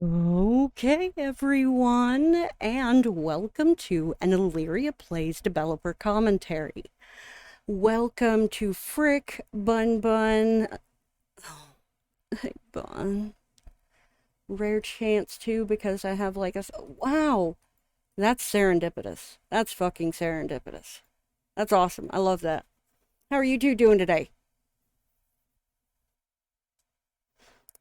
Okay, everyone, and welcome to an Illyria Plays developer commentary. Welcome to Frick, Bun Bun, hey, Bun. Rare chance too, because I have like wow, that's serendipitous. That's fucking serendipitous. That's awesome. I love that. How are you two doing today?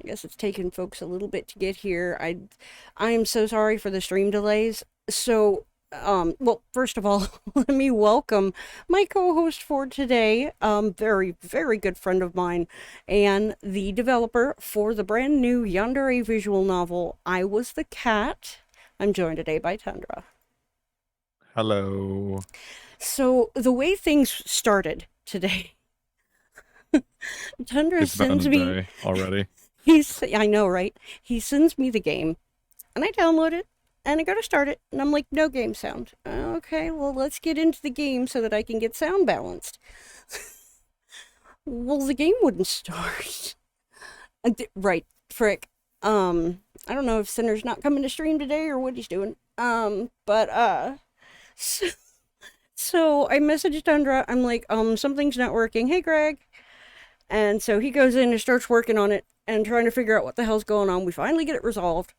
I guess it's taken folks a little bit to get here. I am so sorry for the stream delays. Well, first of all, let me welcome my co-host for today, very, very good friend of mine, and the developer for the brand new Yandere visual novel, I Was the Cat. I'm joined today by Tundra. Hello. So, the way things started today, Tundra It's been sends a me, day already. I know, right? He sends me the game and I download it and I go to start it and I'm like, no game sound. Okay, well, let's get into the game so that I can get sound balanced. Well, the game wouldn't start. Right, frick. I don't know if Sinner's not coming to stream today or what he's doing. So, so I messaged Tundra. I'm like, something's not working. Hey, Greg. And so he goes in and starts working on it and trying to figure out what the hell's going on. We finally get it resolved.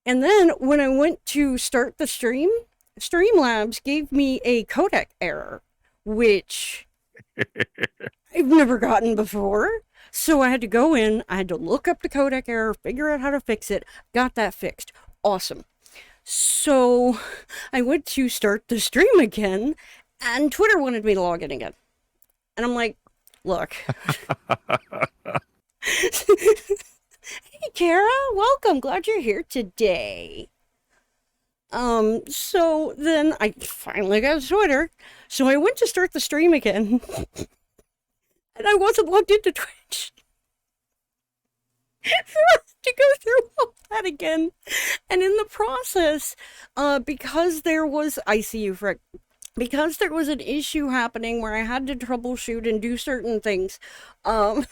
And then when I went to start the stream, Streamlabs gave me a codec error, which I've never gotten before. So I had to go in, I had to look up the codec error, figure out how to fix it, got that fixed. Awesome. So I went to start the stream again, and Twitter wanted me to log in again. And I'm like, look. Hey, Kara, welcome. Glad you're here today. So then I finally got Twitter. So I went to start the stream again. And I wasn't logged into Twitch. So I had to go through all that again. And in the process, because there was ICU for because there was an issue happening where I had to troubleshoot and do certain things, um,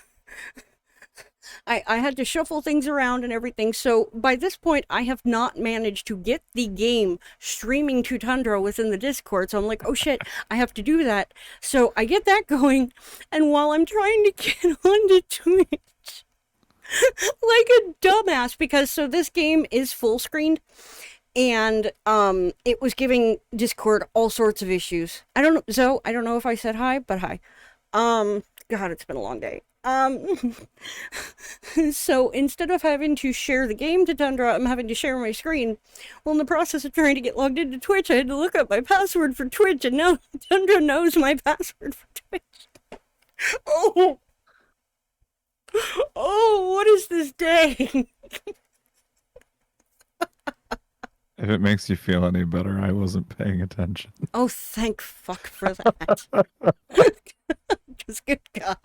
I had to shuffle things around and everything. So by this point, I have not managed to get the game streaming to Tundra within the Discord. So I'm like, oh shit, I have to do that. So I get that going. And while I'm trying to get onto Twitch, like a dumbass, because so this game is full screened and it was giving Discord all sorts of issues. I don't know, Zoe, I don't know if I said hi, but hi. God, it's been a long day. So instead of having to share the game to Tundra, I'm having to share my screen. Well, in the process of trying to get logged into Twitch, I had to look up my password for Twitch, and now Tundra knows my password for Twitch. Oh, oh, what is this day? If it makes you feel any better, I wasn't paying attention. Oh, thank fuck for that. Just good God.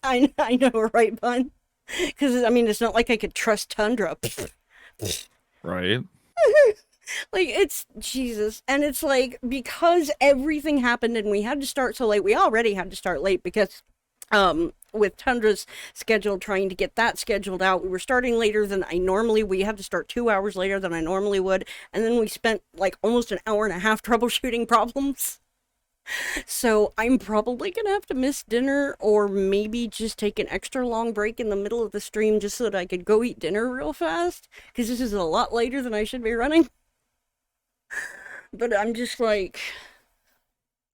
I know, right, Bun? Because, I mean, it's not like I could trust Tundra. Right? Like, it's Jesus. And it's like, because everything happened and we had to start so late, we already had to start late because, with Tundra's schedule, trying to get that scheduled out, we were starting later than I normally, we had to start 2 hours later than I normally would. And then we spent like almost an hour and a half troubleshooting problems. So I'm probably gonna have to miss dinner or maybe just take an extra long break in the middle of the stream just so that I could go eat dinner real fast. Because this is a lot later than I should be running. But I'm just like.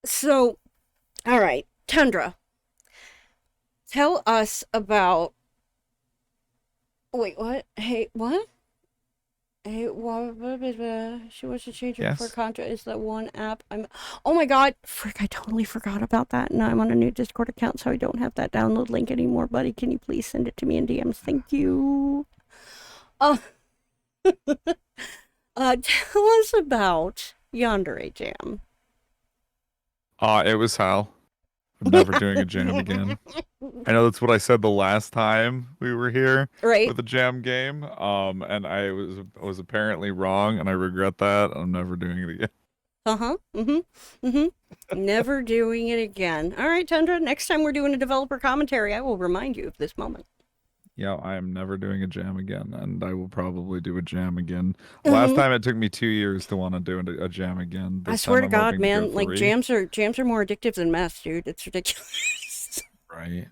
So, alright, Tundra, tell us about. Wait, what? Hey, what? Hey, she wants to change her for Yes. Contra. Is that one app? Oh my god, frick! I totally forgot about that. Now I'm on a new Discord account, so I don't have that download link anymore. Buddy, can you please send it to me in DMs? Thank you. Uh, tell us about Yandere Jam. It was hell. I'm never doing a jam again. I know that's what I said the last time we were here Right? with a jam game. And I was apparently wrong, and I regret that. I'm never doing it again. Uh-huh. Mm-hmm. Mm-hmm. Never doing it again. All right, Tundra. Next time we're doing a developer commentary, I will remind you of this moment. Yeah, I am never doing a jam again, and I will probably do a jam again. Last Mhm. time it took me 2 years to want to do a jam again. I This swear time to I'm God, hoping to go man, like 3. jams are more addictive than meth, dude. It's ridiculous. Right.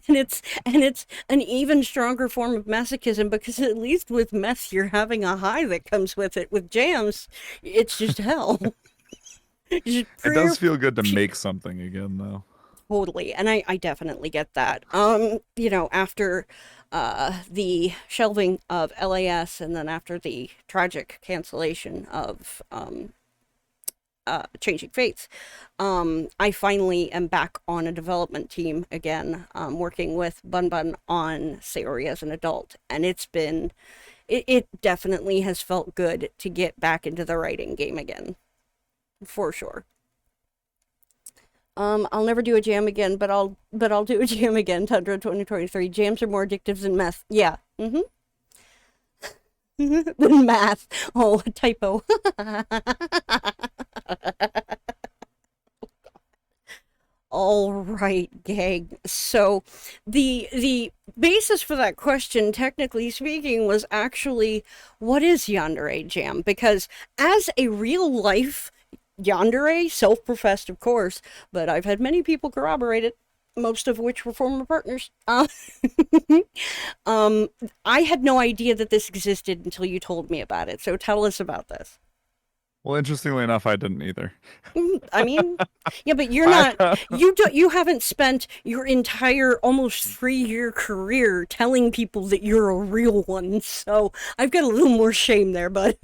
And it's an even stronger form of masochism because at least with meth you're having a high that comes with it. With jams, it's just hell. Just It pure. does feel good to make something again, though. Totally, and I definitely get that. After the shelving of LAS and then after the tragic cancellation of Changing Fates, I finally am back on a development team again, working with Bun Bun on Sayori as an adult, and it definitely has felt good to get back into the writing game again, for sure. I'll never do a jam again, but I'll do a jam again. Tundra 2023. Jams are more addictive than meth. Yeah. Mm-hmm. Than math. Oh, typo. All right, gang. So, the basis for that question, technically speaking, was actually what is Yandere Jam? Because as a real life Yandere, self-professed, of course, but I've had many people corroborate it, most of which were former partners. Um, I had no idea that this existed until you told me about it. So tell us about this. Well, interestingly enough, I didn't either. I mean, yeah, but you're I not. You haven't spent your entire almost 3 year career telling people that you're a real one. So I've got a little more shame there, but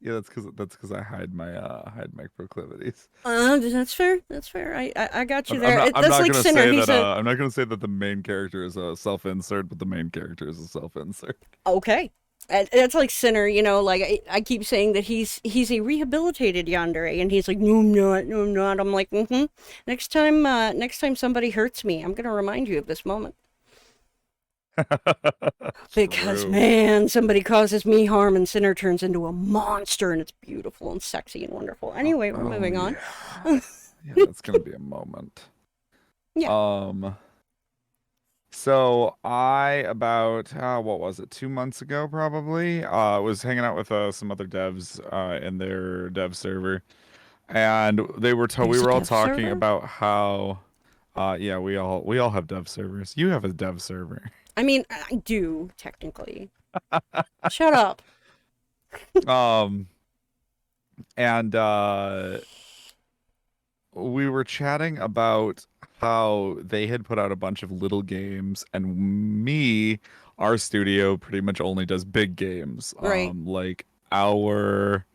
Yeah, that's because I hide my proclivities. that's fair. That's fair. I got you I'm there. not I'm That's not like gonna Sinner. say He that said, I'm not gonna say that the main character is a self-insert, but the main character is a self-insert. okay. And that's like Sinner, like I keep saying that he's a rehabilitated yandere, and he's like, no, I'm not, no, I'm not. I'm like, mm-hmm. Next time somebody hurts me, I'm gonna remind you of this moment because True. man, somebody causes me harm, and Sinner turns into a monster, and it's beautiful and sexy and wonderful. Anyway, we're Oh moving on. yeah. Yeah, that's gonna be a moment. Yeah, Um, so I about what was it, 2 months ago probably, was hanging out with some other devs in their dev server, and we there's a were all dev talking server. about how yeah, we all have dev servers. You have a dev server. I mean, I do technically. Shut up. Um, and we were chatting about how they had put out a bunch of little games, and our studio pretty much only does big games. Right. Like our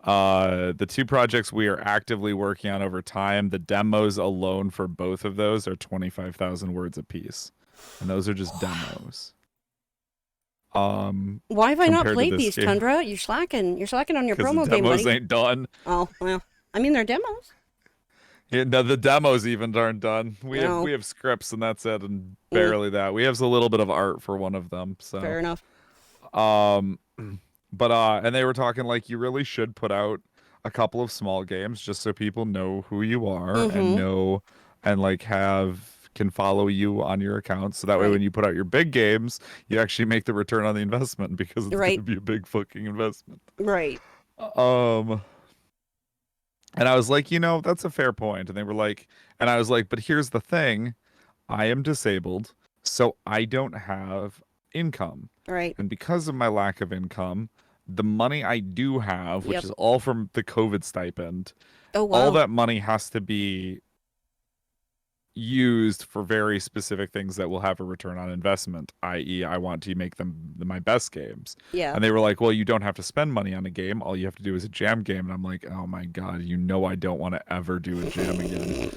the two projects we are actively working on over time, the demos alone for both of those are 25,000 words apiece. And those are just demos. Why have I not Compared to played this these, game, Tundra? You're slacking. You're slacking on your because the promo game, demos buddy. ain't done. Oh, well. I mean, they're demos. Yeah, no, the demos even aren't done. We have No, we have scripts and that's it, and mm, barely that. We have a little bit of art for one of them. So, fair enough. um, but and they were talking like you really should put out a couple of small games just so people know who you are and Mm-hmm. know and like have can follow you on your account. So that way, Right. when you put out your big games, you actually make the return on the investment because it's going to Right. be a big fucking investment. Right. Um. And I was like, that's a fair point. And they were like, and I was like, but here's the thing. I am disabled, so I don't have income. Right. And because of my lack of income, the money I do have, which Yep. is all from the COVID stipend, Oh, all wow. that money has to be used for very specific things that will have a return on investment, i.e., I want to make them my best games. Yeah. And they were like, well, you don't have to spend money on a game. All you have to do is a jam game. And I'm like, oh my God, I don't want to ever do a jam again.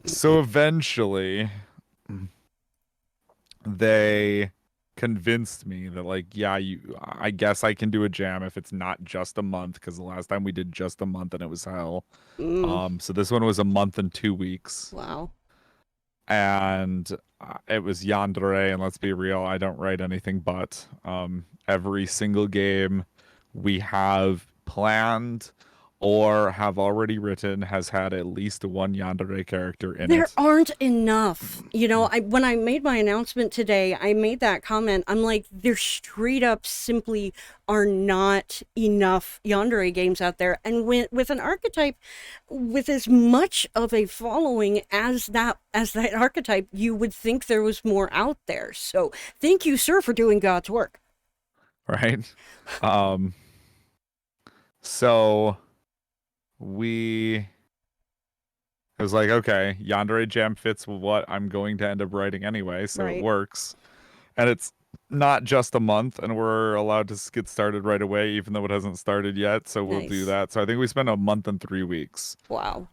So eventually, they convinced me that like, yeah, I guess I can do a jam if it's not just a month, because the last time we did just a month and it was hell. Mm, So this one was a month and 2 weeks, wow. and it was yandere. And let's be real, I don't write anything but every single game we have planned or have already written has had at least one yandere character in There it. aren't enough. You know, when I made my announcement today, I made that comment. I'm like, there straight up simply are not enough yandere games out there. And with an archetype with as much of a following as that archetype, you would think there was more out there. So thank you, sir, for doing God's work. Right? Um, so we it was like, okay, Yandere Jam fits what I'm going to end up writing anyway, so it Right. works. And it's not just a month, and we're allowed to get started right away, even though it hasn't started yet. So we'll do Nice. that. So I think we spent a month and 3 weeks Wow.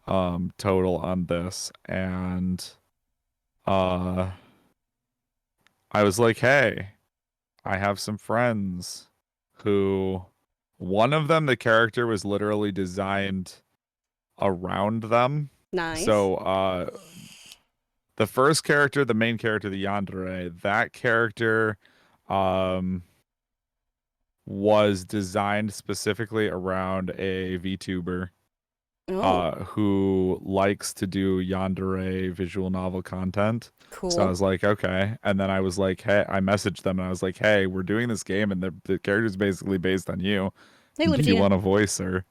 total on this. And uh I was like, hey, I have some friends who one of them, the character was literally designed around them. Nice. So the first character, the main character, the Yandere, that character um was designed specifically around a VTuber Oh, who likes to do yandere visual novel content. So I cool. was like, okay. And then I was like, hey, I messaged them and I was like, hey, we're doing this game and the character's basically based on you. Hey, Do you Libertina. want to voice her?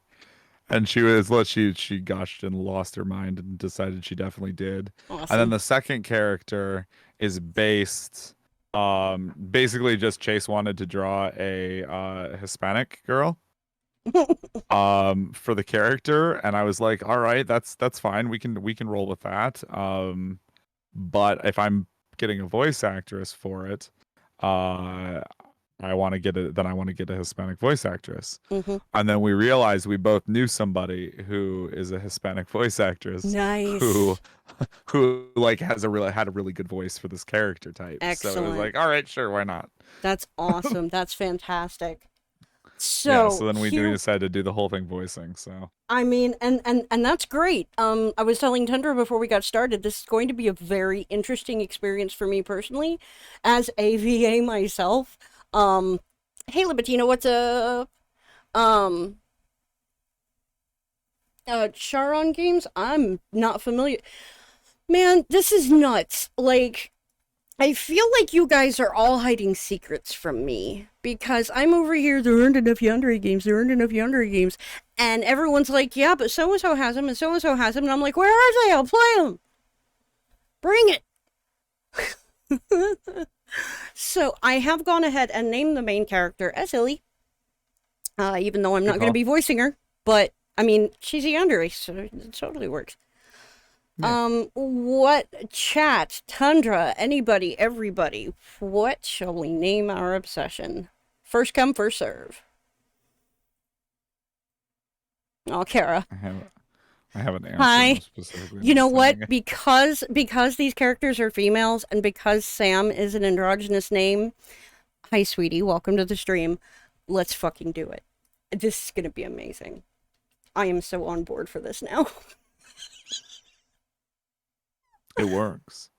And she gushed and lost her mind and decided she definitely did. And then Awesome. the second character is based basically just Chase wanted to draw a Hispanic girl for the character, and I was like, all right, that's fine, we can roll with that. But if I'm getting a voice actress for it, uh I want to get a Hispanic voice actress. Mm-hmm. And then we realized we both knew somebody who is a Hispanic voice actress who Nice. who like had a really good voice for this character type. So it was Excellent. like, all right, sure, why not? That's awesome. That's fantastic. Yeah, So so then we here, decided to do the whole thing voicing. So I mean, and that's great. I was telling Tundra before we got started, this is going to be a very interesting experience for me personally, as a VA myself. Um, hey, Libitina, what's up? Um, Charon games. I'm not familiar. Man, this is nuts. Like, I feel like you guys are all hiding secrets from me because I'm over here. There aren't enough Yandere games. There aren't enough Yandere games, and everyone's like, "Yeah, but so and so has them, and so and so has them." And I'm like, "Where are they? I'll play them. Bring it." So I have gone ahead and named the main character as Illy, even though I'm not good going to call. be voicing her. But I mean, she's a Yandere, so it totally works. Yeah. What chat, Tundra, anybody, everybody, what shall we name our obsession? First come, first serve. Oh, Kara. I have an answer. Hi. I'm specifically You not know what? saying it. Because these characters are females and because Sam is an androgynous name. Hi, sweetie. Welcome to the stream. Let's fucking do it. This is gonna be amazing. I am so on board for this now. It works.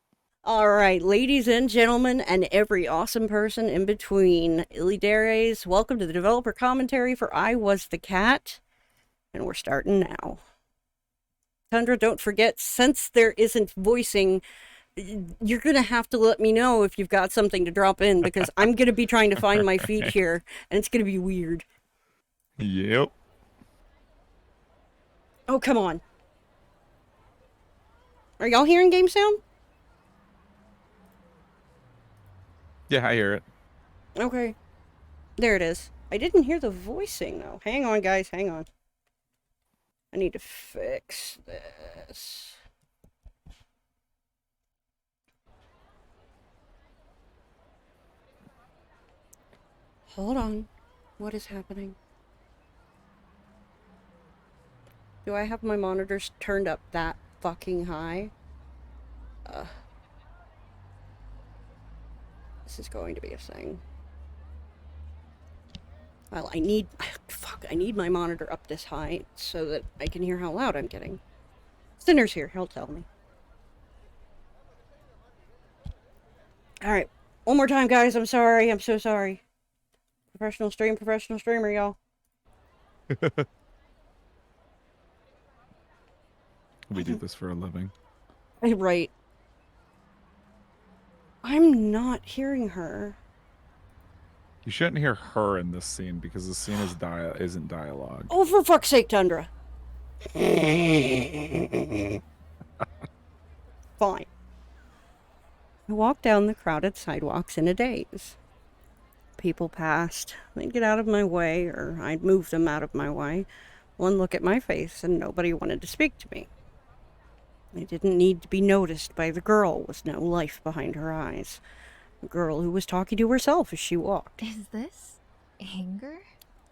All right, ladies and gentlemen, and every awesome person in between, Illidares, welcome to the developer commentary for I Was the Cat, and we're starting now. Tundra, don't forget, since there isn't voicing, you're gonna have to let me know if you've got something to drop in because I'm gonna be trying to find my feed Right. here, and it's gonna be weird. Yep. Oh, come on. Are y'all hearing game sound? Yeah, I hear it. Okay. There it is. I didn't hear the voicing though. Hang on, guys. Hang on. I need to fix this. Hold on. What is happening? Do I have my monitors turned up that fucking high? This is going to be a thing. Well, I need my monitor up this high so that I can hear how loud I'm getting. Sinner's here, he'll tell me. Alright, one more time, guys. I'm sorry. I'm so sorry. Professional streamer, y'all. We do this for a living. Right. I'm not hearing her. You shouldn't hear her in this scene because the scene isn't dialogue. Oh, for fuck's sake, Tundra. Fine. I walked down the crowded sidewalks in a daze. People passed. They'd get out of my way, or I'd move them out of my way. One look at my face, and nobody wanted to speak to me. I didn't need to be noticed by the girl with no life behind her eyes. The girl who was talking to herself as she walked. Is this anger?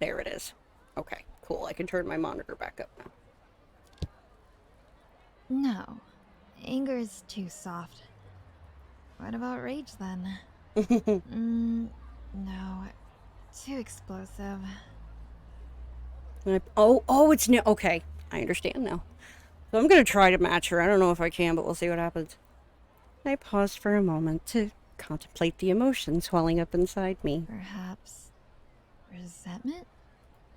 There it is. Okay, cool. I can turn my monitor back up now. No. Anger is too soft. What about rage then? No. Too explosive. It's new. Okay, I understand now. So I'm going to try to match her. I don't know if I can, but we'll see what happens. I paused for a moment to contemplate the emotions welling up inside me. Perhaps resentment?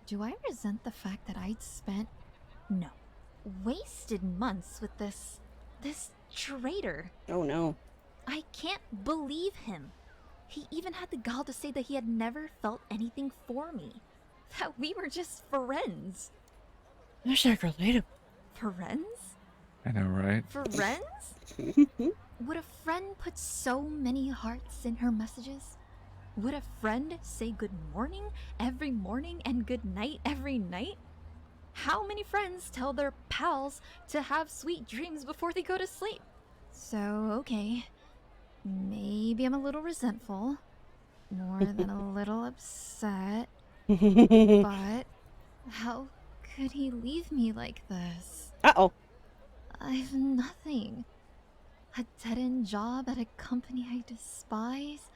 Do I resent the fact that I'd spent wasted months with this traitor? Oh no. I can't believe him. He even had the gall to say that he had never felt anything for me. That we were just friends. That's like relatable. Friends? I know, right? Friends? Would a friend put so many hearts in her messages? Would a friend say good morning every morning and good night every night? How many friends tell their pals to have sweet dreams before they go to sleep? So, okay. Maybe I'm a little resentful. More than a little upset. But how could he leave me like this? Uh-oh. I've nothing. A dead-end job at a company I despise.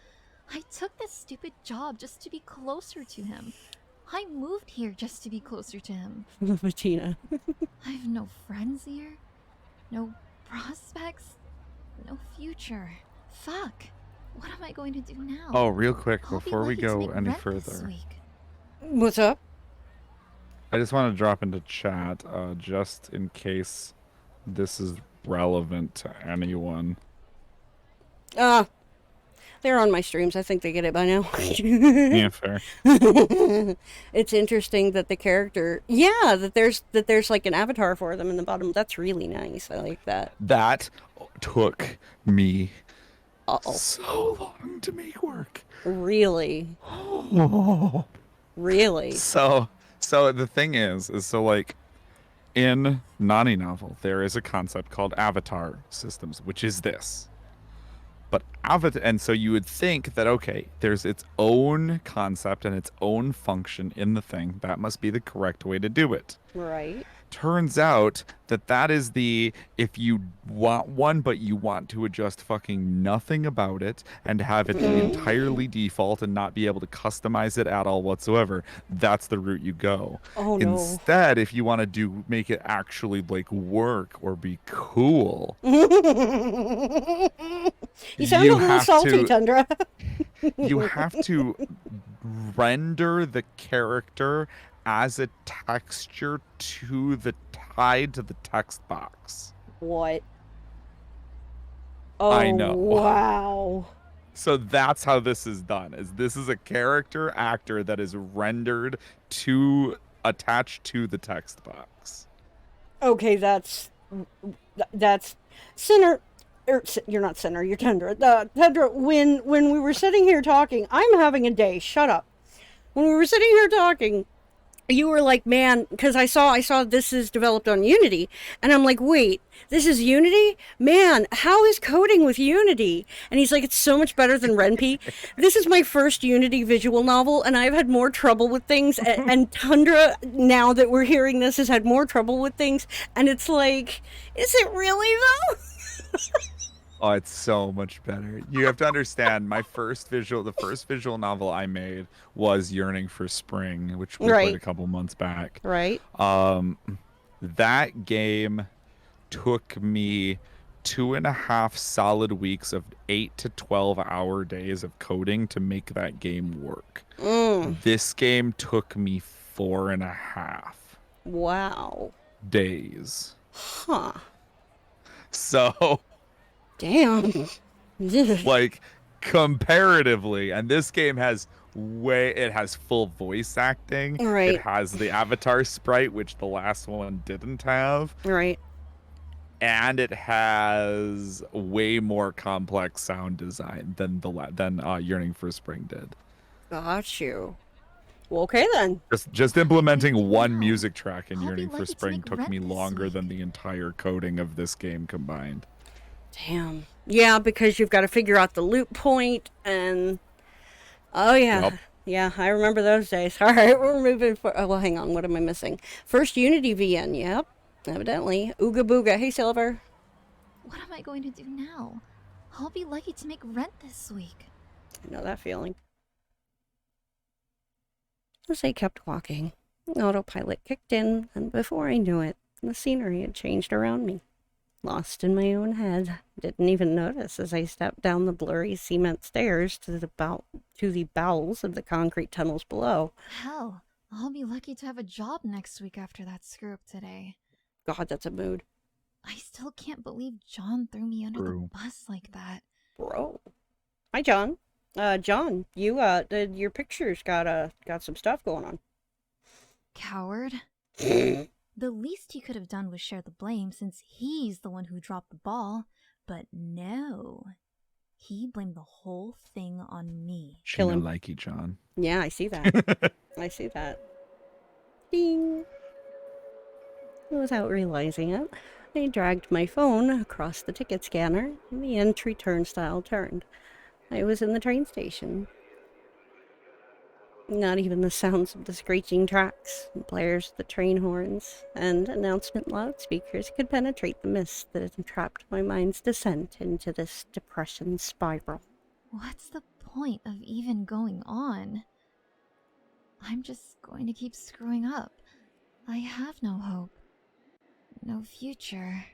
I took this stupid job just to be closer to him. I moved here just to be closer to him. Bettina. I've no friends here. No prospects. No future. Fuck. What am I going to do now? Oh, real quick, I'll be before we lucky to go make any rent this further, week. What's up? I just want to drop into chat, just in case this is relevant to anyone. They're on my streams. I think they get it by now. Yeah, fair. It's interesting that the character, that there's like an avatar for them in the bottom. That's really nice. I like that. That took me Uh-oh. so long to make work. Really? Oh. Really? So the thing is so like in Nani novel, there is a concept called avatar systems, which is this. But avatar, and so you would think that, okay, there's its own concept and its own function in the thing. That must be the correct way to do it. Right. Turns out that is if you want one but you want to adjust fucking nothing about it and have it be entirely default and not be able to customize it at all whatsoever, that's the route you go. Oh no. Instead, if you want to make it actually like work or be cool, You sound a little salty, Tundra. you have to render the character as a texture tied to the text box. What? Oh, I know. Wow. So that's how this is done. This is a character actor that is rendered attached to the text box. Okay, that's Sinner. You're not Sinner, you're Tundra. Tundra, when we were sitting here talking, I'm having a day. Shut up. When we were sitting here talking, you were like, man, because I saw this is developed on Unity, and I'm like, wait, this is Unity? Man, how is coding with Unity? And he's like, it's so much better than Ren'Py. This is my first Unity visual novel, and I've had more trouble with things, and Tundra, now that we're hearing this, has had more trouble with things, and it's like, is it really though? Oh, it's so much better. You have to understand, the first visual novel I made was Yearning for Spring, which we played a couple months back. Right. That game took me 2.5 solid weeks of 8 to 12-hour days of coding to make that game work. This game took me 4.5 Wow. days. Huh. So, Damn. like, comparatively, and this game has it has full voice acting. It Right, has the avatar sprite, which the last one didn't have, right. and it has way more complex sound design than Yearning for Spring did. Got you. Well, okay then. Just What am I gonna implementing do one now? music track in I'll be Yearning for lucky to make Spring took rent me this longer than week. the entire coding of this game combined. Damn. Yeah, because you've got to figure out the loop point and oh yeah. Yep. Yeah, I remember those days. All right, we're moving for oh well, hang on. What am I missing? First Unity VN. Yep. Evidently. Ooga booga. Hey Silver. What am I going to do now? I'll be lucky to make rent this week. I know that feeling. As I kept walking, autopilot kicked in, and before I knew it, the scenery had changed around me. Lost in my own head, didn't even notice as I stepped down the blurry cement stairs to the bowels of the concrete tunnels below. Hell, I'll be lucky to have a job next week after that screw up today. God, that's a mood. I still can't believe John threw me under the True. bus like that. Bro. Hi, John. John, you, your pictures got some stuff going on. Coward. The least he could have done was share the blame since he's the one who dropped the ball. But no. He blamed the whole thing on me. She Kill no him. likey, John. Yeah, I see that. I see that. Ding. Without realizing it, I dragged my phone across the ticket scanner, and the entry turnstile turned. I was in the train station. Not even the sounds of the screeching tracks, blares of the train horns, and announcement loudspeakers could penetrate the mist that had entrapped my mind's descent into this depression spiral. What's the point of even going on? I'm just going to keep screwing up. I have no hope. No future.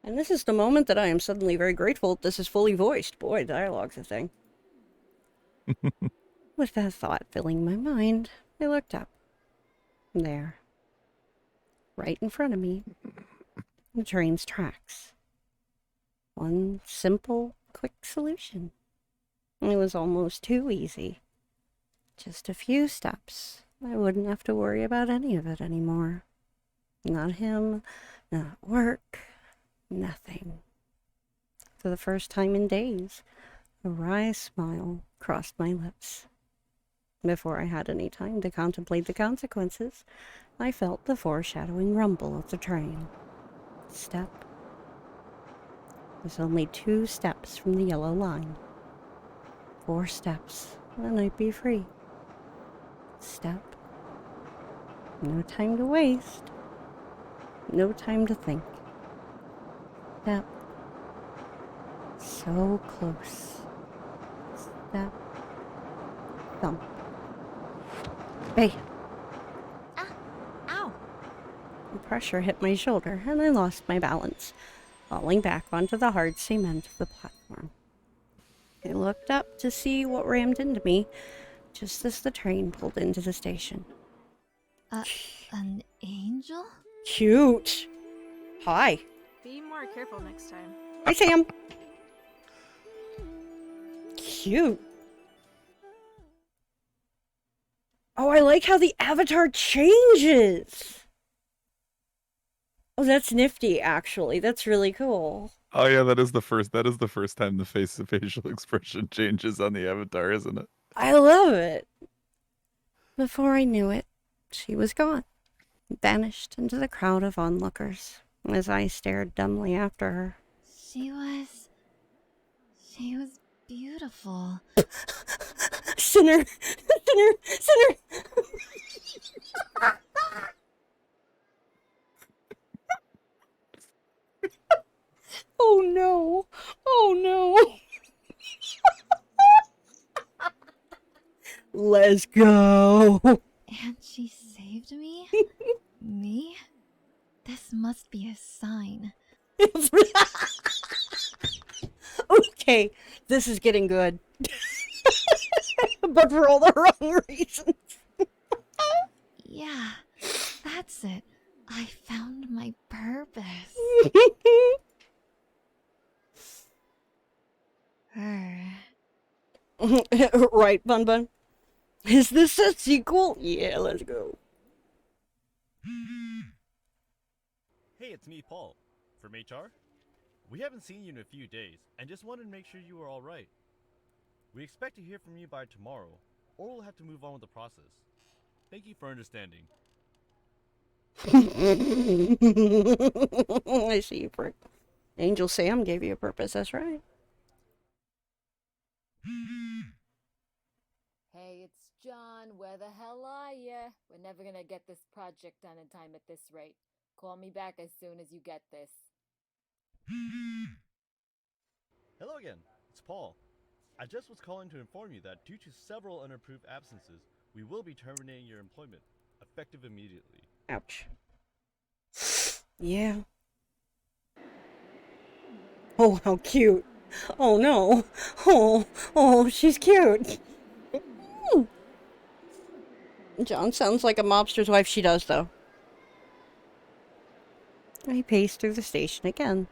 And this is the moment that I am suddenly very grateful this is fully voiced. Boy, dialogue's a thing. With that thought filling my mind, I looked up. There, right in front of me, the train's tracks. One simple, quick solution. It was almost too easy. Just a few steps. I wouldn't have to worry about any of it anymore. Not him, not work, nothing. For the first time in days, a wry smile crossed my lips. Before I had any time to contemplate the consequences, I felt the foreshadowing rumble of the train. Step. It was only 2 steps from the yellow line. 4 steps, and I'd be free. Step. No time to waste. No time to think. Step. So close. Step. Thump. Hey. Ow! The pressure hit my shoulder, and I lost my balance, falling back onto the hard cement of the platform. I looked up to see what rammed into me just as the train pulled into the station. An angel? Cute. Hi. Be more careful next time. Hi, Sam. Cute. Oh, I like how the avatar changes. Oh, that's nifty, actually. That's really cool. Oh yeah, that is the first time the facial expression changes on the avatar, isn't it? I love it. Before I knew it, she was gone, vanished into the crowd of onlookers as I stared dumbly after her. She was beautiful. Sinner! Sinner! Sinner! Oh no! Oh no! Let's go! And she saved me? Me? This must be a sign. Okay, this is getting good. But for all the wrong reasons. Yeah, that's it. I found my purpose. Right, Bun Bun? Is this a sequel? Yeah, let's go. Hey, it's me, Paul, from HR. We haven't seen you in a few days, and just wanted to make sure you were alright. We expect to hear from you by tomorrow, or we'll have to move on with the process. Thank you for understanding. I see you, prick. Angel Sam gave you a purpose, that's right. Hey, it's John. Where the hell are ya? We're never gonna get this project done in time at this rate. Call me back as soon as you get this. Hello again, it's Paul. I just was calling to inform you that due to several unapproved absences, we will be terminating your employment, effective immediately. Ouch. Yeah. Oh, how cute. Oh, no. Oh, she's cute. John sounds like a mobster's wife. She does, though. I paced through the station again,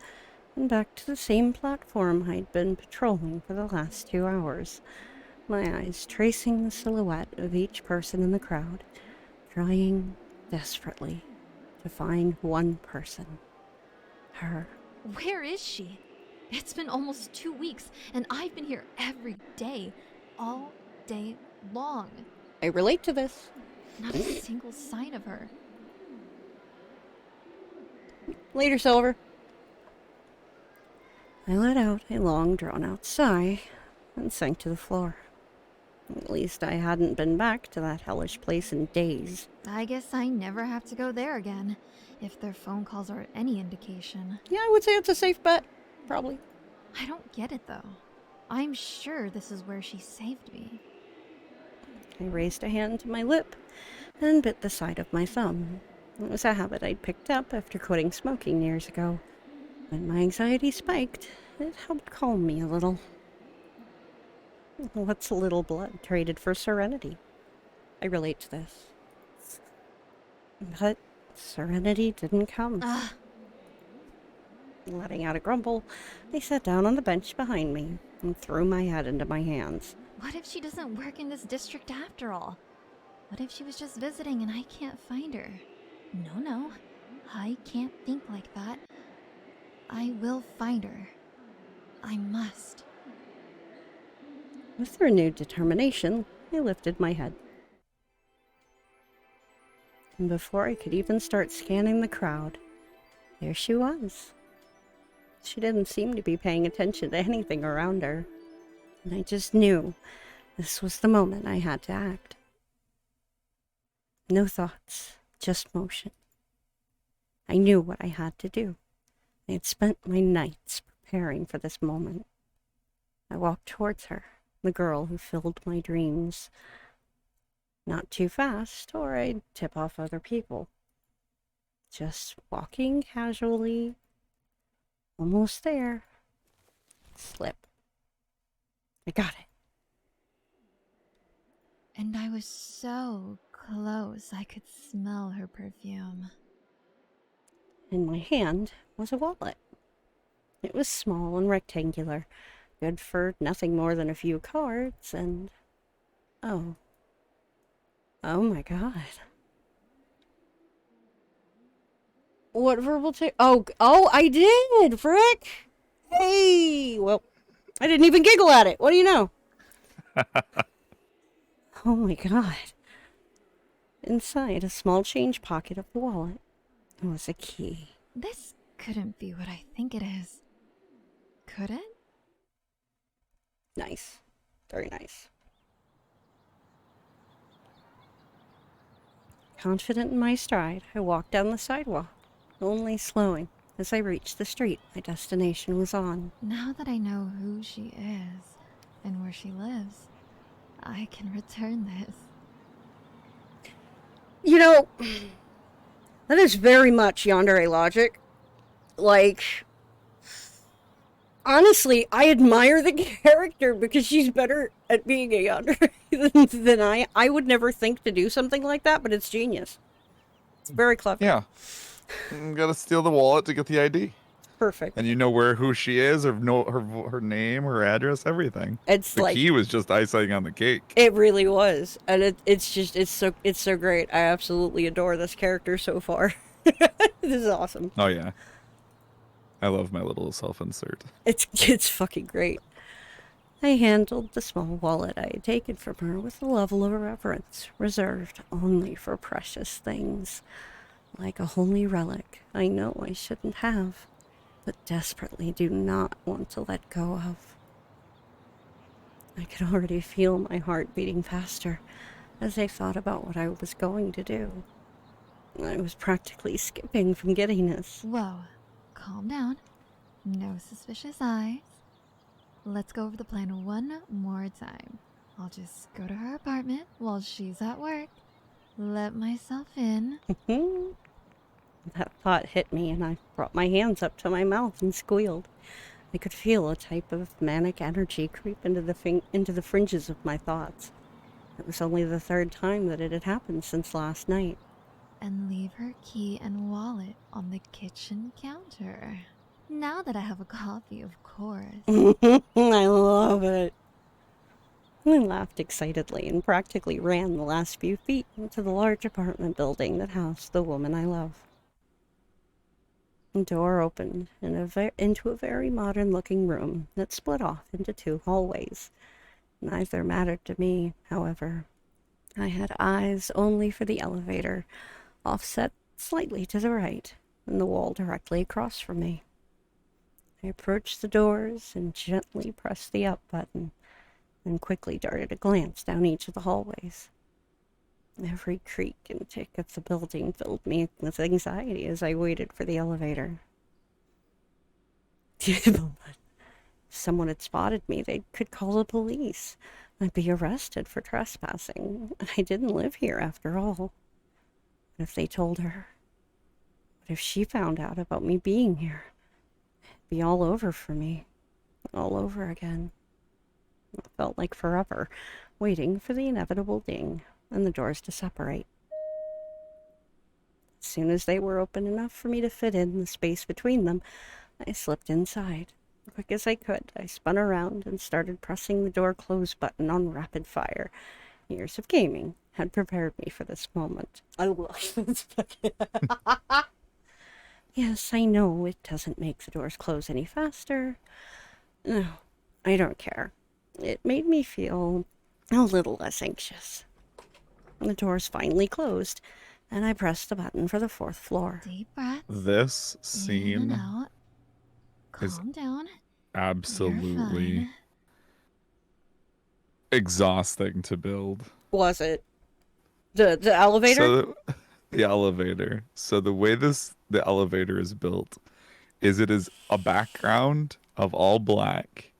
and back to the same platform I'd been patrolling for the last 2 hours, my eyes tracing the silhouette of each person in the crowd, trying desperately to find one person. Her. Where is she? It's been almost 2 weeks, and I've been here every day, all day long. I relate to this. Not a single sign of her. Later, Silver. I let out a long, drawn-out sigh and sank to the floor. At least I hadn't been back to that hellish place in days. I guess I never have to go there again, if their phone calls are any indication. Yeah, I would say it's a safe bet. Probably. I don't get it, though. I'm sure this is where she saved me. I raised a hand to my lip and bit the side of my thumb. It was a habit I'd picked up after quitting smoking years ago. When my anxiety spiked, it helped calm me a little. What's a little blood traded for serenity? I relate to this. But serenity didn't come. Ugh. Letting out a grumble, I sat down on the bench behind me and threw my head into my hands. What if she doesn't work in this district after all? What if she was just visiting and I can't find her? No. I can't think like that. I will find her. I must. With renewed determination, I lifted my head. And before I could even start scanning the crowd, there she was. She didn't seem to be paying attention to anything around her, and I just knew this was the moment I had to act. No thoughts, just motion. I knew what I had to do. I had spent my nights preparing for this moment. I walked towards her, the girl who filled my dreams. Not too fast, or I'd tip off other people. Just walking casually, almost there. Slip. I got it. And I was so close I could smell her perfume. In my hand was a wallet. It was small and rectangular, good for nothing more than a few cards, and... Oh my god. What verbal tick? Oh, I did, frick! Hey! Well, I didn't even giggle at it. What do you know? Oh my god. Inside a small change pocket of the wallet was a key. This couldn't be what I think it is. Could it? Nice. Very nice. Confident in my stride, I walked down the sidewalk, only slowing as I reached the street my destination was on. Now that I know who she is and where she lives, I can return this. You know, that is very much yandere logic. Like, honestly, I admire the character because she's better at being a yandere than I. I would never think to do something like that, but it's genius. It's very clever. Yeah. Gotta steal the wallet to get the ID. Perfect. And you know who she is, or know her name, her address, everything. It's The like key was just icing on the cake. it really was, and it's so great. I absolutely adore this character so far. This is awesome. Oh yeah, I love my little self-insert. It's fucking great. I handled the small wallet I had taken from her with a level of reverence reserved only for precious things, like a holy relic I know I shouldn't have, but desperately do not want to let go of. I could already feel my heart beating faster as I thought about what I was going to do. I was practically skipping from giddiness. Whoa, calm down. No suspicious eyes. Let's go over the plan one more time. I'll just go to her apartment while she's at work. Let myself in. That thought hit me, and I brought my hands up to my mouth and squealed. I could feel a type of manic energy creep into the fringes of my thoughts. It was only the third time that it had happened since last night. And leave her key and wallet on the kitchen counter. Now that I have a copy, of course. I love it. I laughed excitedly and practically ran the last few feet into the large apartment building that housed the woman I love. The door opened into a very modern-looking room that split off into 2 hallways. Neither mattered to me, however. I had eyes only for the elevator, offset slightly to the right, and the wall directly across from me. I approached the doors and gently pressed the up button, then quickly darted a glance down each of the hallways. Every creak and tick of the building filled me with anxiety as I waited for the elevator. If someone had spotted me, they could call the police. I'd be arrested for trespassing. I didn't live here after all. What if they told her? What if she found out about me being here? It'd be all over for me. All over again. It felt like forever, waiting for the inevitable ding and the doors to separate. As soon as they were open enough for me to fit in the space between them, I slipped inside. Quick as I could, I spun around and started pressing the door close button on rapid fire. Years of gaming had prepared me for this moment. I love this. Yes, I know it doesn't make the doors close any faster. No, I don't care. It made me feel a little less anxious. The doors finally closed, and I pressed the button for the 4th floor. Deep breath. This In scene and out. is Calm down. absolutely You're fine. exhausting to build. Was it? The elevator? So the elevator. So the way the elevator is built is it is a background of all black,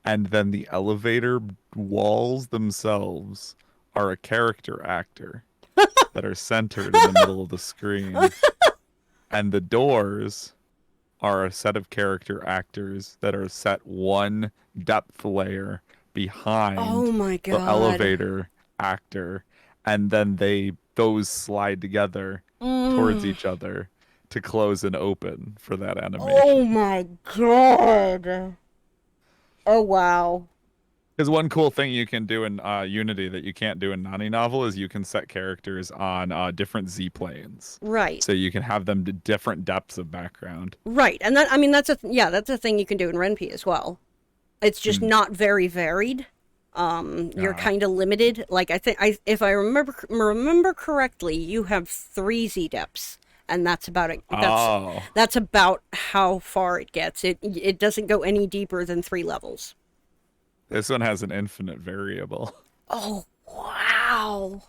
and then the elevator walls themselves are a character actor that are centered in the middle of the screen. And the doors are a set of character actors that are set one depth layer behind Oh my the god. elevator actor, and then those slide together towards each other to close and open for that animation. Oh my god. Oh wow. Because one cool thing you can do in Unity that you can't do in Nani Novel is you can set characters on different Z-planes. Right. So you can have them to different depths of background. Right. And that, I mean, that's a thing you can do in Ren'Py as well. It's just not very varied. You're kind of limited. Like if I remember correctly, you have 3 Z depths, and that's about it. That's about how far it gets. It doesn't go any deeper than 3 levels. This one has an infinite variable. Oh wow!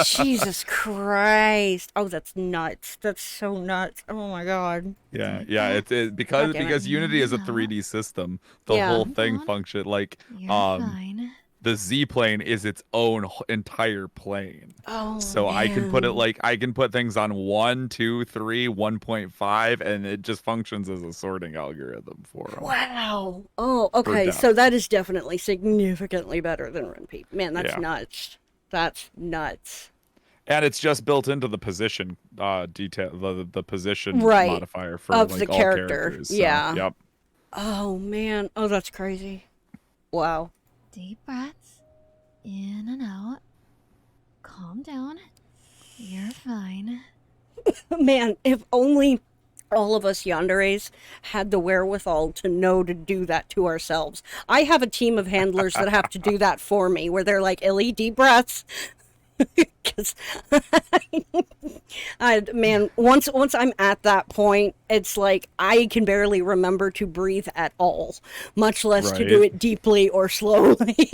Jesus Christ! Oh, that's nuts. That's so nuts. Oh my god. Yeah, because Unity is a 3D system. The whole thing function like You're fine. the Z plane is its own entire plane. Oh, so man. I can put things on 1, 2, 3, 1.5, and it just functions as a sorting algorithm for them. Wow. Oh, okay. So that is definitely significantly better than Ren'Py. Man, that's nuts. That's nuts. And it's just built into the position detail, the position Right. modifier for Of the like all character. characters. So, Yeah. yep. Oh, man. Oh, that's crazy. Wow. Deep breaths. In and out. Calm down. You're fine. Man, if only all of us yanderes had the wherewithal to know to do that to ourselves. I have a team of handlers that have to do that for me, where they're like, Illy, deep breaths. Because, man, once I'm at that point, it's like I can barely remember to breathe at all, much less to do Right. it deeply or slowly.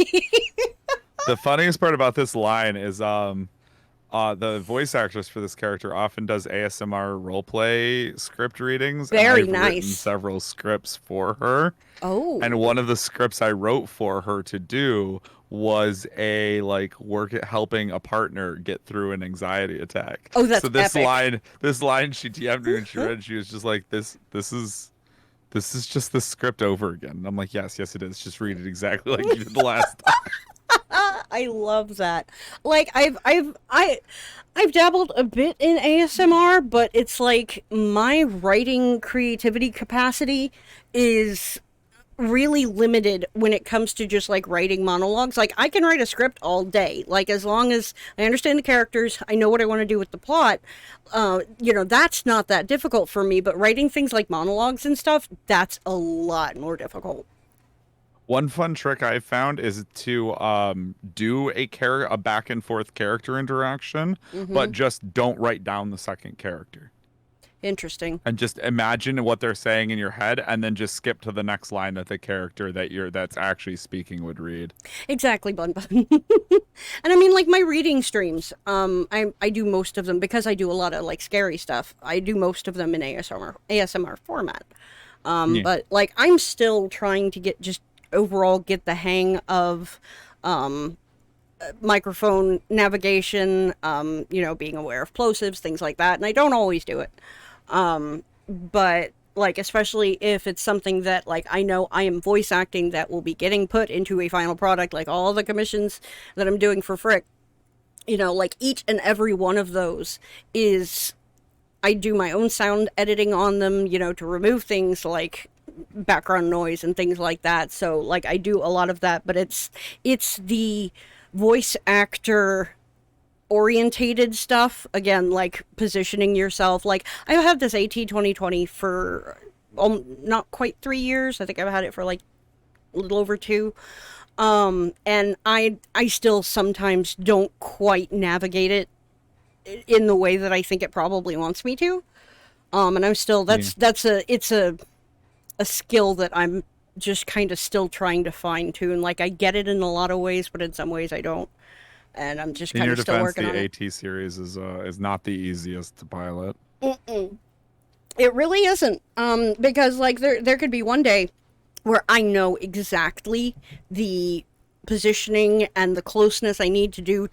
The funniest part about this line is the voice actress for this character often does ASMR roleplay script readings, and Very I've written nice. several scripts for her. Oh, And one of the scripts I wrote for her to do was a like work at helping a partner get through an anxiety attack. oh, that's So this epic. line she DM'd me and she read, she was just like, this is just the script over again. And I'm like, yes, it is. Just read it exactly like you did the last time. I love that. Like I've dabbled a bit in ASMR, but it's like my writing creativity capacity is really limited when it comes to just like writing monologues. Like I can write a script all day. Like as long as I understand the characters, I know what I want to do with the plot. That's not that difficult for me, but writing things like monologues and stuff, that's a lot more difficult. One fun trick I found is to do a back and forth character interaction, but Mhm. just don't write down the second character. Interesting. And just imagine what they're saying in your head and then just skip to the next line that the character that's actually speaking would read. Exactly, Bun Bun. And I mean, like my reading streams, I do most of them because I do a lot of like scary stuff. I do most of them in ASMR format. Yeah. But like I'm still trying to get the hang of microphone navigation, being aware of plosives, things like that, and I don't always do it. But like especially if it's something that like I know I am voice acting that will be getting put into a final product, like all the commissions that I'm doing for Frick, like each and every one of those is I do my own sound editing on them, to remove things like background noise and things like that. So like I do a lot of that, but it's the voice actor orientated stuff, again, like positioning yourself. Like I've had this AT 2020 for not quite 3 years. I think I've had it for like a little over two. And I still sometimes don't quite navigate it in the way that I think it probably wants me to. And I'm still it's a skill that I'm just kind of still trying to fine tune. Like I get it in a lot of ways, but in some ways I don't. And I'm just In kind your of still defense, working on the it. AT series is not the easiest to pilot. Mm-mm. It really isn't. Because like there could be one day where I know exactly the positioning and the closeness I need to do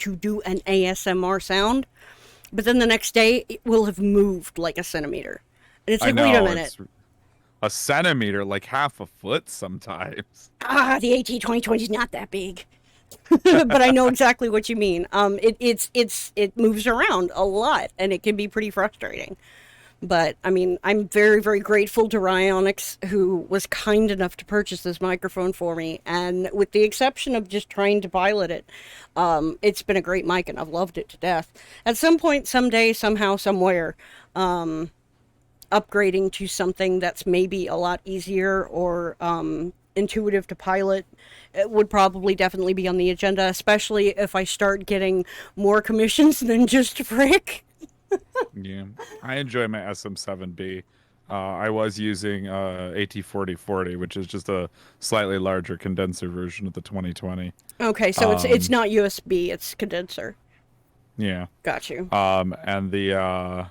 an ASMR sound, but then the next day it will have moved like a centimeter. And it's I like, wait a know minute. it's a centimeter, like half a foot sometimes. The AT 2020 is not that big. But I know exactly what you mean. It moves around a lot and it can be pretty frustrating. But I mean, I'm very, very grateful to Ryonix, who was kind enough to purchase this microphone for me. And with the exception of just trying to pilot it, it's been a great mic and I've loved it to death. At some point, someday, somehow, somewhere, upgrading to something that's maybe a lot easier or intuitive to pilot, it would probably definitely be on the agenda, especially if I start getting more commissions than just Frick. Yeah, I enjoy my SM7B. I was using AT4040, which is just a slightly larger condenser version of the 2020. Okay, so it's not USB, it's condenser. Yeah. Got you. And the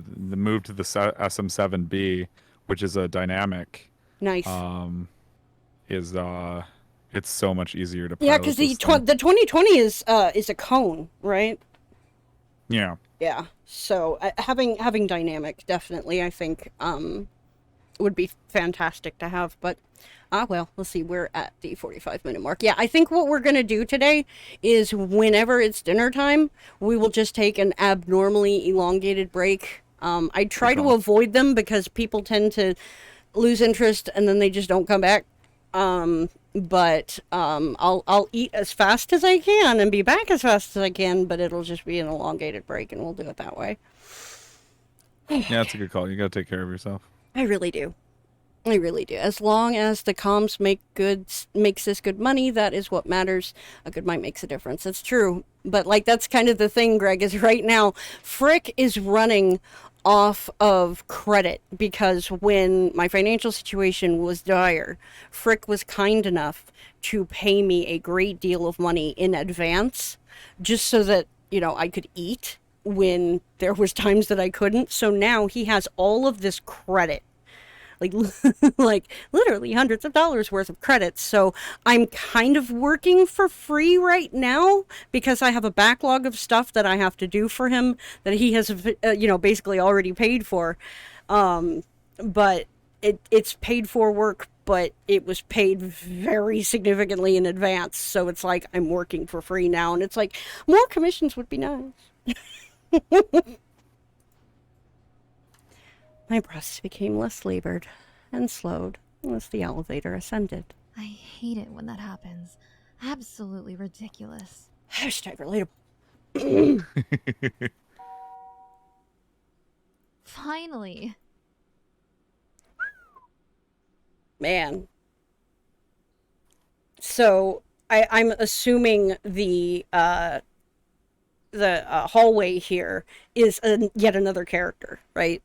move to the SM7B, which is a dynamic, Nice. is it's so much easier to Yeah, pilot because this thing. the 2020 is a cone, right? Yeah. Yeah. So having dynamic definitely, I think, would be fantastic to have. But, well, let's see. We're at the 45-minute mark. Yeah, I think what we're going to do today is whenever it's dinner time, we will just take an abnormally elongated break. I try to avoid them because people tend to lose interest and then they just don't come back. But I'll eat as fast as I can and be back as fast as I can, but it'll just be an elongated break and we'll do it that way. Yeah, that's a good call. You got to take care of yourself. I really do. I really do. As long as the comms makes this good money, that is what matters. A good mic makes a difference. That's true. But like that's kind of the thing, Greg, is right now Frick is running off of credit because when my financial situation was dire, Frick was kind enough to pay me a great deal of money in advance just so that, I could eat when there was times that I couldn't. So now he has all of this credit. Like literally hundreds of dollars worth of credits. So I'm kind of working for free right now because I have a backlog of stuff that I have to do for him that he has, basically already paid for. But it's paid for work, but it was paid very significantly in advance. So it's like I'm working for free now. And it's like more commissions would be nice. My breaths became less labored and slowed as the elevator ascended. I hate it when that happens. Absolutely ridiculous. Hashtag relatable. Finally. Man. So I'm assuming the hallway here is yet another character, right?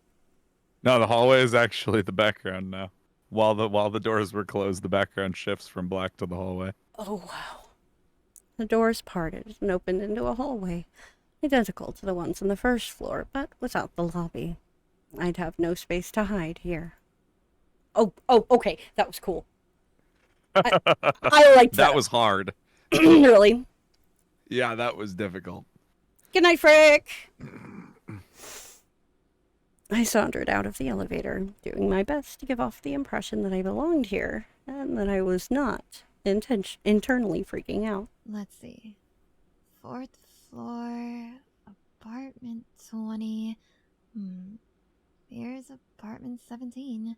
No, the hallway is actually the background now. While the doors were closed, the background shifts from black to the hallway. Oh, wow. The doors parted and opened into a hallway, identical to the ones on the first floor, but without the lobby. I'd have no space to hide here. Oh, okay. That was cool. I liked that. That was hard. Really? Yeah, that was difficult. Good night, Frick. I sauntered out of the elevator, doing my best to give off the impression that I belonged here, and that I was not internally freaking out. Let's see. 4th floor, apartment 20. Here's apartment 17,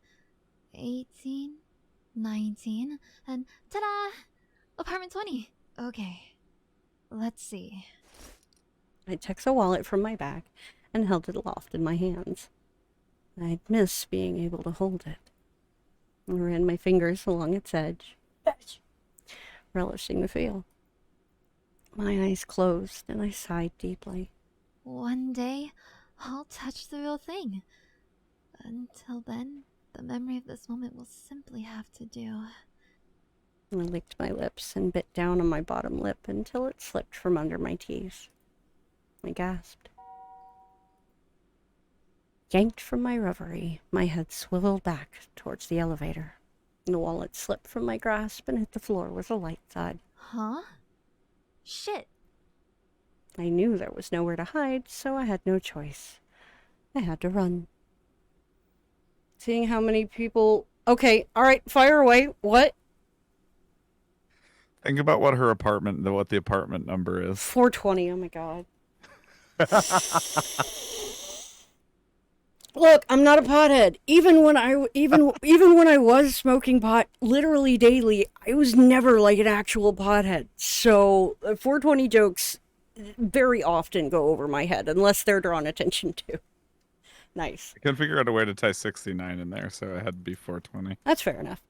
18, 19, and ta-da! Apartment 20. Okay. Let's see. I took the wallet from my bag and held it aloft in my hands. I'd miss being able to hold it. I ran my fingers along its edge, relishing the feel. My eyes closed and I sighed deeply. One day, I'll touch the real thing. Until then, the memory of this moment will simply have to do. I licked my lips and bit down on my bottom lip until it slipped from under my teeth. I gasped. Yanked from my reverie, my head swiveled back towards the elevator. The wallet slipped from my grasp and hit the floor with a light thud. Huh? Shit. I knew there was nowhere to hide, so I had no choice. I had to run. Seeing how many people... Okay, alright, fire away. What? Think about what the apartment number is. 420, oh my god. Look, I'm not a pothead. Even when I was smoking pot literally daily, I was never like an actual pothead. So 420 jokes very often go over my head unless they're drawn attention to. Nice. I couldn't figure out a way to tie 69 in there, so it had to be 420. That's fair enough.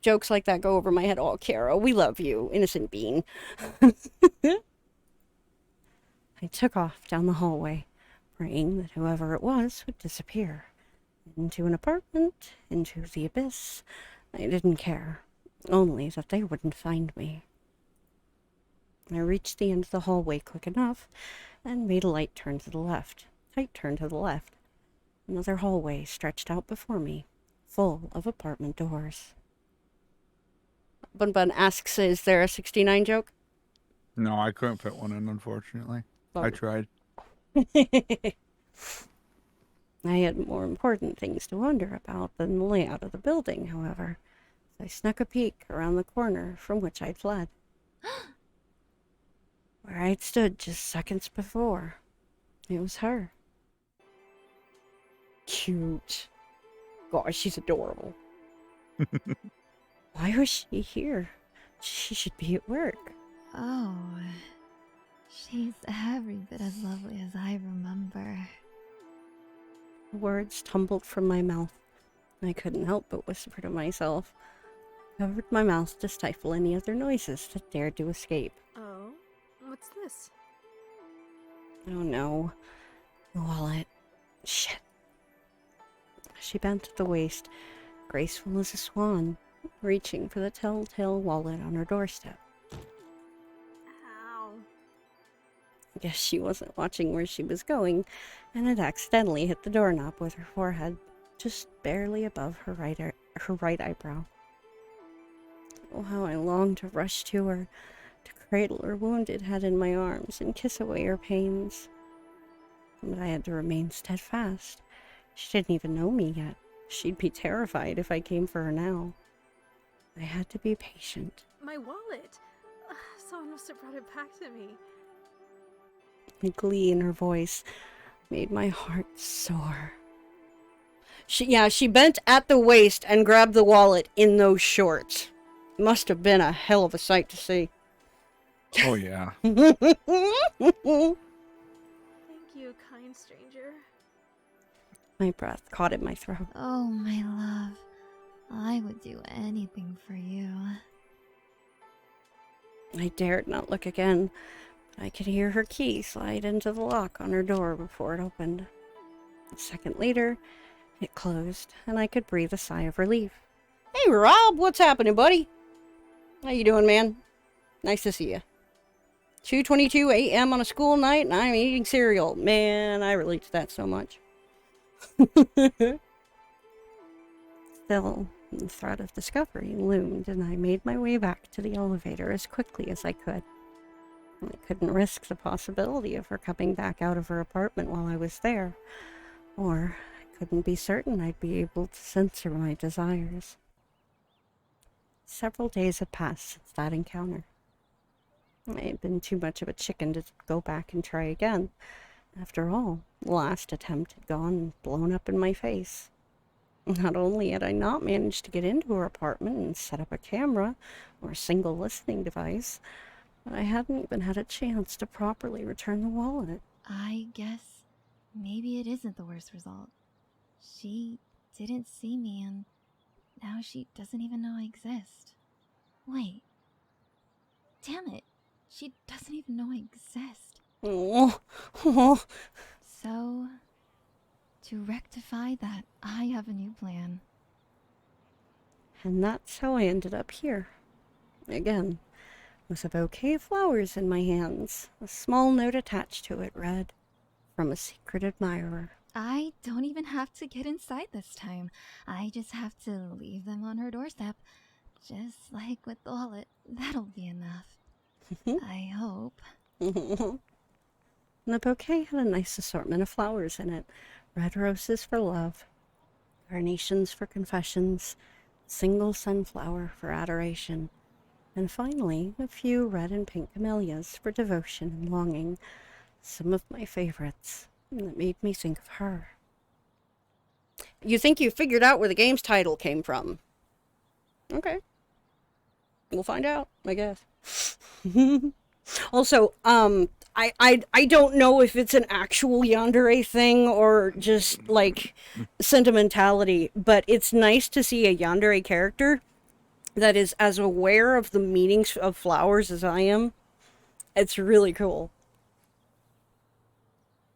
Jokes like that go over my head. Oh, Kara, we love you, innocent being. I took off down the hallway, praying that whoever it was would disappear. Into an apartment, into the abyss. I didn't care, only that they wouldn't find me. I reached the end of the hallway quick enough and made a light turn to the left. Tight turn to the left. Another hallway stretched out before me, full of apartment doors. Bun asks, is there a 69 joke? No, I couldn't fit one in, unfortunately. I tried. I had more important things to wonder about than the layout of the building, however. I snuck a peek around the corner from which I'd fled. Where I'd stood just seconds before. It was her. Cute. Gosh, she's adorable. Why was she here? She should be at work. Oh, she's every bit as lovely as I remember. Words tumbled from my mouth. I couldn't help but whisper to myself. Covered my mouth to stifle any other noises that dared to escape. Oh, what's this? Oh no. The wallet. Shit. She bent at the waist, graceful as a swan, reaching for the telltale wallet on her doorstep. Ow. Guess she wasn't watching where she was going, and had accidentally hit the doorknob with her forehead, just barely above her right eyebrow. Oh, how I longed to rush to her, to cradle her wounded head in my arms and kiss away her pains. But I had to remain steadfast. She didn't even know me yet. She'd be terrified if I came for her now. I had to be patient. My wallet! Someone must have brought it back to me. The glee in her voice made my heart soar. She bent at the waist and grabbed the wallet in those shorts. Must have been a hell of a sight to see. Oh, yeah. Thank you, kind stranger. My breath caught in my throat. Oh, my love. I would do anything for you. I dared not look again, but I could hear her key slide into the lock on her door before it opened. A second later, it closed, and I could breathe a sigh of relief. Hey, Rob, what's happening, buddy? How you doing, man? Nice to see you. 2:22 a.m. on a school night, and I'm eating cereal. Man, I relate to that so much. Still, the threat of discovery loomed, and I made my way back to the elevator as quickly as I could. I couldn't risk the possibility of her coming back out of her apartment while I was there, or I couldn't be certain I'd be able to censor my desires. Several days had passed since that encounter. I had been too much of a chicken to go back and try again. After all, the last attempt had gone and blown up in my face. Not only had I not managed to get into her apartment and set up a camera or a single listening device, but I hadn't even had a chance to properly return the wallet. I guess maybe it isn't the worst result. She didn't see me, and now she doesn't even know I exist. Wait. Damn it. She doesn't even know I exist. Oh. So, to rectify that, I have a new plan. And that's how I ended up here. Again, with a bouquet of flowers in my hands. A small note attached to it read, "From a secret admirer." I don't even have to get inside this time. I just have to leave them on her doorstep. Just like with the wallet. That'll be enough. I hope. The bouquet had a nice assortment of flowers in it. Red roses for love, carnations for confessions, single sunflower for adoration, and finally a few red and pink camellias for devotion and longing. Some of my favorites that made me think of her. You think you figured out where the game's title came from? Okay. We'll find out, I guess. Also, I don't know if it's an actual yandere thing or just like sentimentality, but it's nice to see a yandere character that is as aware of the meanings of flowers as I am. It's really cool.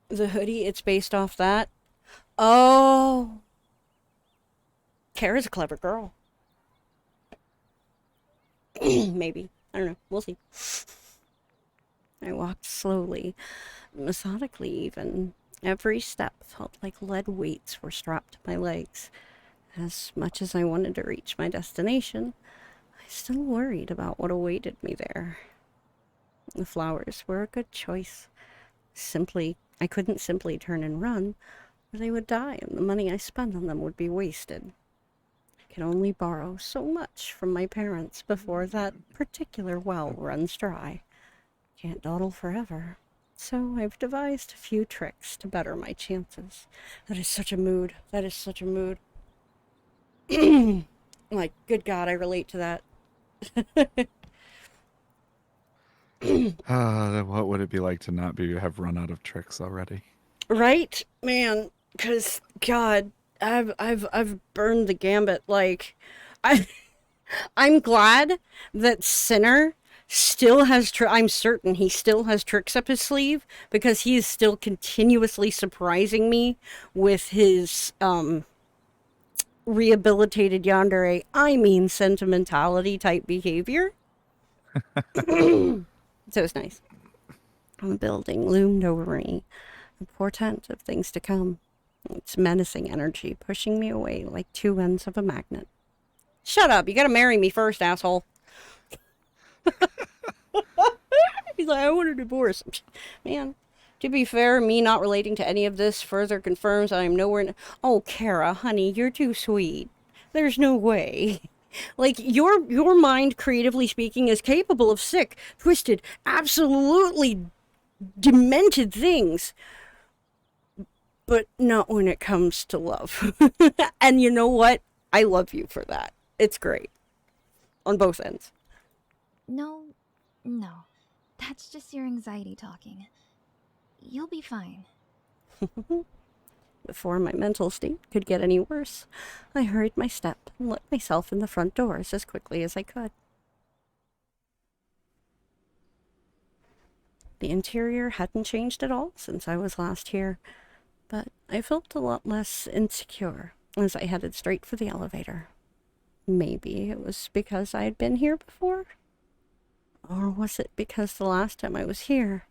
The hoodie, it's based off that. Oh. Kara's a clever girl. Maybe. I don't know. We'll see. I walked slowly, methodically even. Every step felt like lead weights were strapped to my legs. As much as I wanted to reach my destination, I still worried about what awaited me there. The flowers were a good choice. I couldn't simply turn and run, or they would die and the money I spent on them would be wasted. I can only borrow so much from my parents before that particular well runs dry. Can't dawdle forever. So I've devised a few tricks to better my chances. That is such a mood. That is such a mood. Like, good God, I relate to that. What would it be like to not have run out of tricks already? Right? Man, because, God, I've burned the gambit. Like, I'm glad that Sinner still has I'm certain he still has tricks up his sleeve, because he is still continuously surprising me with his rehabilitated yandere, I mean sentimentality type behavior. So it's nice. A building loomed over me, a portent of things to come. Its menacing energy pushing me away like two ends of a magnet. Shut up, you gotta marry me first, asshole. He's like, I want a divorce. Man, to be fair, me not relating to any of this further confirms I am nowhere Oh, Kara, honey, you're too sweet. There's no way. Like, your mind, creatively speaking, is capable of sick, twisted, absolutely demented things. But not when it comes to love. And you know what? I love you for that. It's great. On both ends. No. That's just your anxiety talking. You'll be fine. Before my mental state could get any worse, I hurried my step and let myself in the front doors as quickly as I could. The interior hadn't changed at all since I was last here, but I felt a lot less insecure as I headed straight for the elevator. Maybe it was because I had been here before? Or was it because the last time I was here,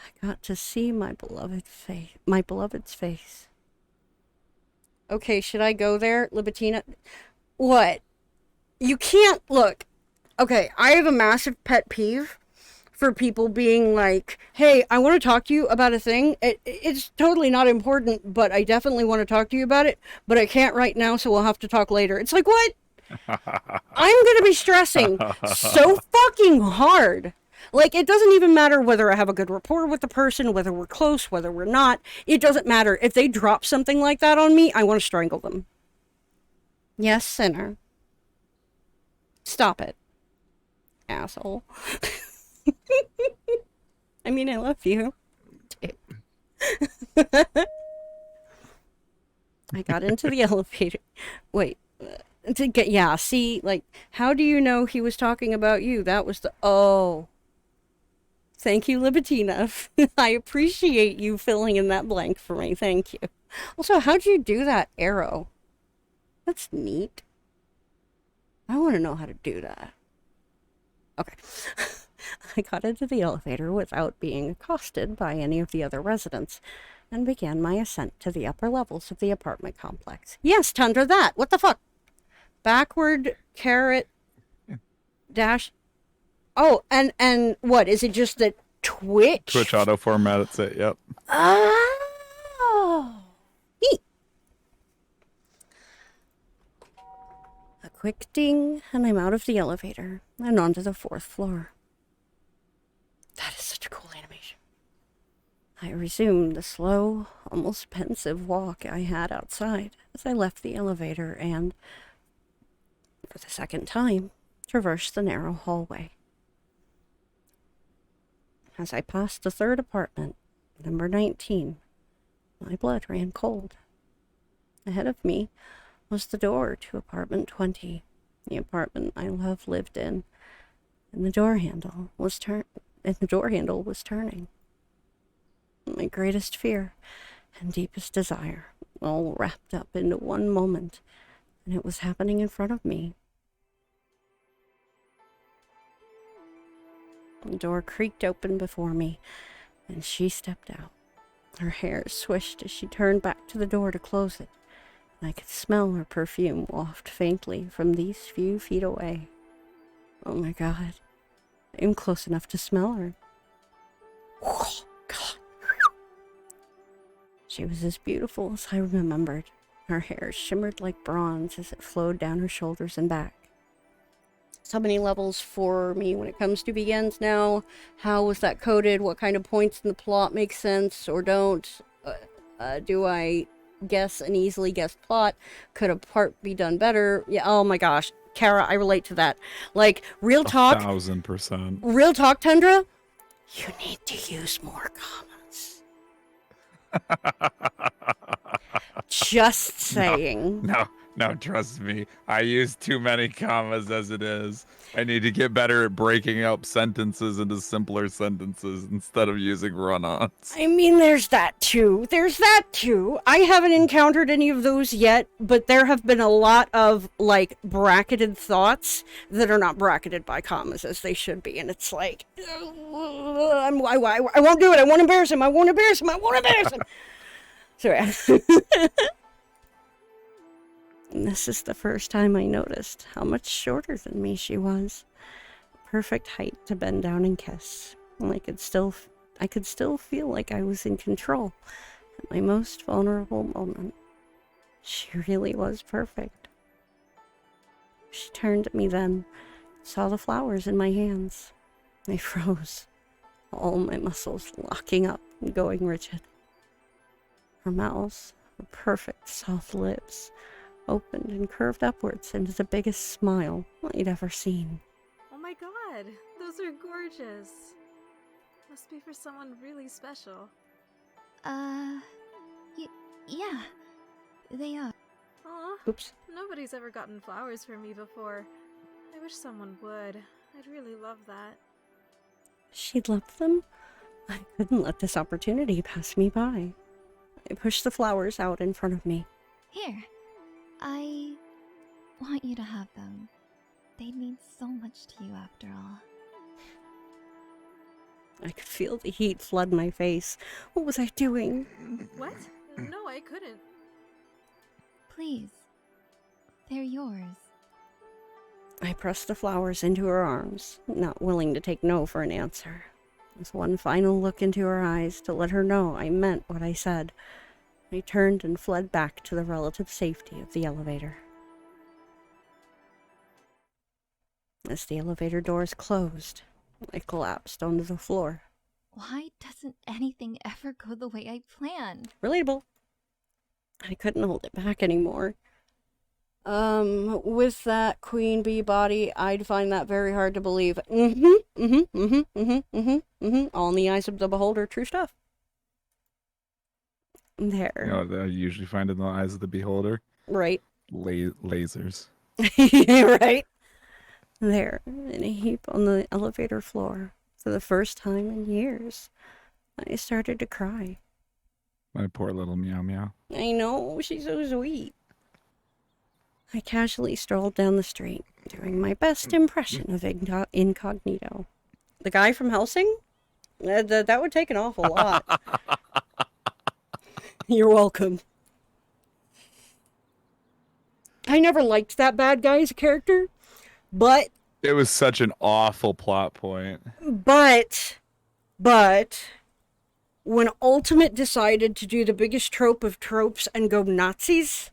I got to see my beloved's face? Okay, should I go there, Libitina? What? You can't, look. Okay, I have a massive pet peeve for people being like, hey, I want to talk to you about a thing. It's totally not important, but I definitely want to talk to you about it, but I can't right now, so we'll have to talk later. It's like, what? I'm going to be stressing so fucking hard. Like, it doesn't even matter whether I have a good rapport with the person, whether we're close, whether we're not. It doesn't matter. If they drop something like that on me, I want to strangle them. Yes, Sinner. Stop it, asshole. I mean, I love you. I got into the elevator. Wait. See, like, how do you know he was talking about you? That was oh. Thank you, Libitina. I appreciate you filling in that blank for me. Thank you. Also, how'd you do that arrow? That's neat. I want to know how to do that. Okay. I got into the elevator without being accosted by any of the other residents and began my ascent to the upper levels of the apartment complex. Yes, Tundra, that. What the fuck? Backward caret dash. Oh, and what? Is it just that Twitch? Twitch auto formats it, yep. Oh. Neat. A quick ding, and I'm out of the elevator and onto the 4th floor. That is such a cool animation. I resumed the slow, almost pensive walk I had outside as I left the elevator and, for the second time, traversed the narrow hallway. As I passed the 3rd apartment, number 19, my blood ran cold. Ahead of me was the door to apartment 20, the apartment my love lived in, and the door handle was turning. My greatest fear and deepest desire, all wrapped up into one moment, and it was happening in front of me. The door creaked open before me, and she stepped out. Her hair swished as she turned back to the door to close it, and I could smell her perfume waft faintly from these few feet away. Oh my God, I'm close enough to smell her. God. She was as beautiful as I remembered. Her hair shimmered like bronze as it flowed down her shoulders and back. So many levels for me when it comes to begins now. How was that coded? What kind of points in the plot make sense or don't? Do I guess an easily guessed plot? Could a part be done better? Yeah, oh my gosh. Kara, I relate to that. Like, real talk. 1,000%. Real talk, Tundra. You need to use more commas. Just saying. No, trust me. I use too many commas as it is. I need to get better at breaking up sentences into simpler sentences instead of using run-ons. I mean, there's that too. I haven't encountered any of those yet, but there have been a lot of, like, bracketed thoughts that are not bracketed by commas as they should be. And it's like, I won't do it. I won't embarrass him. Sorry. And this is the first time I noticed how much shorter than me she was. Perfect height to bend down and kiss. And I could still feel like I was in control at my most vulnerable moment. She really was perfect. She turned at me then, saw the flowers in my hands. I froze, all my muscles locking up and going rigid. Her mouth, her perfect soft lips, opened and curved upwards into the biggest smile I'd ever seen. Oh my god, those are gorgeous. Must be for someone really special. Yeah, they are. Aw, Oops. nobody's ever gotten flowers for me before. I wish someone would. I'd really love that. She'd love them? I couldn't let this opportunity pass me by. I pushed the flowers out in front of me. Here, I want you to have them. They mean so much to you after all. I could feel the heat flood my face. What was I doing? What? No, I couldn't. Please, they're yours. I pressed the flowers into her arms, not willing to take no for an answer. With one final look into her eyes to let her know I meant what I said, I turned and fled back to the relative safety of the elevator. As the elevator doors closed, I collapsed onto the floor. Why doesn't anything ever go the way I planned? Relatable. I couldn't hold it back anymore. With that queen bee body, I'd find that very hard to believe. All in the eyes of the beholder, true stuff. There. You know what I usually find in the eyes of the beholder? Right. Lasers. Right. There, in a heap on the elevator floor, for the first time in years, I started to cry. My poor little meow meow. I know, she's so sweet. I casually strolled down the street, doing my best impression of incognito. The guy from Helsing? That would take an awful lot. You're welcome. I never liked that bad guy as a character, but... It was such an awful plot point. But... when Ultimate decided to do the biggest trope of tropes and go Nazis,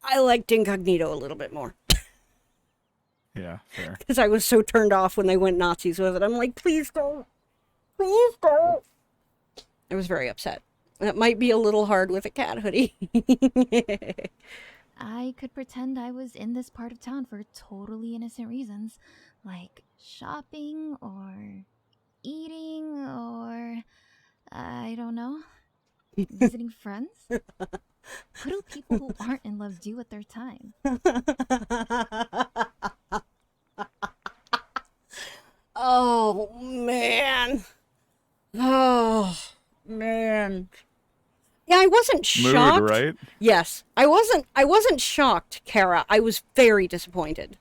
I liked Incognito a little bit more. Yeah, fair. Because I was so turned off when they went Nazis with it. I'm like, please don't. Please don't. I was very upset. That might be a little hard with a cat hoodie. I could pretend I was in this part of town for totally innocent reasons, like shopping or eating or, I don't know, visiting friends. What do people who aren't in love do with their time? Oh, man. Oh, man. Yeah, I wasn't shocked. Mood, right? Yes. I wasn't shocked, Kara. I was very disappointed.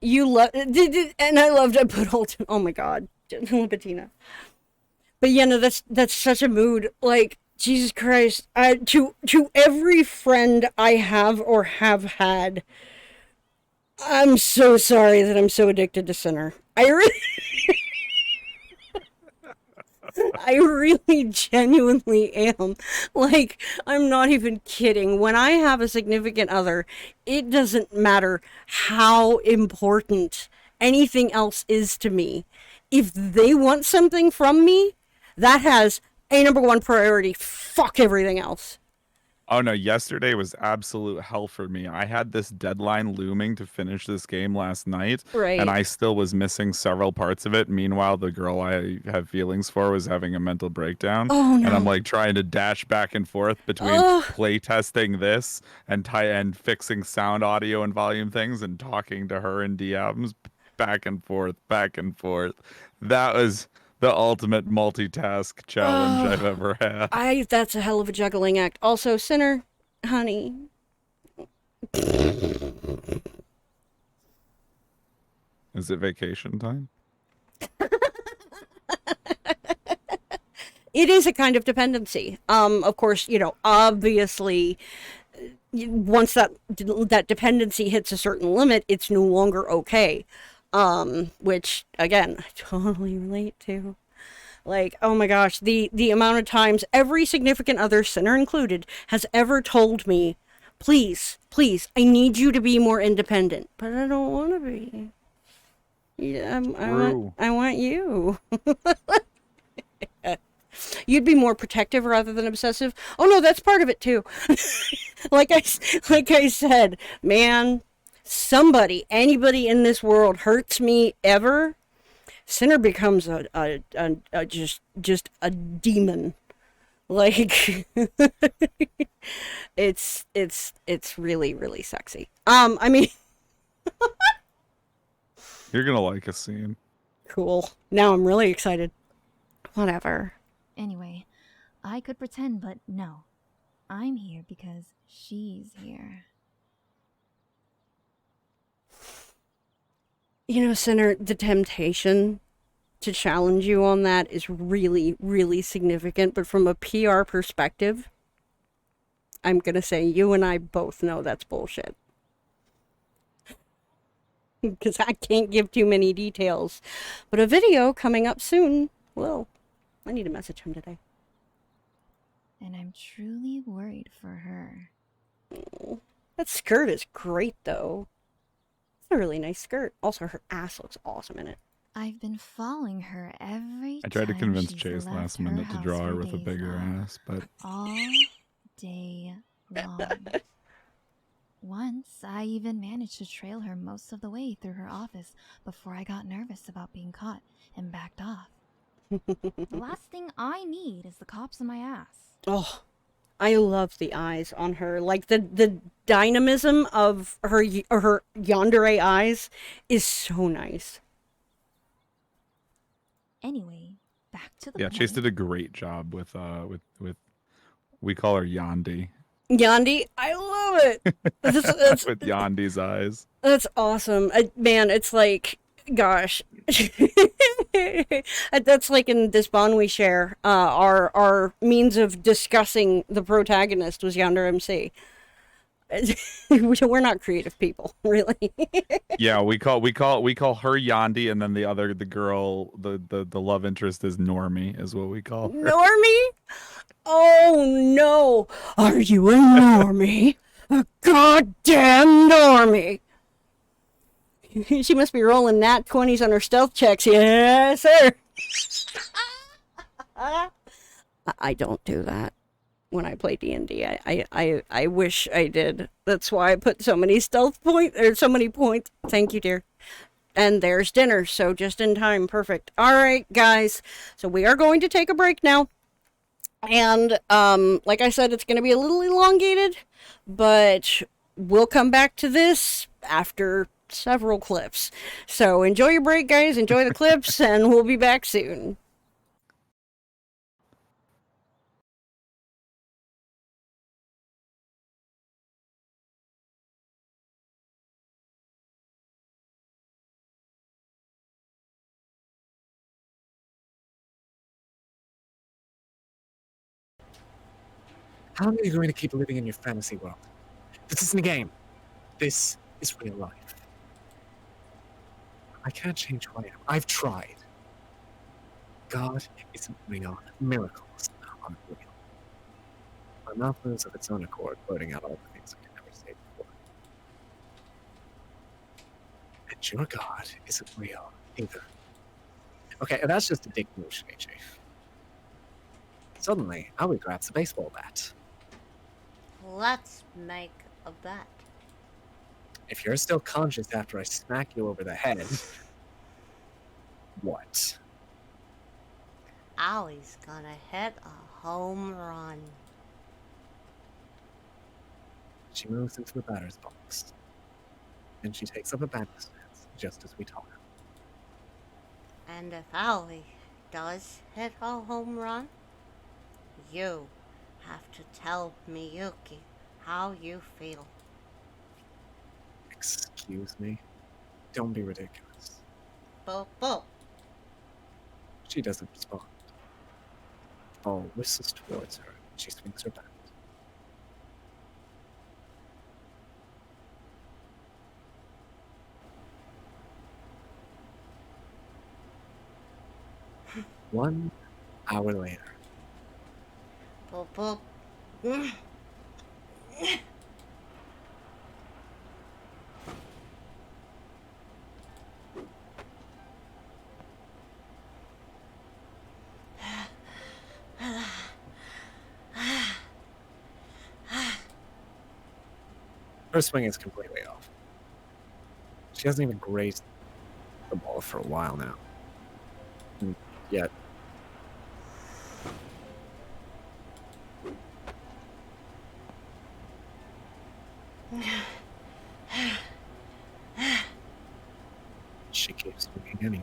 You love, and I loved I put Ultimate. Oh my god, Bettina. But yeah, no, that's such a mood. Like, Jesus Christ. To every friend I have or have had, I'm so sorry that I'm so addicted to Sinner. I really... I really genuinely am. Like, I'm not even kidding. When I have a significant other, it doesn't matter how important anything else is to me. If they want something from me, that has a number one priority. Fuck everything else. Oh no, yesterday was absolute hell for me. I had this deadline looming to finish this game last night, and Right. I still was missing several parts of it. Meanwhile, the girl I have feelings for was having a mental breakdown, Oh and I'm no. like trying to dash back and forth between Ugh. play testing this and fixing sound, audio, and volume things, and talking to her in DMs back and forth, back and forth. That was the ultimate multitask challenge I've Ugh. ever had. That's a hell of a juggling act. Also, Sinner, honey. Is it vacation time? It is a kind of dependency. Of course, obviously, once that dependency hits a certain limit, it's no longer okay. Which again, I totally relate to. Like, oh my gosh, the amount of times every significant other, Sinner included, has ever told me, please, please, I need you to be more independent, but I don't want to be. Yeah, I want you. You'd be more protective rather than obsessive. Oh no, that's part of it too. like I said, man, anybody in this world hurts me ever, Sinner becomes a just a demon. Like it's really really sexy. I mean, You're gonna like a scene. cool. Now I'm really excited. Whatever. Anyway, I could pretend, but no. I'm here because she's here. Sinner, the temptation to challenge you on that is really, really significant. But from a PR perspective, I'm going to say you and I both know that's bullshit. Because I can't give too many details. But a video coming up soon will. I need to message him today. And I'm truly worried for her. Oh, that skirt is great, though. It's a really nice skirt. Also, her ass looks awesome in it. I've been following her every I tried to time convince she's Chase left last her minute to house draw her for with a days bigger now. ass, but All day long. Once, I even managed to trail her most of the way through her office before I got nervous about being caught and backed off. The last thing I need is the cops on my ass. Oh, I love the eyes on her. Like the dynamism of her yandere eyes is so nice. Anyway, back to the yeah, point. Chase did a great job with we call her Yandi. Yandi, I love it. With Yandi's eyes. That's awesome. Man, it's like, gosh. That's like in this bond we share. Our means of discussing the protagonist was Yonder MC. We're not creative people, really. Yeah, we call her Yandi, and then the girl, the love interest is Normie, is what we call her. Normie? Oh no! Are you a normie? A goddamn normie! She must be rolling nat 20s on her stealth checks. Yes, sir. I don't do that when I play D&D. I wish I did. That's why I put so many so many points. Thank you, dear. And there's dinner, so just in time. Perfect. All right, guys. So we are going to take a break now. And like I said, it's going to be a little elongated, but we'll come back to this after several clips. So enjoy your break, guys. Enjoy the clips, and we'll be back soon. How long are you going to keep living in your fantasy world? This isn't a game. This is real life. I can't change who I am. I've tried. God isn't real. Miracles aren't real. My mouth moves of its own accord, blurting out all the things I could never say before. And your God isn't real either. Okay, that's just a dick move, AJ. Suddenly, Aoi grabs a baseball bat. Let's make a bet. If you're still conscious after I smack you over the head, what? Allie's gonna hit a home run. She moves into the batter's box, and she takes up a batting stance just as we talk. And if Allie does hit a home run, you have to tell Miyuki how you feel. Excuse me? Don't be ridiculous. Boop, boop. She doesn't respond. The ball whistles towards her, and she swings her bat. One hour later. Boop, boop. Her swing is completely off. She hasn't even grazed the ball for a while now. And yet, she keeps swinging anyway.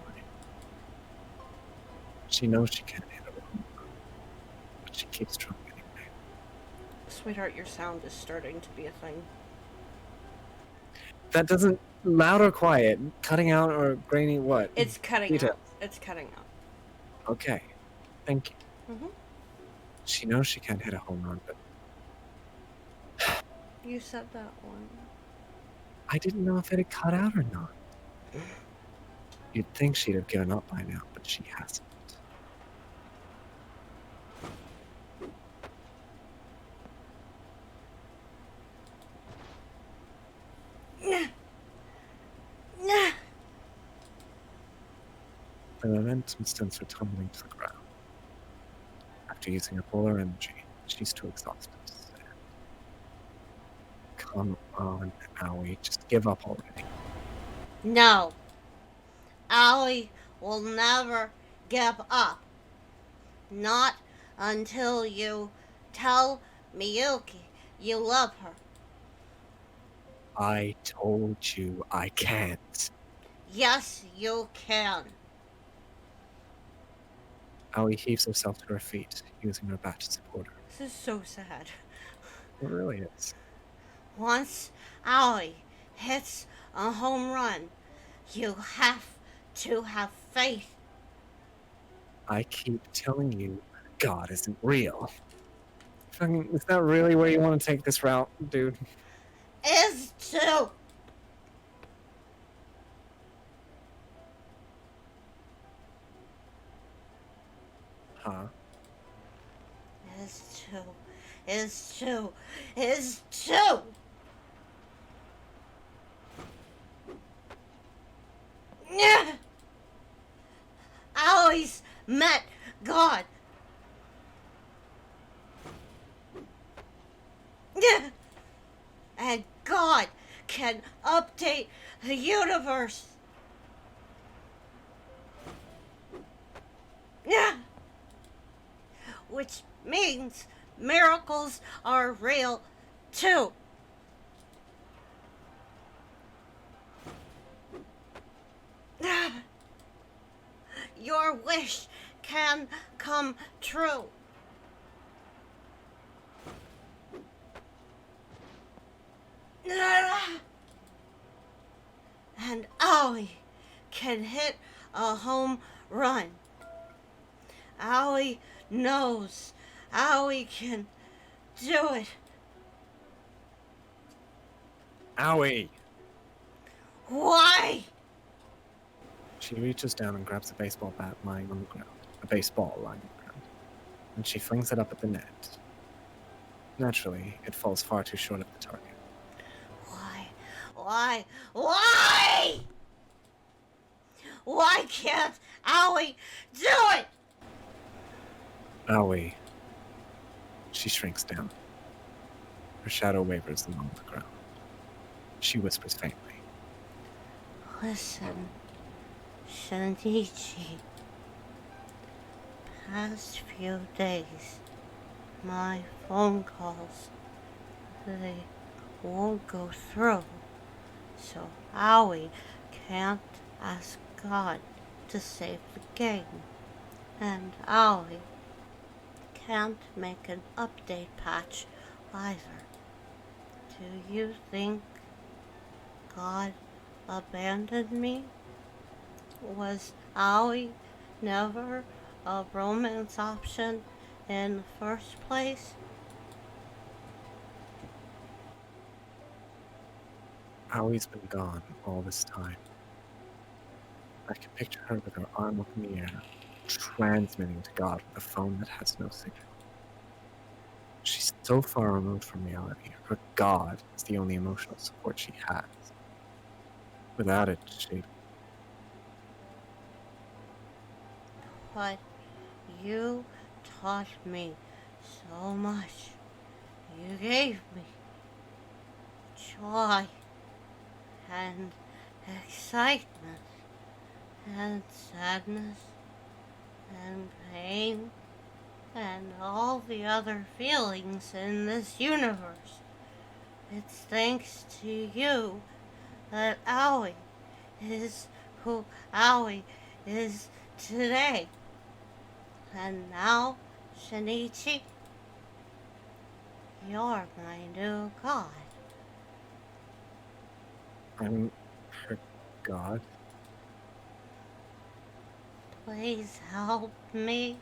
She knows she can't hit a home run, but she keeps trying anyway. Sweetheart, your sound is starting to be a thing. That doesn't loud or quiet, cutting out or grainy what? It's cutting Details. out. It's cutting out. Okay, thank you. Mm-hmm. She knows she can't hit a home run, but You said that one. I didn't know if it had cut out or not. You'd think she'd have given up by now, but she hasn't. The momentum sends her tumbling to the ground. After using her full energy, she's too exhausted to stand. Come on, Aoi, just give up already. No. Allie will never give up. Not until you tell Miyuki you love her. I told you I can't. Yes, you can. Aoi heaves herself to her feet, using her bat to support her. This is so sad. It really is. Once Allie hits a home run, you have to have faith. I keep telling you, God isn't real. Is that really where you want to take this route, dude? Is to. Huh? Is to. Allie's met God. And God can update the universe. Which means miracles are real too. Your wish can come true. And Allie can hit a home run. Allie knows Allie can do it. Aoi! Why? She reaches down and grabs a baseball bat lying on the ground, a baseball lying on the ground, and she flings it up at the net. Naturally, it falls far too short of the target. Why? Why can't Owie do it? Owie. She shrinks down. Her shadow wavers along the ground. She whispers faintly. Listen, Shinichi. Past few days, my phone calls, they won't go through. So Owie can't ask God to save the game. And Owie can't make an update patch either. Do you think God abandoned me? Was Owie never a romance option in the first place? Owie's been gone all this time. I can picture her with her arm up in the air, transmitting to God with a phone that has no signal. She's so far removed from reality. Her God is the only emotional support she has. Without it, she... But you taught me so much. You gave me joy and excitement and sadness and pain and all the other feelings in this universe. It's thanks to you that Owie is who Owie is today. And now, Shinichi, you're my new god. I'm her God. Please help me.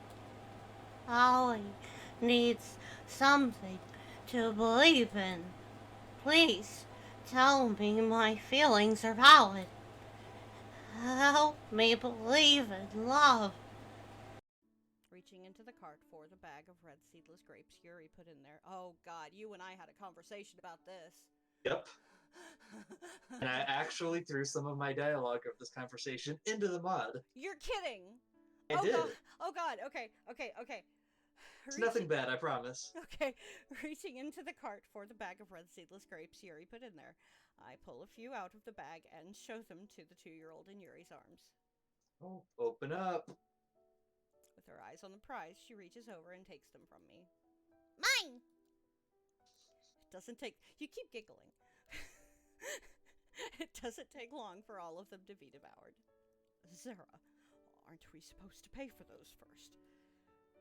Owie needs something to believe in. Please tell me my feelings are valid. Help me believe in love. Reaching into the cart for the bag of red seedless grapes Yuri put in there. Oh God, you and I had a conversation about this. Yep. And I actually threw some of my dialogue of this conversation into the mud. You're kidding! I oh did. God. Oh God, okay. It's nothing bad, I promise. Okay, reaching into the cart for the bag of red seedless grapes Yuri put in there. I pull a few out of the bag and show them to the 2-year-old in Yuri's arms. Oh, open up. With her eyes on the prize, she reaches over and takes them from me. Mine! It doesn't take... You keep giggling. It doesn't take long for all of them to be devoured. Zara, aren't we supposed to pay for those first?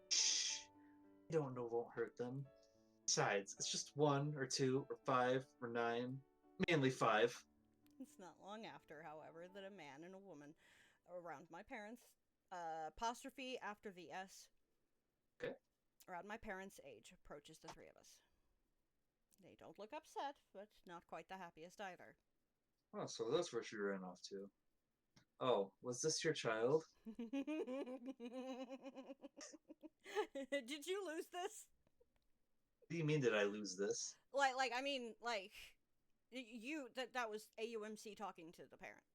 Shh. I don't know won't hurt them. Besides, it's just 1 or 2 or 5 or 9. Mainly 5. It's not long after, however, that a man and a woman around my parents, apostrophe after the S, Okay. around my parents' age, approaches the three of us. They don't look upset, but not quite the happiest either. Oh, so that's where she ran off to. Oh, was this your child? Did you lose this? What do you mean, did I lose this? That was AUMC talking to the parent.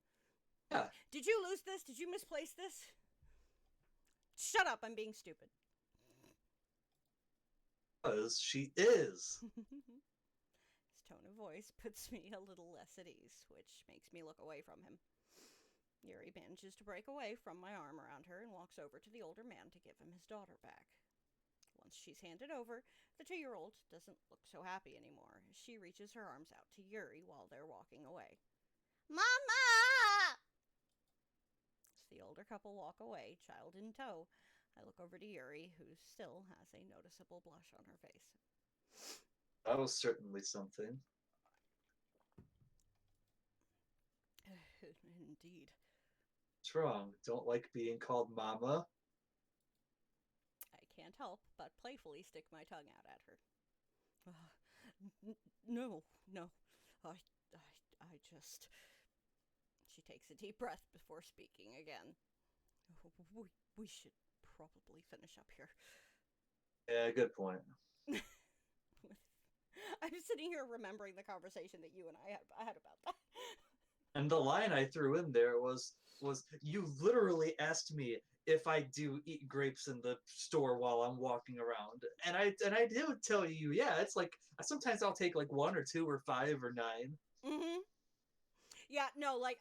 Yeah. Did you lose this? Did you misplace this? Shut up, I'm being stupid. Because she is. His tone of voice puts me a little less at ease, which makes me look away from him. Yuri manages to break away from my arm around her and walks over to the older man to give him his daughter back. Once she's handed over, the 2-year-old doesn't look so happy anymore. She reaches her arms out to Yuri while they're walking away. Mama! As the older couple walk away, child in tow, I look over to Yuri, who still has a noticeable blush on her face. That was certainly something. Indeed. What's wrong? Don't like being called Mama? I can't help but playfully stick my tongue out at her. No. I just... She takes a deep breath before speaking again. We should probably finish up here. Yeah, good point. I'm sitting here remembering the conversation that you and I had about that. And the line I threw in there was you literally asked me if I do eat grapes in the store while I'm walking around, and I do tell you, yeah, it's like sometimes I'll take like 1 or 2 or 5 or 9. Mm-hmm. Yeah, no, like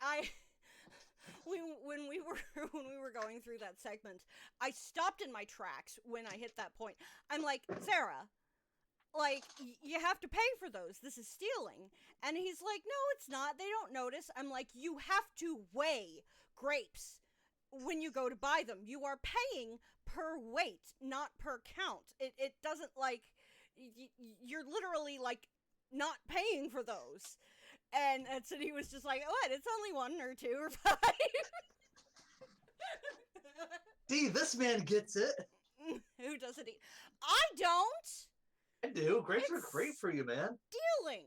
when we were going through that segment, I stopped in my tracks when I hit that point. I'm like, Sarah, like, you have to pay for those. This is stealing. And he's like, no, it's not. They don't notice. I'm like, you have to weigh grapes when you go to buy them. You are paying per weight, not per count. It doesn't, like, you're literally, like, not paying for those. And so he was just like, what? It's only 1 or 2 or 5. See, this man gets it. Who doesn't eat? I don't. I do. Grapes are great for you, man. Stealing.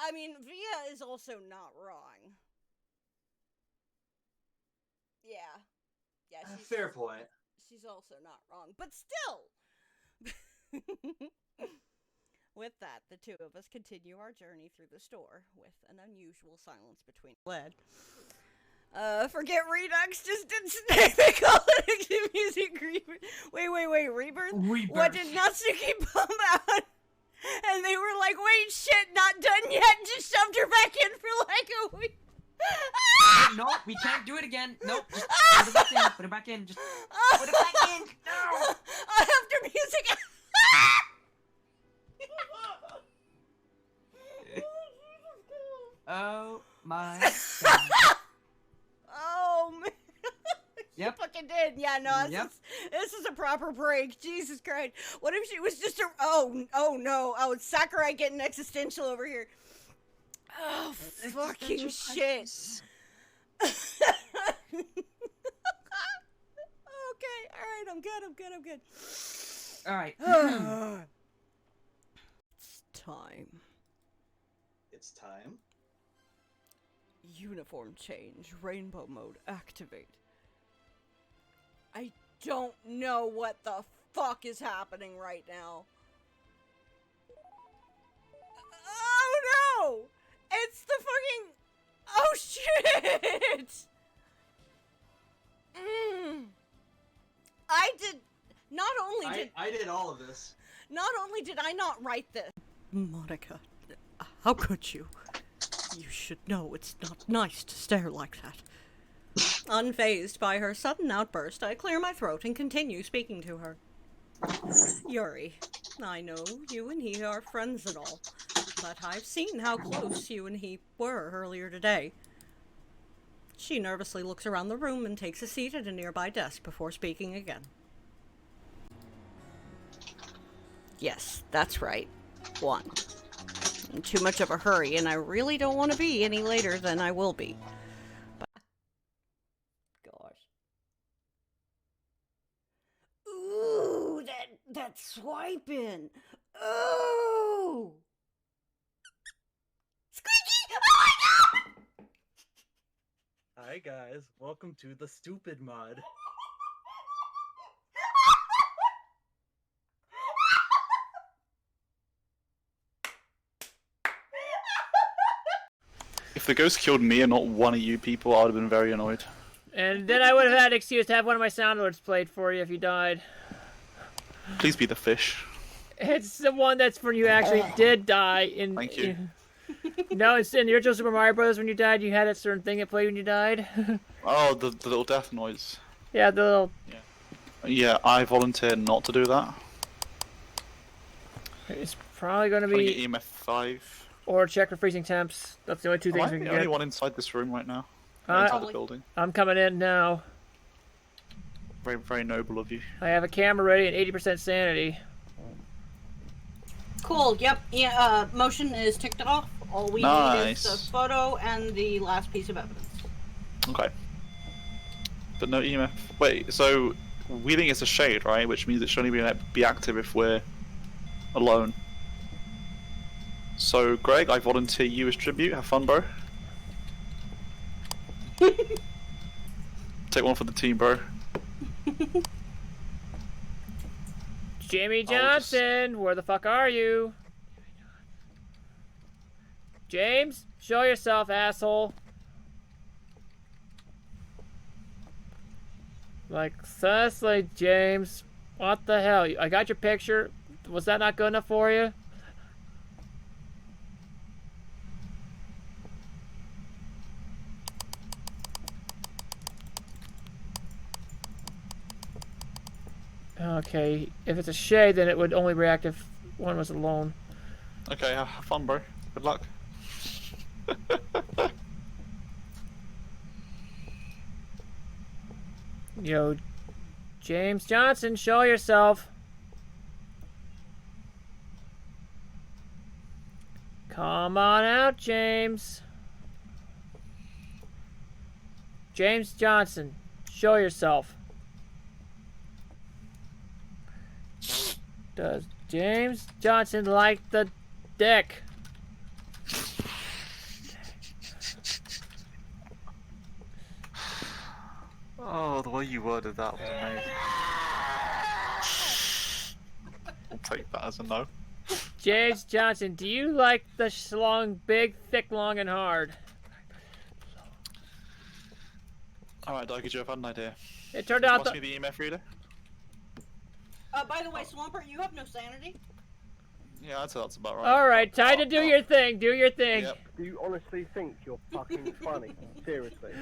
I mean, Via is also not wrong. Yeah. Yeah, Fair point. She's also not wrong. But still! With that, the two of us continue our journey through the store with an unusual silence between lead. Forget Redux, just did they call it music Rebirth. Wait, Rebirth? What did Natsuki pump out? And they were like, wait, shit, not done yet, just shoved her back in for like a week. No, we can't do it again. Nope, just put it back in, put it back in, just put it back in. No! After music. Oh my god. Oh man. Yep. You fucking did. Yeah, no, this is a proper break. Jesus Christ. What if she was just a oh no. Oh, it's Sakurai getting existential over here. Oh fucking shit. Okay, alright, I'm good. Alright. It's time. It's time. Uniform change. Rainbow mode activate. I don't know what the fuck is happening right now. Oh no! It's the fucking... Oh shit! I did... Not only did... I did all of this. Not only did I not write this... Monica, how could you? You should know it's not nice to stare like that. Unfazed by her sudden outburst, I clear my throat and continue speaking to her. Yuri, I know you and he are friends and all, but I've seen how close you and he were earlier today. She nervously looks around the room and takes a seat at a nearby desk before speaking again. Yes, that's right. 1. I'm too much of a hurry, and I really don't want to be any later than I will be. But... Gosh. Ooh, that swiping. Ooh! Squeaky! Oh my god! Hi guys, welcome to the stupid mod. If the ghost killed me and not one of you people, I would have been very annoyed. And then I would have had an excuse to have one of my sound alerts played for you if you died. Please be the fish. It's the one that's when you actually did die. Thank you. No, it's in the original Super Mario Bros. When you died, you had that certain thing that played when you died. Oh, the little death noise. Yeah, the little... Yeah, I volunteer not to do that. It's probably going to Trying to be... get EMF 5. Or check for freezing temps. That's the only two things we I'm can the get. only one inside this room right now. Inside the building. I'm coming in now. Very, very noble of you. I have a camera ready and 80% sanity. Cool, yep. Yeah, motion is ticked off. All we need is the photo and the last piece of evidence. Okay. But no EMF. Wait, so we think it's a shade, right? Which means it should only be active if we're alone. So, Greg, I volunteer you as tribute. Have fun, bro. Take one for the team, bro. Jimmy Johnson, where the fuck are you? James, show yourself, asshole. Like, seriously, James, what the hell? I got your picture. Was that not good enough for you? Okay, if it's a shade, then it would only react if one was alone. Okay, have fun, bro. Good luck. Yo, James Johnson, show yourself. Come on out, James. James Johnson, show yourself. Does James Johnson like the dick? Oh, the way you worded that was amazing. I'll take that as a no. James Johnson, do you like the schlong big, thick, long, and hard? Alright, Daikujo, I've had an idea. It turned out Pass me the EMF reader. By the way, Swamper, you have no sanity. Yeah, I'd say that's about right. Alright, time to do your thing. Do your thing. Yep. Do you honestly think you're fucking funny? Seriously.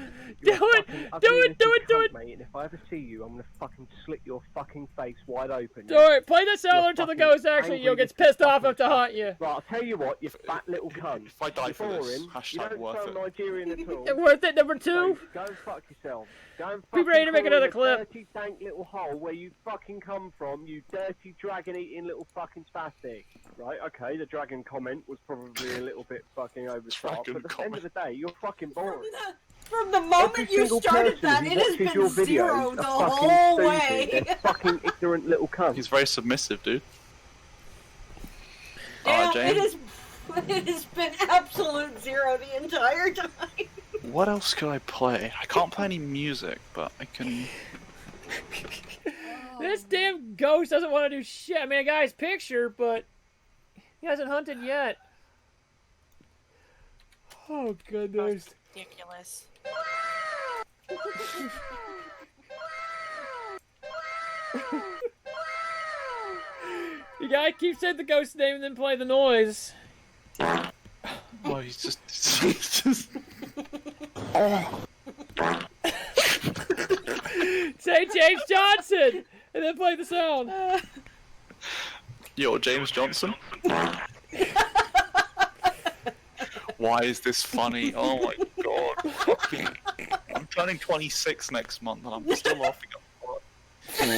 Do it! Do it! Mate, and if I ever see you, I'm gonna fucking slit your fucking face wide open. Alright, play the sound until the ghost actually gets pissed off enough to haunt you. Right, I'll tell you what, you fat little cunt. If I die for this, you hashtag don't worth sound it. Nigerian at all. Worth it, number 2. So go and fuck yourself. Go and Be ready to make crawl another in clip. the dirty, dank little hole where you fucking come from, you dirty, dragon-eating little fucking spastic. Right, okay, the dragon comment was probably a little bit fucking over the top, but at the end of the day, you're fucking boring. From the moment you started that, it has been 0 the whole way. They're fucking ignorant little cunts. He's very submissive, dude. Damn, James. it has been absolute 0 the entire time. What else could I play? I can't play any music, but I can... This damn ghost doesn't want to do shit. I mean, I got his picture, but he hasn't hunted yet. Oh, goodness. Ridiculous. You gotta keep saying the ghost name and then play the noise. Oh, he's just... Say James Johnson! And then play the sound. Yo, James Johnson? Why is this funny? Oh my god. Fucking... I'm turning 26 next month and I'm still laughing at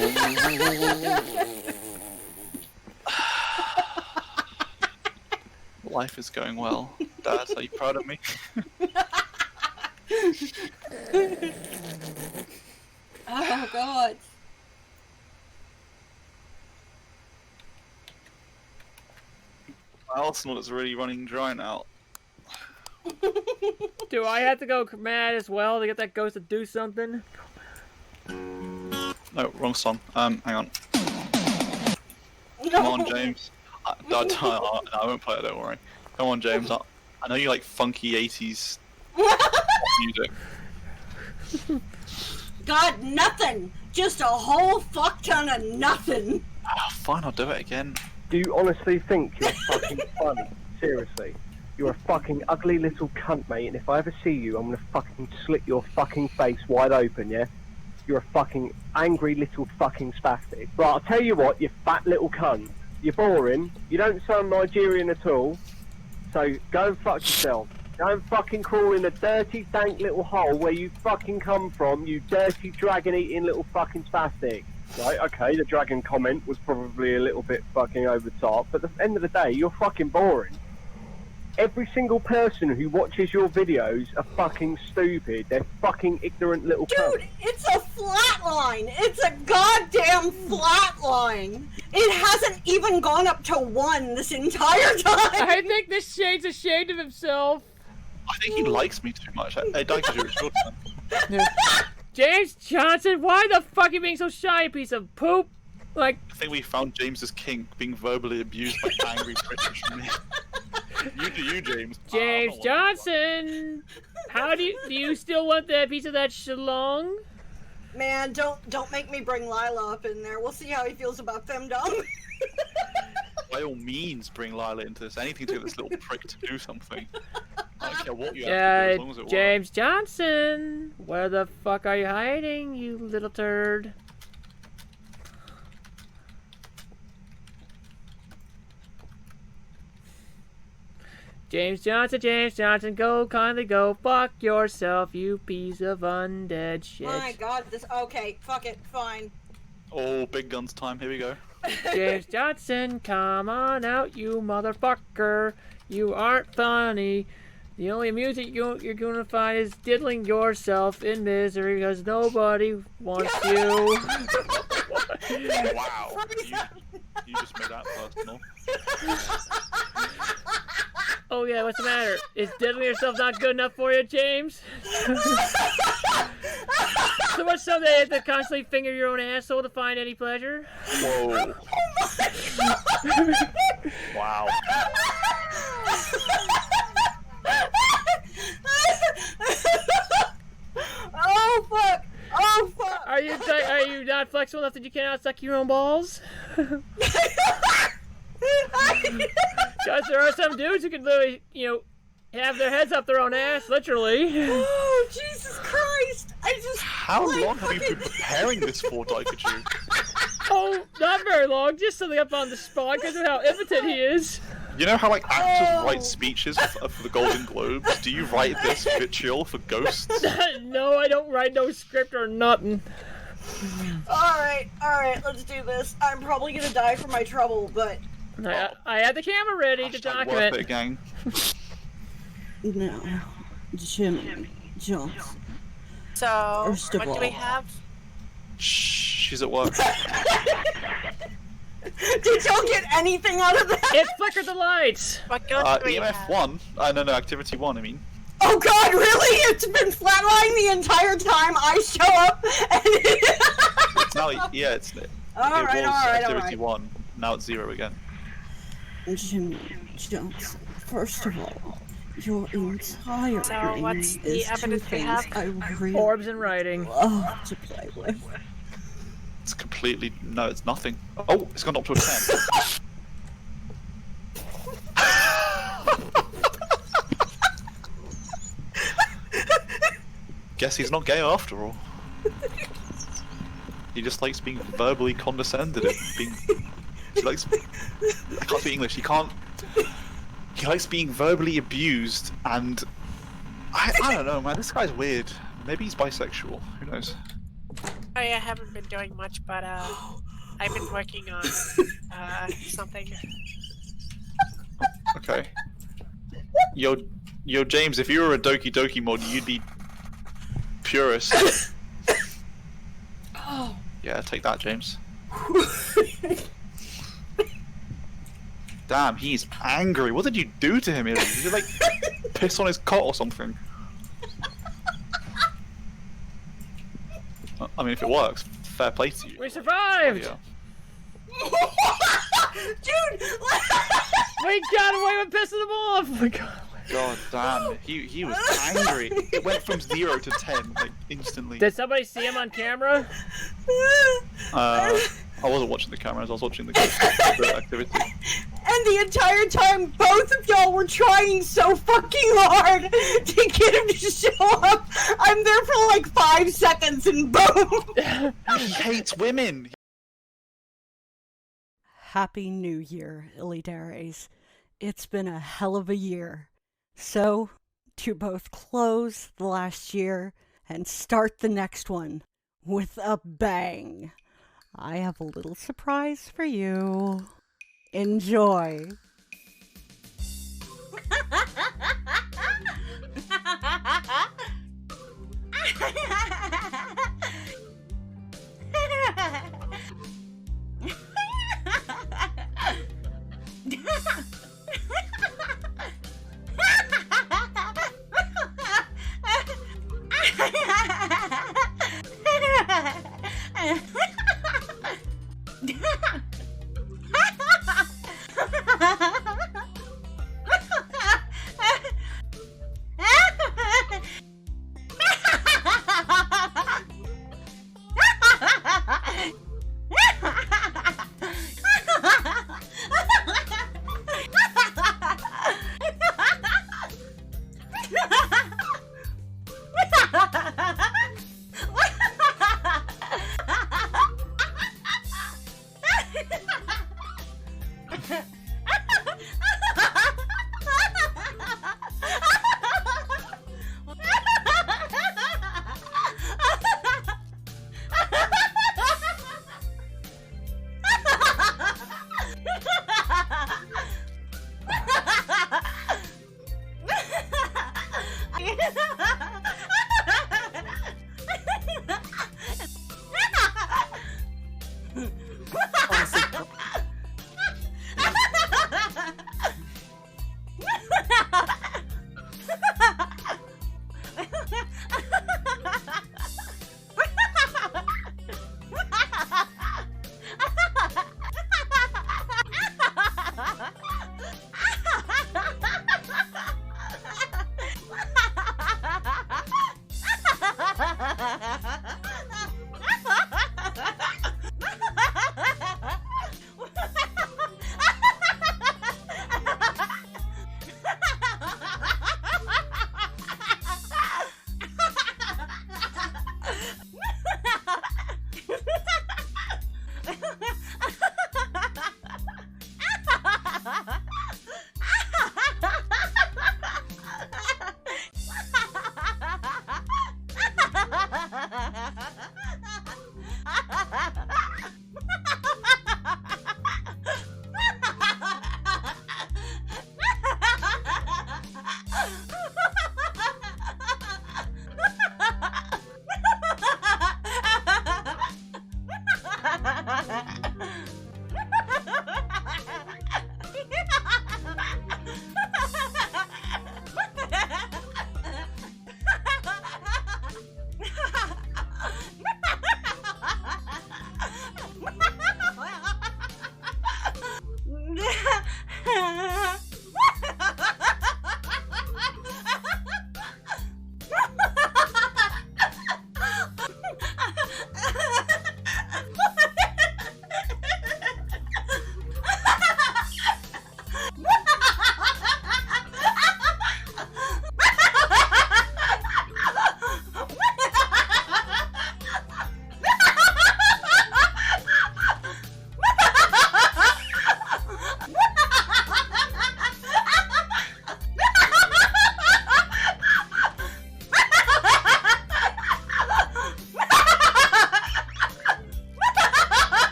it. Life is going well. Dad, are you proud of me? Oh god. My arsenal is really running dry now. Do I have to go mad as well to get that ghost to do something? No, wrong song. Hang on. Come on, James. I won't play it, don't worry. Come on, James. I know you like funky 80s music. God, nothing. Just a whole fuck ton of nothing. Ah, fine, I'll do it again. Do you honestly think you're fucking funny? Seriously. You're a fucking ugly little cunt, mate, and if I ever see you, I'm gonna fucking slit your fucking face wide open, yeah? You're a fucking angry little fucking spastic. Right, I'll tell you what, you fat little cunt. You're boring, you don't sound Nigerian at all, so go and fuck yourself. Go and fucking crawl in the dirty, dank little hole where you fucking come from, you dirty, dragon-eating little fucking spastic. Right, okay, the dragon comment was probably a little bit fucking over the top, but at the end of the day, you're fucking boring. Every single person who watches your videos are fucking stupid. They're fucking ignorant little cunts. Dude, it's a flat line. It's a goddamn flat line. It hasn't even gone up to 1 this entire time. I think this shade's ashamed of himself. I think he likes me too much. Hey, Daikujo, it's your turn. James Johnson, why the fuck are you being so shy, you piece of poop? Like, I think we found James's kink, being verbally abused by angry British men. You do you, James. James Johnson, how do you still want that piece of that shalong? Man, don't make me bring Lila up in there. We'll see how he feels about femdom. By all means, bring Lila into this. Anything to get this little prick to do something. I don't care what you have to do, as long as it works. James Johnson, where the fuck are you hiding, you little turd? James Johnson, go, kindly go, fuck yourself, you piece of undead shit. My god, okay, fuck it, fine. Oh, big guns time, here we go. James Johnson, come on out, you motherfucker. You aren't funny. The only music you're gonna find is diddling yourself in misery because nobody wants you. Wow, you just made that personal. Oh yeah, what's the matter? Is diddling yourself not good enough for you, James? So much so that you have to constantly finger your own asshole to find any pleasure? Whoa. Wow. Oh fuck! Oh fuck! Are you not flexible enough that you cannot suck your own balls? Because there are some dudes who can literally, have their heads up their own ass, literally. Oh, Jesus Christ! How long have you been preparing this for, Daikachu? Oh, not very long, just something up on the spot because of how impotent he is. You know how actors write speeches for the Golden Globes? Do you write this vitriol for Ghosts? No, I don't write no script or nothing. Alright, let's do this. I'm probably gonna die from my trouble, but... I had the camera ready to document. Worth it, gang. No, Jim Johnson. So, First of what do we all- have? Shh, she's at work. Did y'all get anything out of that? It flickered the lights. What ghost do we EMF have? 1? No, activity 1, I mean. Oh god, really? It's been flatlining the entire time I show up and... It's now, yeah, it was activity 1. Now it's 0 again. Jim Johnson, first of all, your entire So, brain what's the is two evidence we things have? I really Orbs in writing. love to play with. It's completely... No, it's nothing. Oh, it's gone up to a 10. Guess he's not gay after all. He just likes being verbally condescended and being... He likes... I can't speak English, he can't... He likes being verbally abused and... I don't know, man, this guy's weird. Maybe he's bisexual, who knows? Oh yeah, I haven't been doing much, but I've been working on something. Okay. Yo, James, if you were a Doki Doki mod, you'd be purist. Oh. Yeah, take that, James. Damn, he's angry. What did you do to him? Did you like piss on his cot or something? I mean, if it works, fair play to you. We survived! Yeah. Dude! We got away with pissing them off! Oh my god. God damn, he was angry. It went from 0 to 10, like, instantly. Did somebody see him on camera? I wasn't watching the cameras, I was watching the activity. And the entire time, both of y'all were trying so fucking hard to get him to show up. I'm there for like 5 seconds and boom! He hates women! Happy New Year, Illidares. It's been a hell of a year. So, to both close the last year and start the next one with a bang, I have a little surprise for you. Enjoy.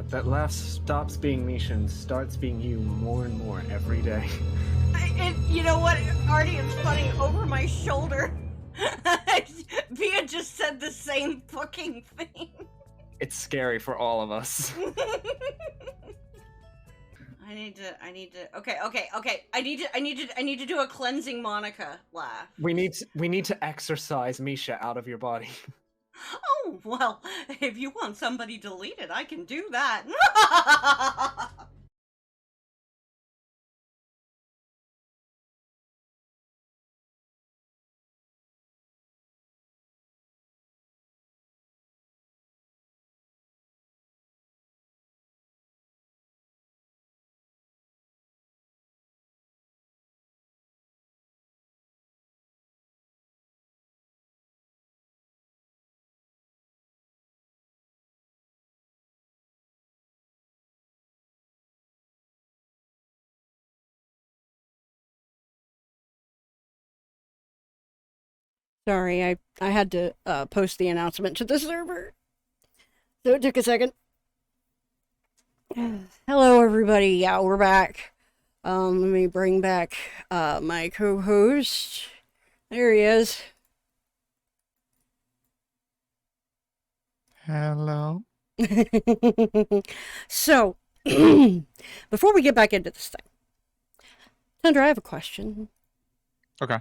That laugh stops being Misha and starts being you more and more every day. You know what, Artie, it's funny, over my shoulder, Via just said the same fucking thing. It's scary for all of us. I need to, okay, I need to do a cleansing Monica laugh. We need to exorcise Misha out of your body. Oh, well, if you want somebody deleted, I can do that. Sorry, I had to post the announcement to the server. So it took a second. Hello, everybody. Yeah, we're back. Let me bring back my co-host. There he is. Hello. So, before we get back into this thing, Tundra, I have a question. Okay.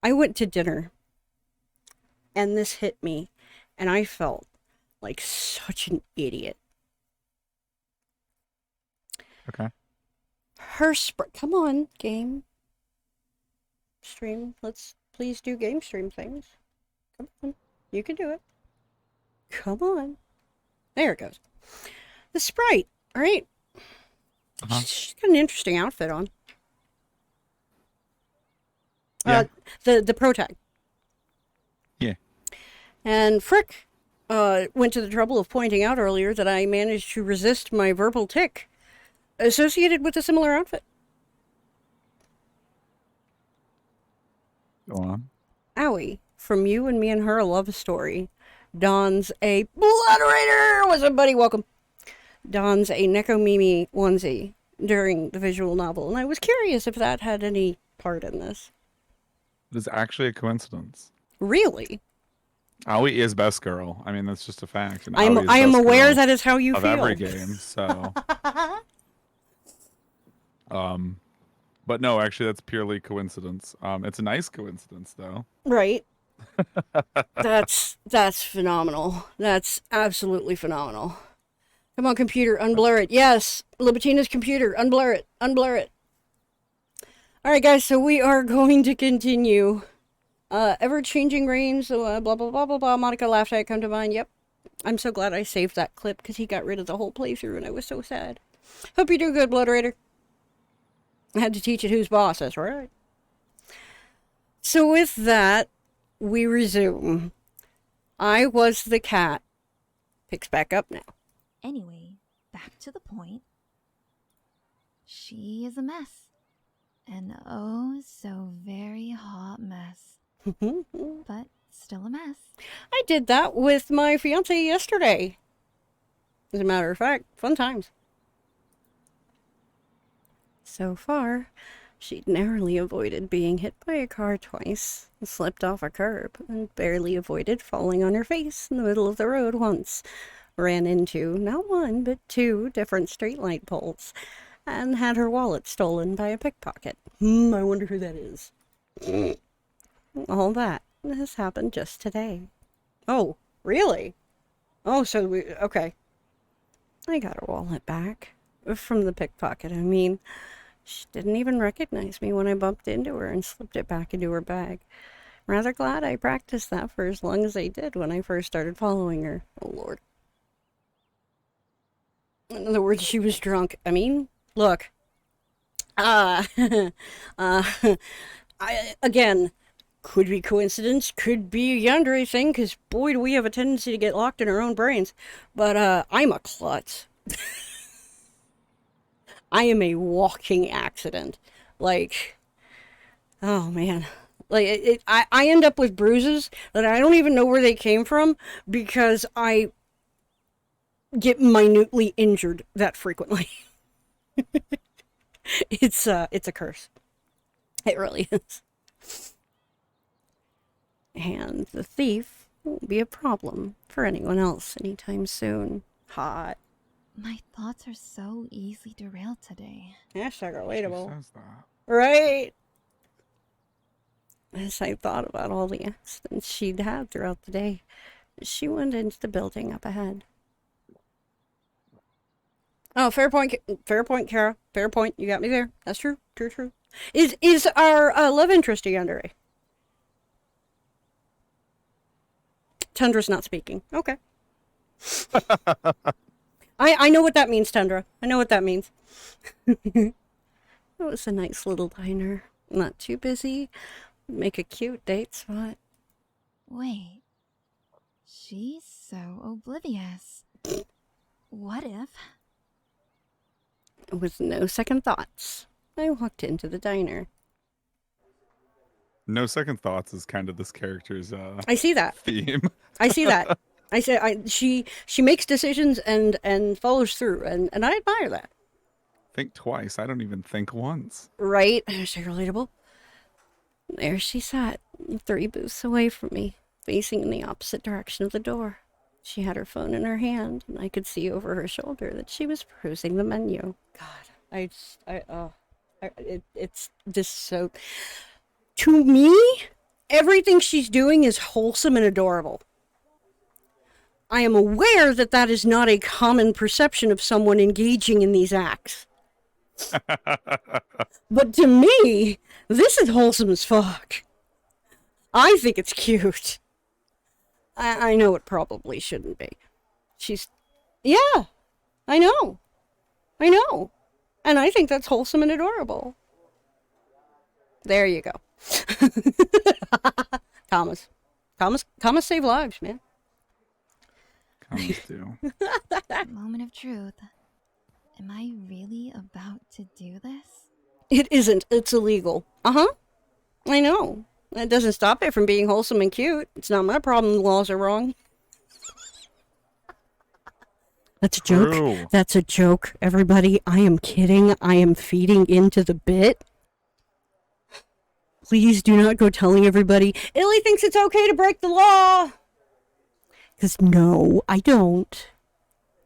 I went to dinner, and this hit me, and I felt like such an idiot. Okay. Her come on, game stream. Let's please do game stream things. Come on, you can do it. Come on. There it goes. The Sprite, all right? She's got an interesting outfit on. Yeah. The pro tag. Yeah. And Frick went to the trouble of pointing out earlier that I managed to resist my verbal tick associated with a similar outfit. Go on. Owie, from you and me and her, a love story. Dons a Blood Raider! What's up, buddy? Welcome. Dons a Nekomimi onesie during the visual novel, and I was curious if that had any part in this. It is actually a coincidence. Really? Aoi is best girl. I mean, that's just a fact. And I am aware that is how you of feel. every game, so. But no, actually, that's purely coincidence. It's a nice coincidence, though. Right. That's phenomenal. That's absolutely phenomenal. Come on, computer, unblur it. Yes, Libertina's computer, unblur it, unblur it. All right, guys, so we are going to continue. Ever-changing rains, blah, blah, blah, blah, blah. Monica laughed, I come to mind. Yep. I'm so glad I saved that clip, because he got rid of the whole playthrough, and I was so sad. Hope you do good, Blood Raider. I had to teach it who's boss, that's right. So with that, we resume. I was the cat. Picks back up now. Anyway, back to the point. She is a mess. An oh so very hot mess. But still a mess. I did that with my fiance yesterday. As a matter of fact, fun times. So far, she'd narrowly avoided being hit by a car twice, slipped off a curb, and barely avoided falling on her face in the middle of the road once. Ran into, not one, but 2 different streetlight poles, and had her wallet stolen by a pickpocket. I wonder who that is. All that has happened just today. Oh, really? Oh, so okay. I got her wallet back. From the pickpocket, I mean. She didn't even recognize me when I bumped into her and slipped it back into her bag. Rather glad I practiced that for as long as I did when I first started following her. Oh, Lord. In other words, she was drunk. I mean, look. Again, could be coincidence, could be a yandere thing, because boy, do we have a tendency to get locked in our own brains. But, I'm a klutz. I am a walking accident. Like, oh, man. Like, I end up with bruises that I don't even know where they came from, because I get minutely injured that frequently. It's a curse. It really is. And the thief won't be a problem for anyone else anytime soon. Hot. My thoughts are so easily derailed today. Hashtag relatable. She says that. Right? As I thought about all the accidents she'd had throughout the day, she went into the building up ahead. Oh, fair point, Kara. Fair point. You got me there. That's true. True. Is our love interest a yandere? Tundra's not speaking. Okay. I know what that means, Tundra. I know what that means. It was a nice little diner. Not too busy. Make a cute date spot. Wait. She's so oblivious. What if? With no second thoughts, I walked into the diner. No second thoughts is kind of this character's I see that. theme. I see that. She makes decisions and follows through, and I admire that. Think twice. I don't even think once. Right? So relatable. There she sat, 3 booths away from me, facing in the opposite direction of the door. She had her phone in her hand, and I could see over her shoulder that she was perusing the menu. God, it's just so... To me, everything she's doing is wholesome and adorable. I am aware that that is not a common perception of someone engaging in these acts. But to me, this is wholesome as fuck. I think it's cute. I know it probably shouldn't be. Yeah, I know. And I think that's wholesome and adorable. There you go. Commas save lives, man. comes to. Moment of truth. Am I really about to do this? It isn't. It's illegal. Uh-huh. I know. That doesn't stop it from being wholesome and cute. It's not my problem the laws are wrong. That's a joke. True. That's a joke, everybody. I am kidding. I am feeding into the bit. Please do not go telling everybody, Illy thinks it's okay to break the law. Because no, I don't.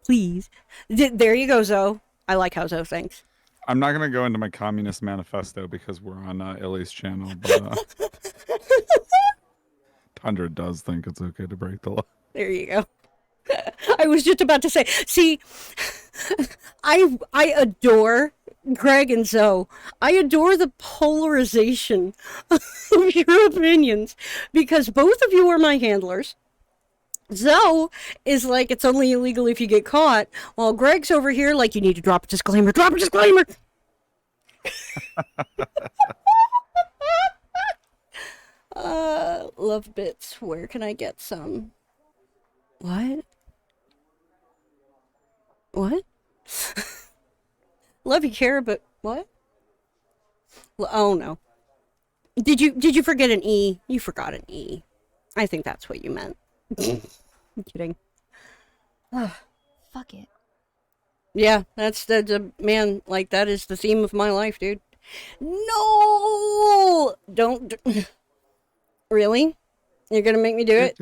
Please. There you go, Zoe. I like how Zoe thinks. I'm not gonna go into my communist manifesto because we're on Illy's channel, but Tundra does think it's okay to break the law. There you go. I was just about to say, see, I adore Greg and Zoe. I adore the polarization of your opinions because both of you are my handlers. Zoe is like, it's only illegal if you get caught, while Greg's over here like, you need to drop a disclaimer. Drop a disclaimer! Love bits. Where can I get some? What? What? Love you, Kara, but what? Oh no. Did you forget an E? You forgot an E. I think that's what you meant. I'm kidding. Fuck it. Yeah, that's the man, like that is the theme of my life, dude. No! Don't really? You're gonna make me do it?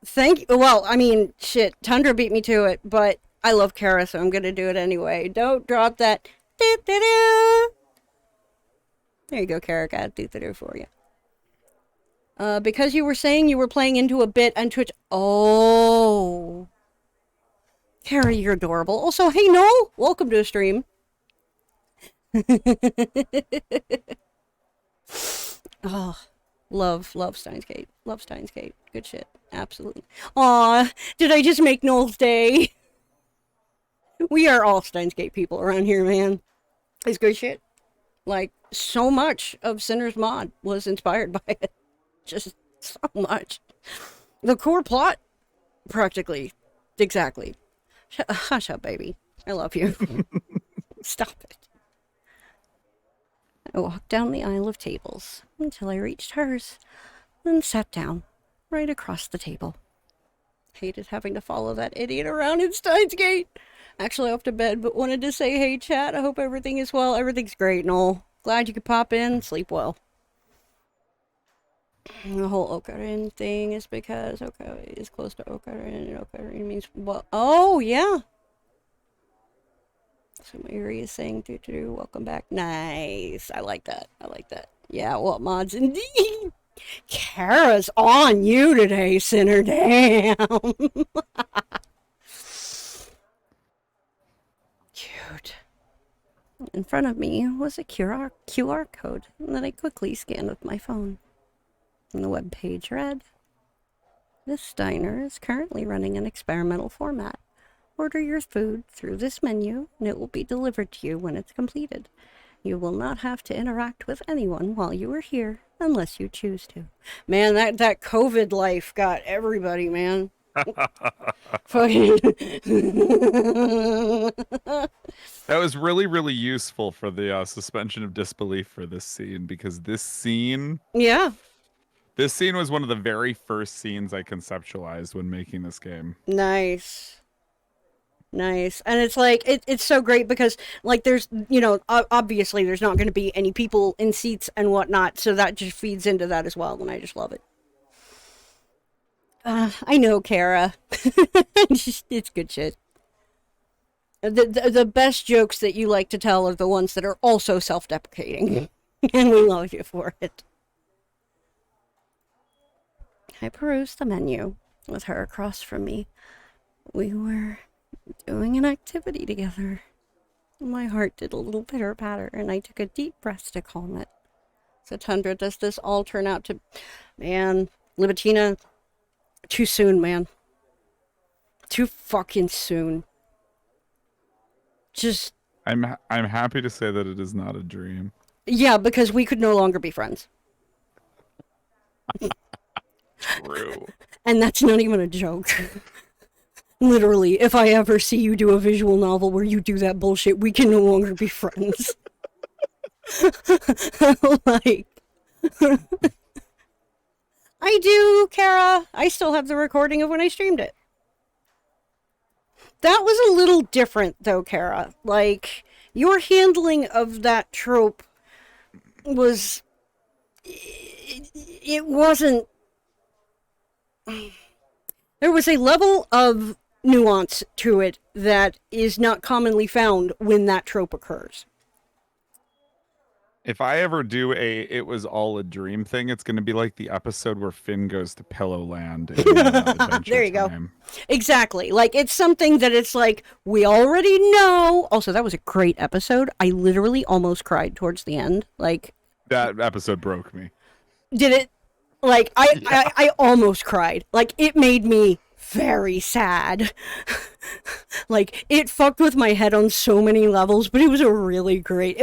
Thank you. Well, I mean, shit, Tundra beat me to it, but I love Kara, so I'm gonna do it anyway. Don't drop that. There you go, Kara. Got do for you. Because you were saying you were playing into a bit on Twitch. Oh. Kara, you're adorable. Also, hey, Noel. Welcome to a stream. Oh, love Steins Gate. Love Steins Gate. Good shit. Absolutely. Aw, did I just make Noel's day? We are all Steins Gate people around here, man. It's good shit. Like, so much of Sinner's Mod was inspired by it. Just so much. The core plot, practically. Exactly. Hush up, baby. I love you. Stop it. I walked down the aisle of tables until I reached hers, then sat down right across the table. Hated having to follow that idiot around in Steins Gate. Actually off to bed, but wanted to say, hey, chat, I hope everything is well. Everything's great, Noel. Glad you could pop in. Sleep well. The whole Okarin thing is because Oka is close to Okarin, and Okarin means, well, oh, yeah. So Mary is saying, welcome back. Nice. I like that. I like that. Yeah, what mods indeed. Kara's on you today, Sinner. Damn. Cute. In front of me was a QR code that I quickly scanned with my phone. And the web page read, "This diner is currently running an experimental format. Order your food through this menu, and it will be delivered to you when it's completed. You will not have to interact with anyone while you are here, unless you choose to." Man, that COVID life got everybody, man. Fucking. That was really, really useful for the suspension of disbelief for this scene, because this scene... Yeah. This scene was one of the very first scenes I conceptualized when making this game. Nice. Nice. And it's like, it's so great because, like, there's, you know, obviously there's not going to be any people in seats and whatnot, so that just feeds into that as well, and I just love it. I know, Kara. It's good shit. The best jokes that you like to tell are the ones that are also self-deprecating, and we love you for it. I perused the menu with her across from me. We were doing an activity together. My heart did a little pitter-patter, and I took a deep breath to calm it. So, Tundra, does this all turn out to... Man, Libitina, too soon, man. Too fucking soon. Just... I'm happy to say that it is not a dream. Yeah, because we could no longer be friends. True. And that's not even a joke. Literally, if I ever see you do a visual novel where you do that bullshit, we can no longer be friends. Like, I do, Kara. I still have the recording of when I streamed it. That was a little different, though, Kara. Like, your handling of that trope was... It wasn't... There was a level of nuance to it that is not commonly found when that trope occurs. If I ever do a "it was all a dream" thing, it's going to be like the episode where Finn goes to Pillowland. There you go. Exactly. Like, it's something that it's like, we already know. Also, that was a great episode. I literally almost cried towards the end. Like, That episode broke me. did it? Like, I almost cried. Like, it made me very sad. Like, it fucked with my head on so many levels, but it was a really great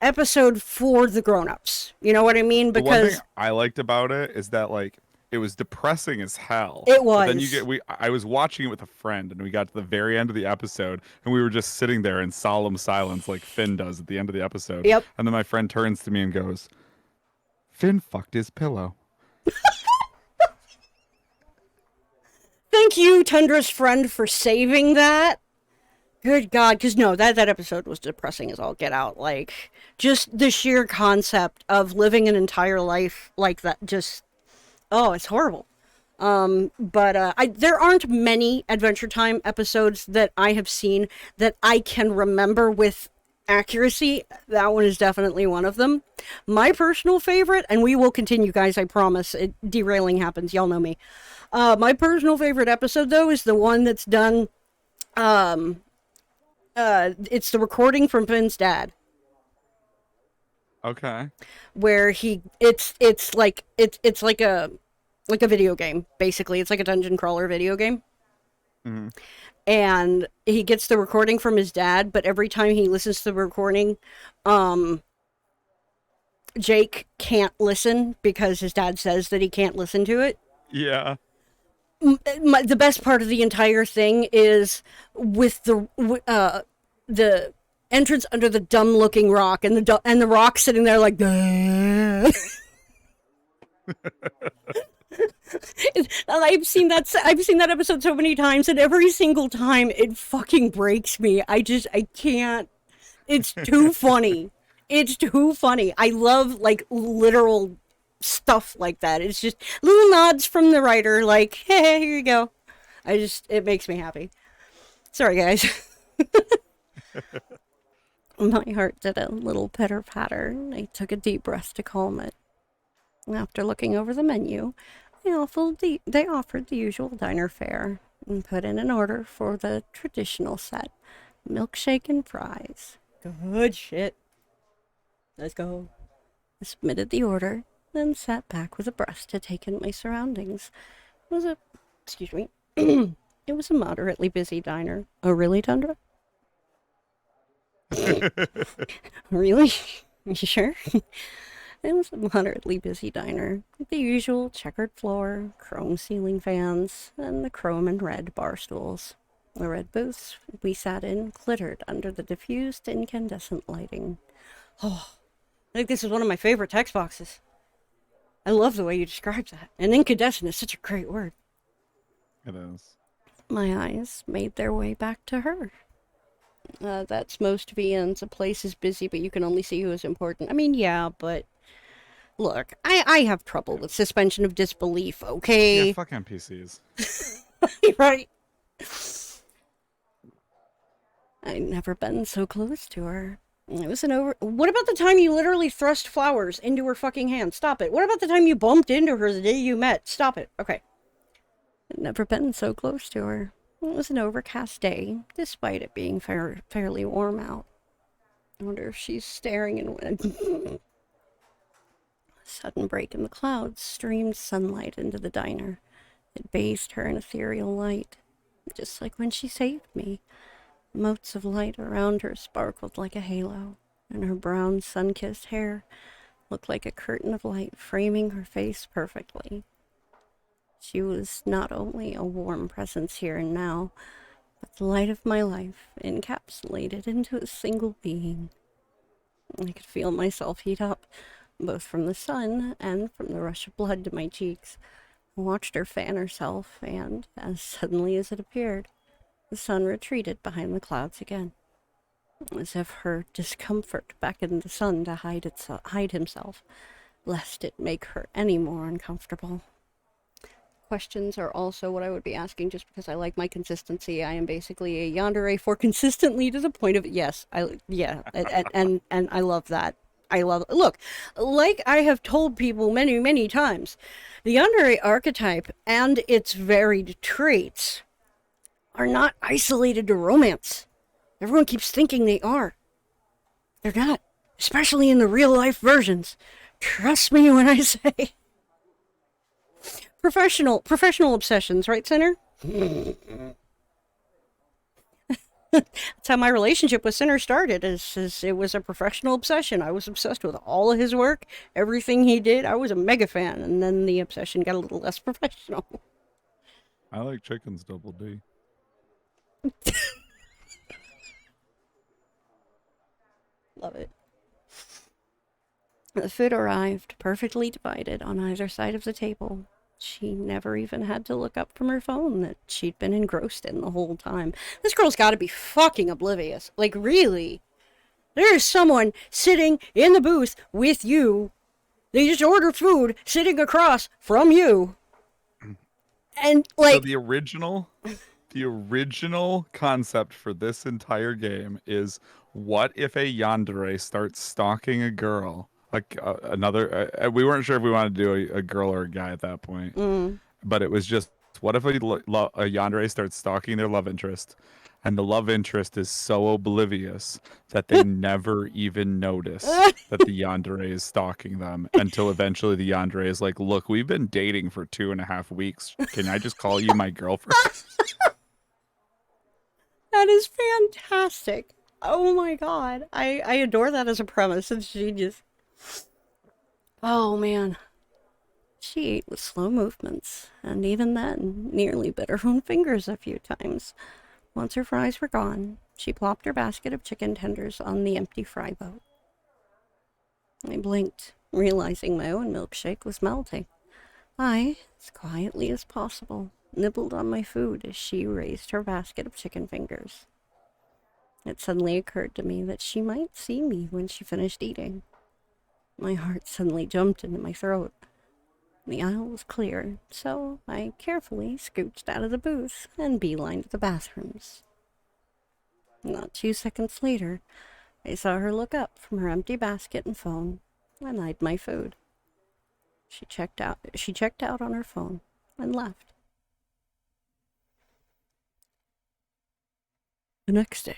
episode for the grown-ups. You know what I mean? The one Because thing I liked about it is that, like, it was depressing as hell. It But then was. I was watching it with a friend, and we got to the very end of the episode, and we were just sitting there in solemn silence, like Finn does at the end of the episode. Yep. And then my friend turns to me and goes, "Finn fucked his pillow." thank you, Tundra's friend, for saving that. Good God, because no, that episode was depressing as all get out. Like, just the sheer concept of living an entire life like that, just, oh, it's horrible. But there aren't many Adventure Time episodes that I have seen that I can remember with accuracy. That one is definitely one of them. My personal favorite, and we will continue, guys, I promise. Derailing happens, y'all know me. My personal favorite episode, though, is the one that's done, it's the recording from Finn's dad. Okay. Where it's like a video game, basically. It's like a dungeon crawler video game. Mm-hmm. And he gets the recording from his dad, but every time he listens to the recording, Jake can't listen because his dad says that he can't listen to it. Yeah. The best part of the entire thing is with the entrance under the dumb-looking rock, and the rock sitting there like, I've seen that episode so many times, and every single time it fucking breaks me. I can't. It's too funny. It's too funny. I love, like, literal stuff like that. It's just little nods from the writer, like, hey, here you go. It makes me happy. Sorry, guys. My heart did a little pitter patter. I took a deep breath to calm it. After looking over the menu, they offered the usual diner fare and put in an order for the traditional set, milkshake and fries. Good shit. Let's go. I submitted the order, then sat back with a breath to take in my surroundings. It was it was a moderately busy diner. Oh, really, Tundra? Really? You sure? It was a moderately busy diner, with the usual checkered floor, chrome ceiling fans, and the chrome and red bar stools. The red booths we sat in glittered under the diffused incandescent lighting. Oh, I think this is one of my favorite text boxes. I love the way you describe that. And incandescent is such a great word. It is. My eyes made their way back to her. That's most VNs. A place is busy, but you can only see who is important. I mean, yeah, but look, I have trouble with suspension of disbelief, okay? Yeah, fuck NPCs. Right? I'd never been so close to her. It was What about the time you literally thrust flowers into her fucking hand? Stop it. What about the time you bumped into her the day you met? Stop it. Okay. I'd never been so close to her. It was an overcast day, despite it being fairly warm out. I wonder if she's staring in a sudden break in the clouds streamed sunlight into the diner. It bathed her in ethereal light, just like when she saved me. Motes of light around her sparkled like a halo, and her brown sun-kissed hair looked like a curtain of light framing her face perfectly. She was not only a warm presence here and now, but the light of my life, encapsulated into a single being. I could feel myself heat up, both from the sun and from the rush of blood to my cheeks. I watched her fan herself, and, as suddenly as it appeared, the sun retreated behind the clouds again, as if her discomfort beckoned the sun to hide himself, lest it make her any more uncomfortable. Questions are also what I would be asking, just because I like my consistency. I am basically a yandere for consistently to the point of yes. And I love that. Look, like I have told people many, many times, the yandere archetype and its varied traits are not isolated to romance. Everyone keeps thinking they are. They're not, especially in the real life versions. Trust me when I say. Professional obsessions, right, Sinner? That's how my relationship with Sinner started. It was a professional obsession. I was obsessed with all of his work, everything he did. I was a mega fan, and then the obsession got a little less professional. I like chickens, Double D. Love it. The food arrived, perfectly divided on either side of the table. She never even had to look up from her phone that she'd been engrossed in the whole time. This girl's got to be fucking oblivious. Like, really? There is someone sitting in the booth with you. They just ordered food sitting across from you. And, like... So the original concept for this entire game is, what if a yandere starts stalking a girl? Like we weren't sure if we wanted to do a girl or a guy at that point. But it was just, what if a yandere starts stalking their love interest, and the love interest is so oblivious that they never even notice that the yandere is stalking them, until eventually the yandere is like, look, we've been dating for 2.5 weeks. Can I just call you my girlfriend? That is fantastic. Oh my god. I adore that as a premise. It's genius. Oh man. She ate with slow movements, and even then, nearly bit her own fingers a few times. Once her fries were gone, she plopped her basket of chicken tenders on the empty fry boat. I blinked, realizing my own milkshake was melting. I, as quietly as possible, nibbled on my food as she raised her basket of chicken fingers. It suddenly occurred to me that she might see me when she finished eating. My heart suddenly jumped into my throat. The aisle was clear, so I carefully scooched out of the booth and beelined the bathrooms. Not 2 seconds later, I saw her look up from her empty basket and phone, and eyed my food. She checked out on her phone and left. The next day,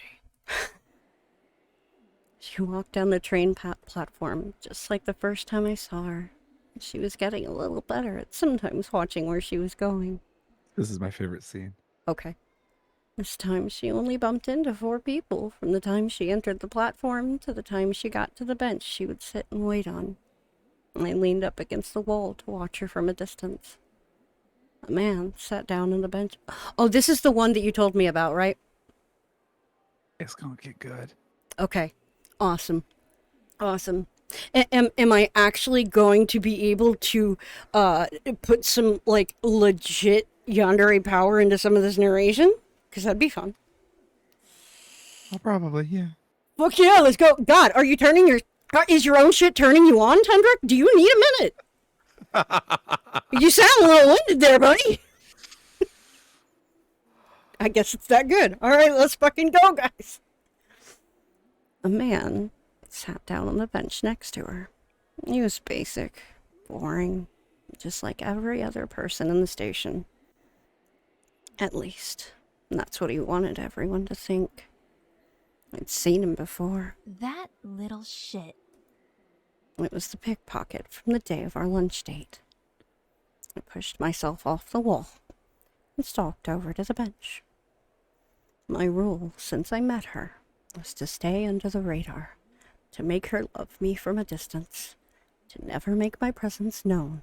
she walked down the train platform just like the first time I saw her. She was getting a little better at sometimes watching where she was going. This is my favorite scene. Okay. This time she only bumped into 4 people from the time she entered the platform to the time she got to the bench she would sit and wait on. I leaned up against the wall to watch her from a distance. A man sat down on the bench. Oh, this is the one that you told me about, right? It's gonna get good. Okay. Awesome. Am I actually going to be able to put some, like, legit yandere power into some of this narration? Because that'd be fun. Oh, probably, yeah. Fuck yeah, let's go. God, are you turning your... Is your own shit turning you on, Tundra? Do you need a minute? You sound a little winded there, buddy. I guess it's that good. All right, let's fucking go, guys. A man sat down on the bench next to her. He was basic, boring, just like every other person in the station. At least, that's what he wanted everyone to think. I'd seen him before. That little shit. It was the pickpocket from the day of our lunch date. I pushed myself off the wall and stalked over to the bench. My rule since I met her was to stay under the radar, to make her love me from a distance, to never make my presence known,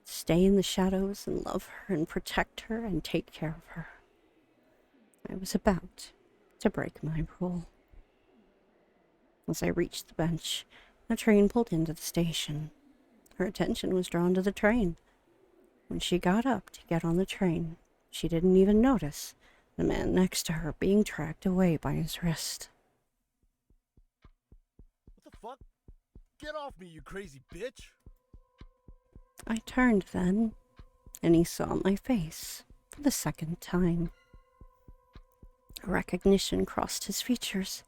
stay in the shadows and love her and protect her and take care of her. I was about to break my rule. As I reached the bench, a train pulled into the station. Her attention was drawn to the train. When she got up to get on the train, she didn't even notice the man next to her being dragged away by his wrist. What the fuck? Get off me, you crazy bitch! I turned then, and he saw my face for the second time. Recognition crossed his features,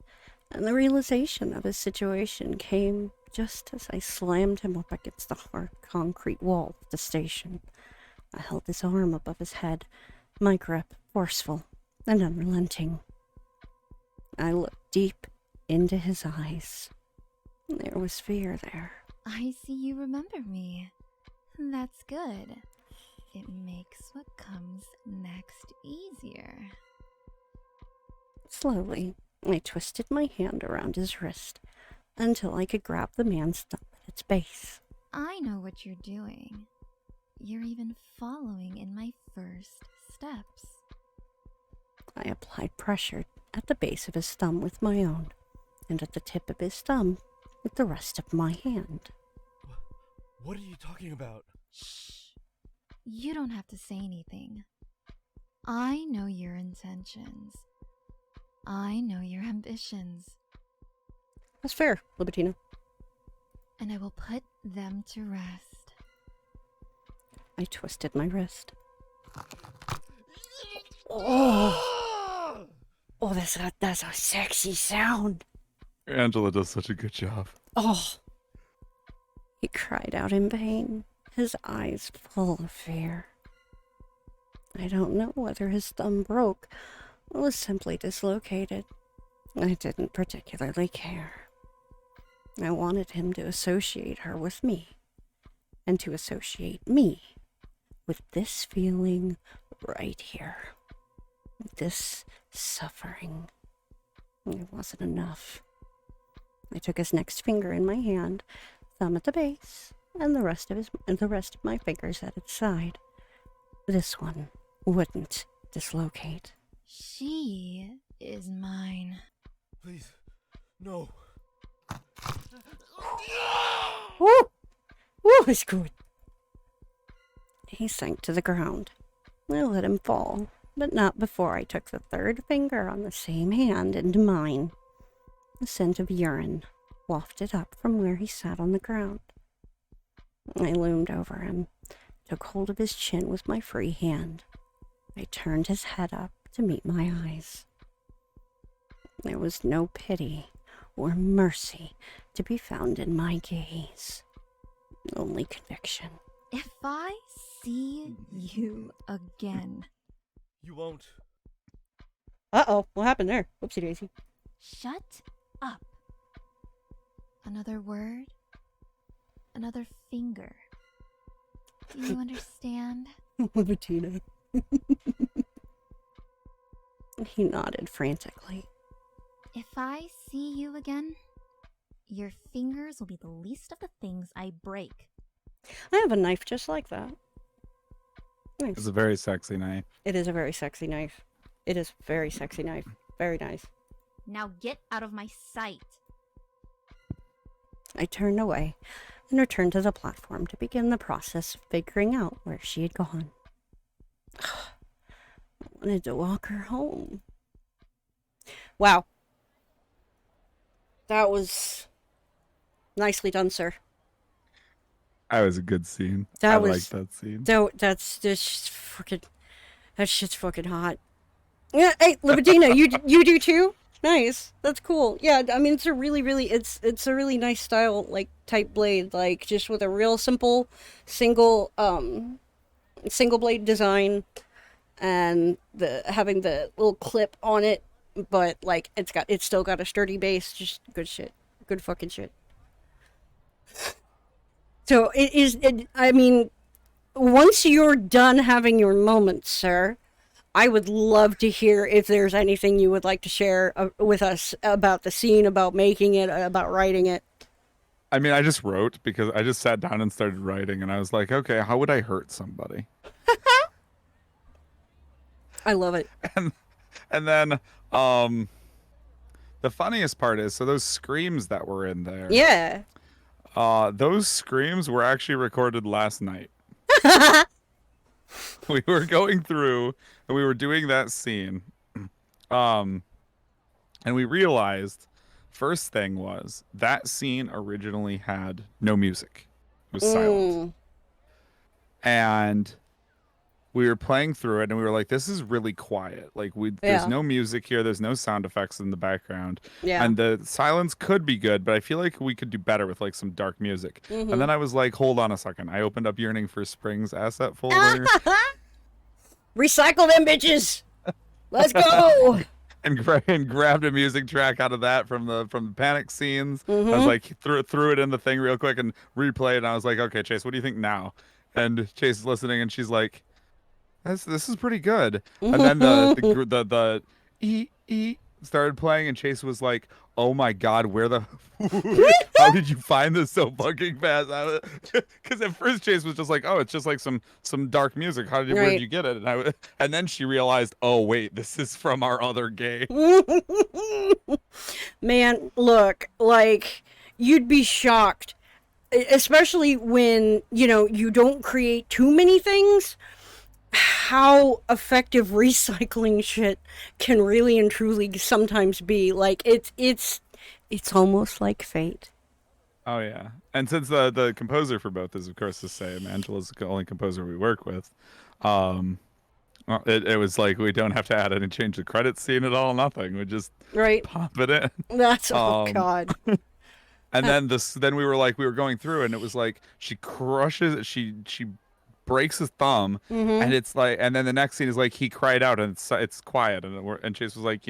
and the realization of his situation came just as I slammed him up against the hard concrete wall of the station. I held his arm above his head, my grip forceful and unrelenting. I looked deep into his eyes. There was fear there. I see you remember me. That's good. It makes what comes next easier. Slowly, I twisted my hand around his wrist until I could grab the man's thumb at its base. I know what you're doing. You're even following in my first steps. I applied pressure at the base of his thumb with my own, and at the tip of his thumb with the rest of my hand. What are you talking about? Shh. You don't have to say anything. I know your intentions. I know your ambitions. That's fair, Libitina. And I will put them to rest. I twisted my wrist. Oh, that's a sexy sound. Angela does such a good job. Oh. He cried out in pain, his eyes full of fear. I don't know whether his thumb broke or was simply dislocated. I didn't particularly care. I wanted him to associate her with me, and to associate me with this feeling right here. This suffering. It wasn't enough. I took his next finger in my hand, thumb at the base, and the rest of my fingers at its side. This one wouldn't dislocate. She is mine. Please, no. Woo! Woo, it's good. He sank to the ground. I let him fall, but not before I took the third finger on the same hand into mine. The scent of urine wafted up from where he sat on the ground. I loomed over him, took hold of his chin with my free hand. I turned his head up to meet my eyes. There was no pity or mercy to be found in my gaze. Only conviction. If I see you again... You won't. Uh-oh, what happened there? Whoopsie daisy. Shut up. Another word, another finger. Do you understand? Libitina. He nodded frantically. If I see you again, your fingers will be the least of the things I break. I have a knife just like that. Nice. It's a very sexy knife. It is a very sexy knife. It is a very sexy knife. Very nice. Now get out of my sight. I turned away and returned to the platform to begin the process of figuring out where she had gone. I wanted to walk her home. Wow. That was nicely done, sir. That was a good scene. I liked that scene. That's just fucking. That shit's fucking hot. Yeah, hey, Libitina, you do too? Nice. That's cool. Yeah, I mean, it's a really nice style, like, type blade, like, just with a real simple single blade design, and having the little clip on it, but, like, it's still got a sturdy base. Just good shit. Good fucking shit. So I mean, once you're done having your moments, sir, I would love to hear if there's anything you would like to share with us about the scene, about making it, about writing it. I mean, I just wrote because I just sat down and started writing, and I was like, okay, how would I hurt somebody? I love it. And then, um, the funniest part is, so those screams that were in there, Yeah. those screams were actually recorded last night. We were going through and we were doing that scene, and we realized first thing was that scene originally had no music. It was silent. And we were playing through it and we were like, this is really quiet. Like there's no music here, there's no sound effects in the background. Yeah. And the silence could be good, but I feel like we could do better with like some dark music. And then I was like, hold on a second. I opened up Yearning for Springs asset folder. Recycle them bitches. Let's go. and grabbed a music track out of that from the panic scenes. I was like threw it in the thing real quick and replayed, and I was like, okay, Chase, what do you think now? And Chase is listening and she's like, this is pretty good. And then the started playing and Chase was like, oh my god, how did you find this so fucking fast? Because at first Chase was just like, oh, it's just like some dark music. Where did you get it? And then she realized, oh wait, this is from our other game. Man, look, like, you'd be shocked, especially when, you don't create too many things, how effective recycling shit can really and truly sometimes be. Like, it's almost like fate. Oh yeah. And since the composer for both is of course the same, Angela's the only composer we work with, well, it was like we don't have to add any change the credit scene at all, nothing. We just pop it in. That's oh god. And then we were going through and it was like she crushes she breaks his thumb and it's like, and then the next scene is like he cried out and it's quiet and Chase was like,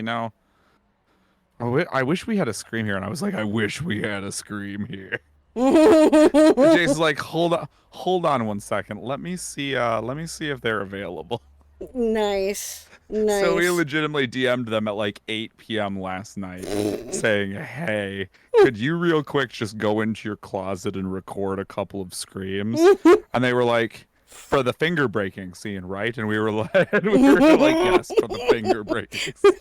I wish we had a scream here, and I was like, I wish we had a scream here. And Chase is like, hold on 1 second, let me see if they're available. Nice. So we legitimately DM'd them at like 8 p.m. last night saying, hey, could you real quick just go into your closet and record a couple of screams? And they were like, for the finger breaking scene, right? And we were like, yes, for the finger breaking scene.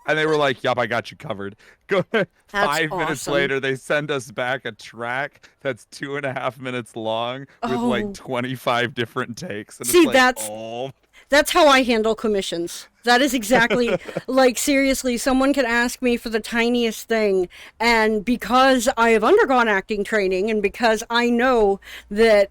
And they were like, yup, I got you covered. Go. 5 minutes later, they send us back a track that's 2.5 minutes long with like 25 different takes. And see, it's like, that's how I handle commissions. That is exactly, like, seriously, someone could ask me for the tiniest thing, and because I have undergone acting training, and because I know that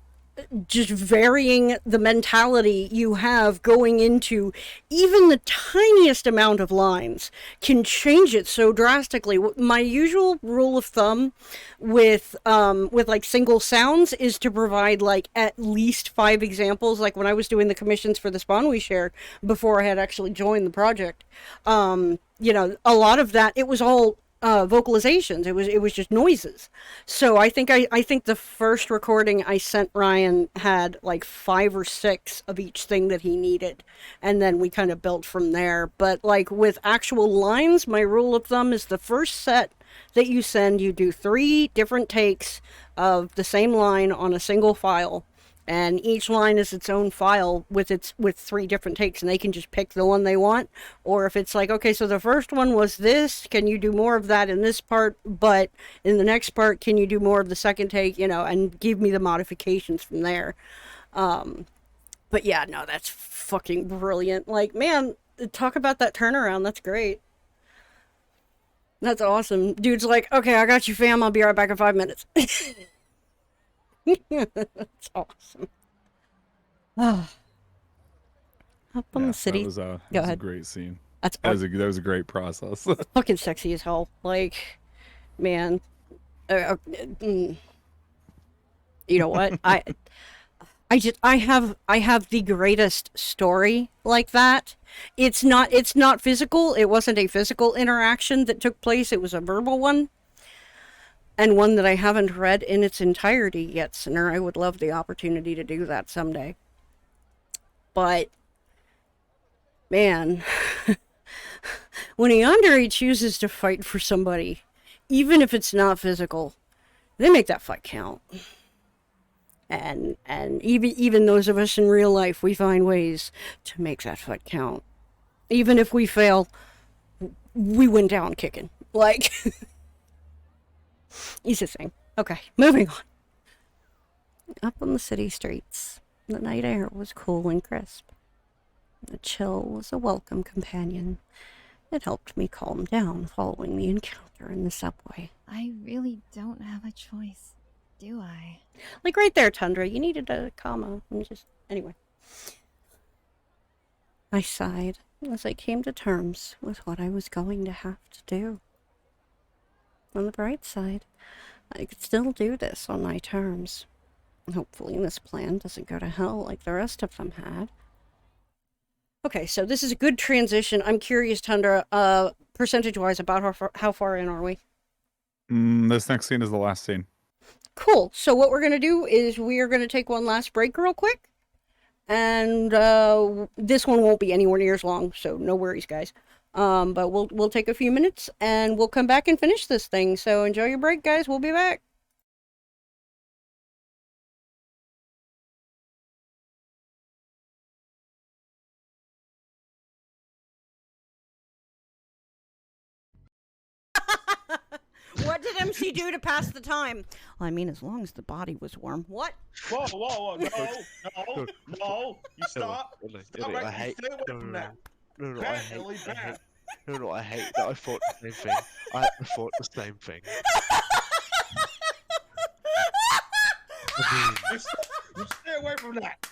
just varying the mentality you have going into even the tiniest amount of lines can change it so drastically. My usual rule of thumb with like single sounds is to provide like at least 5 examples. Like when I was doing the commissions for the Spawn We Share before I had actually joined the project, a lot of that, it was all vocalizations. It was just noises. So I think the first recording I sent Ryan had like 5 or 6 of each thing that he needed, and then we kind of built from there. But like with actual lines, my rule of thumb is the first set that you send, you do 3 different takes of the same line on a single file. And each line is its own file with 3 different takes, and they can just pick the one they want. Or if it's like, okay, so the first one was this, can you do more of that in this part, but in the next part, can you do more of the second take, and give me the modifications from there. But yeah, no, that's fucking brilliant. Like, man, talk about that turnaround. That's great. That's awesome. Dude's like, okay, I got you, fam. I'll be right back in 5 minutes. That's awesome. Up on the city. That Go was ahead. a great scene. That was a great process. Fucking sexy as hell. Like, man. You know what? I have the greatest story like that. It's not physical. It wasn't a physical interaction that took place. It was a verbal one. And one that I haven't read in its entirety yet, Sinner. I would love the opportunity to do that someday. But, man, when a yandere chooses to fight for somebody, even if it's not physical, they make that fight count. And even those of us in real life, we find ways to make that fight count. Even if we fail, we went down kicking. Like, easy thing. Okay, moving on. Up on the city streets, the night air was cool and crisp. The chill was a welcome companion. It helped me calm down following the encounter in the subway. I really don't have a choice, do I? Like right there, Tundra, you needed a comma. Anyway. I sighed as I came to terms with what I was going to have to do. On the bright side, I could still do this on my terms. Hopefully this plan doesn't go to hell like the rest of them had. Okay, so this is a good transition. I'm curious, Tundra, percentage-wise, about how far in are we? This next scene is the last scene. Cool. So what we're going to do is we are going to take one last break real quick. And this one won't be anywhere near as long, so no worries, guys. But we'll take a few minutes, and we'll come back and finish this thing. So enjoy your break, guys. We'll be back. What did MC do to pass the time? Well, I mean, as long as the body was warm. What? Whoa, whoa, whoa, no, you stop. Stop right, I hate, stay away from that. I Bad, hate, Ellie, bad. I hate that I thought the same thing. I thought the same thing. You stay away from that.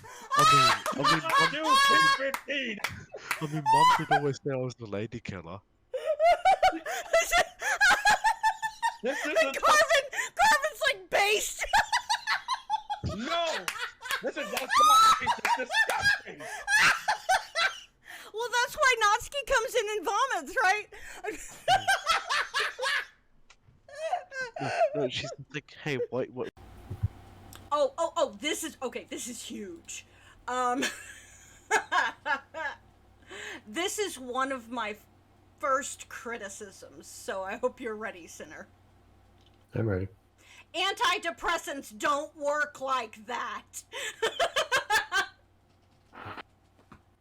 Mum would always say I was the lady killer. Carvin's like based. No, that's disgusting. Well, that's why Natsuki comes in and vomits, right? No, she's like, hey, what? Oh, this is huge. This is one of my first criticisms, so I hope you're ready, Sinner. I'm ready. Antidepressants don't work like that.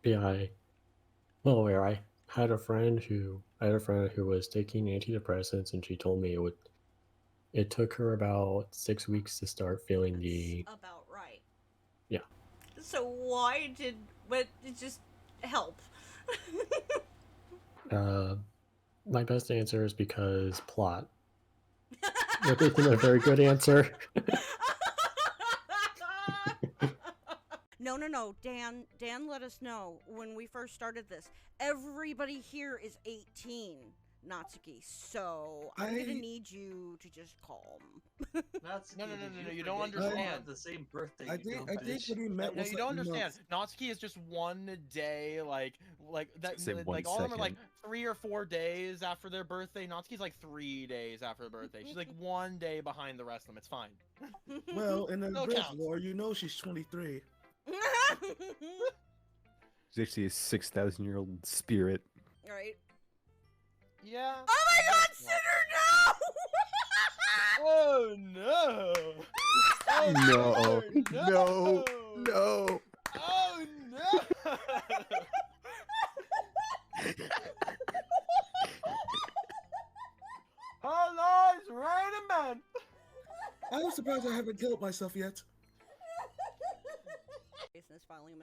Yeah, well, where I had a friend who was taking antidepressants, and she told me it took her about 6 weeks to start feeling the. About right. Yeah. So why did it just help? My best answer is because plot. Which isn't a very good answer. No, Dan let us know when we first started this. Everybody here is 18, Natsuki, so I'm gonna need you to just calm. Natsuki, No, you don't understand. The same birthday. I think what he meant was you don't understand. Natsuki is just one day, like that. Like all of them are like 3 or 4 days after their birthday. Natsuki's like 3 days after her birthday. She's like 1 day behind the rest of them. It's fine. Well, in the No birth counts. war, you know she's 23. She's actually a 6,000-year-old spirit. Right. Yeah. Oh my God, Sinner, no! Oh no! Oh, No. no! No. Oh no! Our lives raining men. I'm surprised I haven't killed myself yet. Business filing a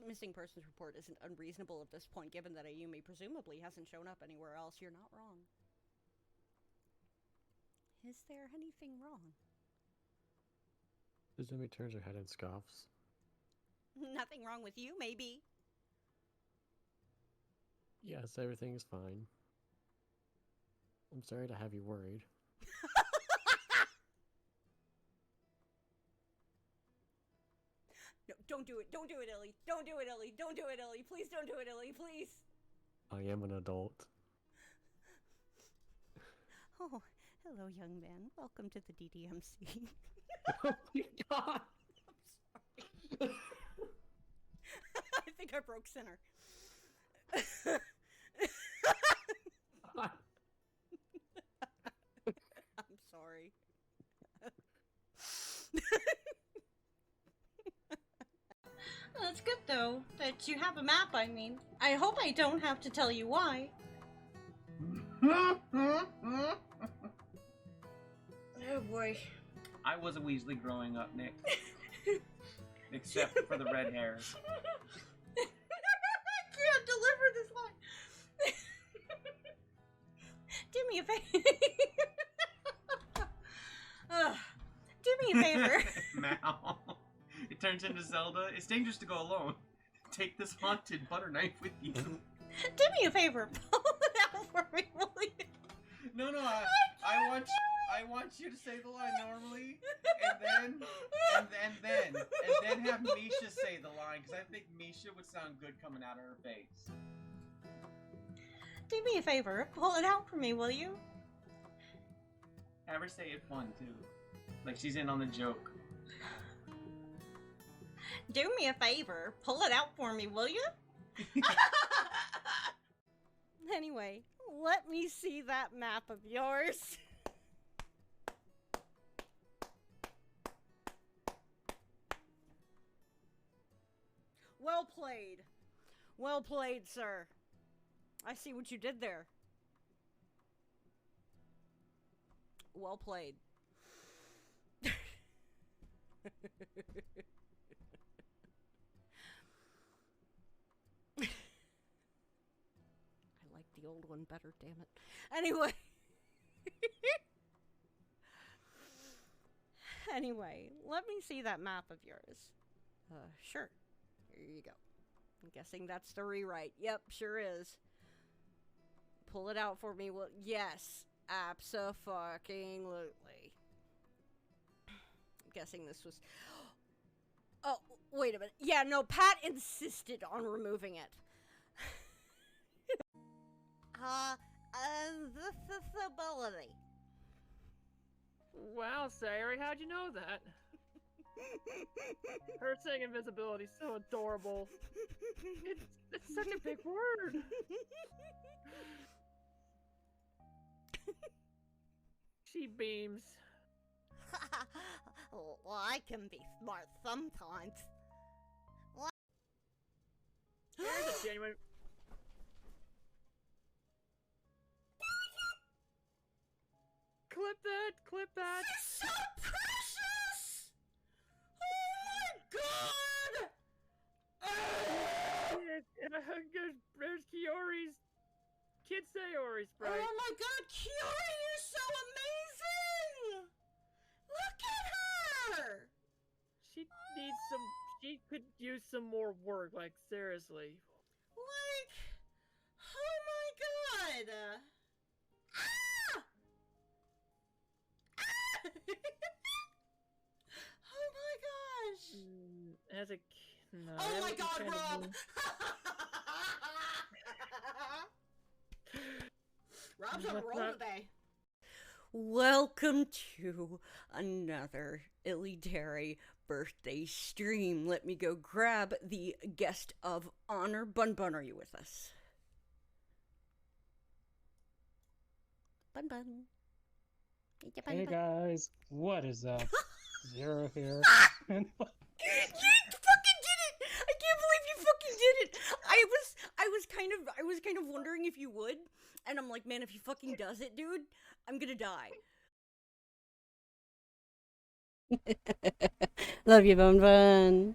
missing persons report isn't unreasonable at this point, given that Ayumi presumably hasn't shown up anywhere else. You're not wrong. Is there anything wrong? Izumi turns her head and scoffs. Nothing wrong with you, maybe. Yes, everything is fine. I'm sorry to have you worried. No, don't do it. Don't do it, Illy. Don't do it, Illy. Don't do it, Illy. Please don't do it, Illy. Please. I am an adult. Oh, hello, young man. Welcome to the DDMC. Oh my God. I'm sorry. I think I broke Sinner. I'm sorry. That's good, though, that you have a map, I mean. I hope I don't have to tell you why. Oh, boy. I was a Weasley growing up, Nick. Except for the red hairs. I can't deliver this line. Do me a favor. Do me a favor. Mal. It turns into Zelda. It's dangerous to go alone. Take this haunted butter knife with you. Do me a favor. Pull it out for me, will you? No, I want you to say the line normally, and then have Misha say the line, because I think Misha would sound good coming out of her face. Do me a favor. Pull it out for me, will you? Have her say it fun, too. Like she's in on the joke. Do me a favor. Pull it out for me, will you? Anyway, let me see that map of yours. Well played. Well played, sir. I see what you did there. Well played. I like the old one better, damn it. Anyway. Anyway, let me see that map of yours. Sure. Here you go. I'm guessing that's the rewrite. Yep, sure is. Pull it out for me. Well, yes. Abso-fucking-lutely. I'm guessing this was... Oh, wait a minute. Yeah, no, Pat insisted on removing it. Invisibility. Wow, Sayori, how'd you know that? Her saying invisibility is so adorable. It's such a big word. She beams. Well, I can be smart sometimes. Here's a genuine... Clip that! Clip that! She's so precious! Oh my god! There's Kiori's... Kid Sayori sprite. Oh my god, Kiori, you're so amazing! Look at her! She needs some... She could use some more work, like, seriously. Like... Oh my god! Ah! Ah! Oh my gosh! As a... No, Oh my god, Rob! Rob's on a roll today. Welcome to another Illy birthday stream. Let me go grab the guest of honor. Bun Bun, are you with us? Bun Bun. Hey guys, what is up? Zero here. You fucking did it! I can't believe you fucking did it! I was kind of wondering if you would, and I'm like, man, if he fucking does it, dude, I'm gonna die. Love you, Bun Bun.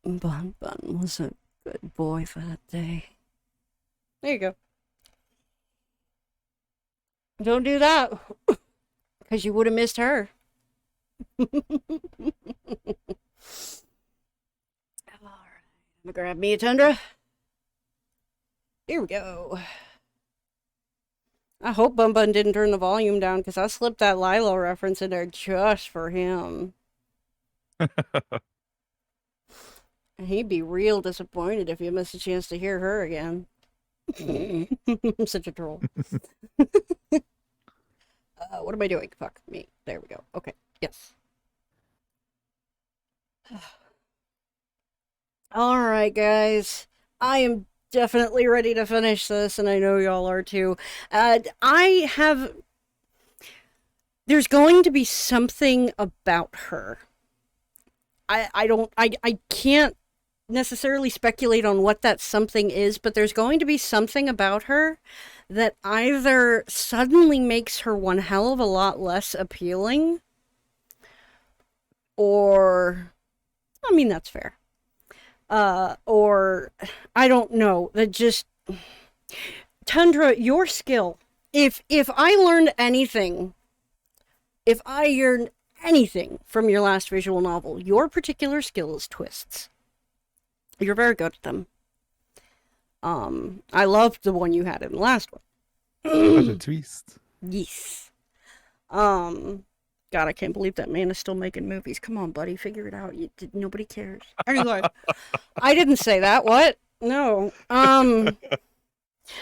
Bun Bun was a good boy for that day. There you go. Don't do that, because you would have missed her. Alright, I'm gonna grab me a Tundra. Here we go. I hope Bun Bun didn't turn the volume down, because I slipped that Lilo reference in there just for him. And he'd be real disappointed if you missed a chance to hear her again. I'm such a troll. What am I doing? Fuck me. There we go. Okay. Yes. Alright, guys. I am definitely ready to finish this, and I know y'all are too. I have... there's going to be something about her. I can't necessarily speculate on what that something is, but there's going to be something about her that either suddenly makes her one hell of a lot less appealing, or, I mean, that's fair. Or, I don't know, that just, Tundra, your skill, if I learned anything, if I learned anything from your last visual novel, your particular skill is twists. You're very good at them. I loved the one you had in the last one. Such a twist. Yes. God, I can't believe that man is still making movies. Come on, buddy, figure it out. Nobody cares. Anyway, I didn't say that. What? No.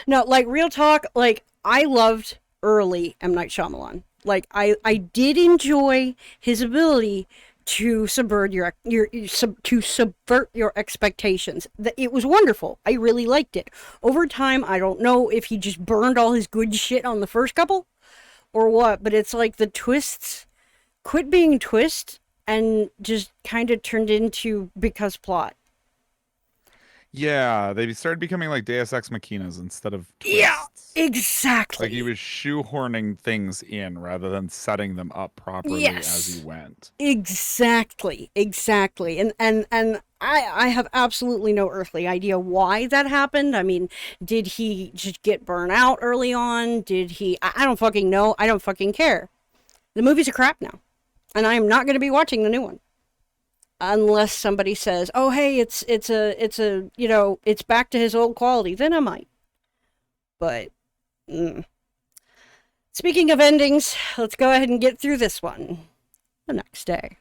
No, like, real talk, like, I loved early M. Night Shyamalan. Like, I did enjoy his ability to subvert your expectations. It was wonderful. I really liked it. Over time, I don't know if he just burned all his good shit on the first couple or what, but it's like the twists quit being twists and just kind of turned into because plot. Yeah, they started becoming like Deus Ex Machinas instead of twists. Yeah, exactly. Like he was shoehorning things in rather than setting them up properly as he went. Exactly. And I have absolutely no earthly idea why that happened. I mean, did he just get burnt out early on? Did he? I don't fucking know. I don't fucking care. The movie's a crap now, and I am not going to be watching the new one unless somebody says, "Oh, hey, it's a you know, it's back to his old quality." Then I might. But speaking of endings, let's go ahead and get through this one. The next day.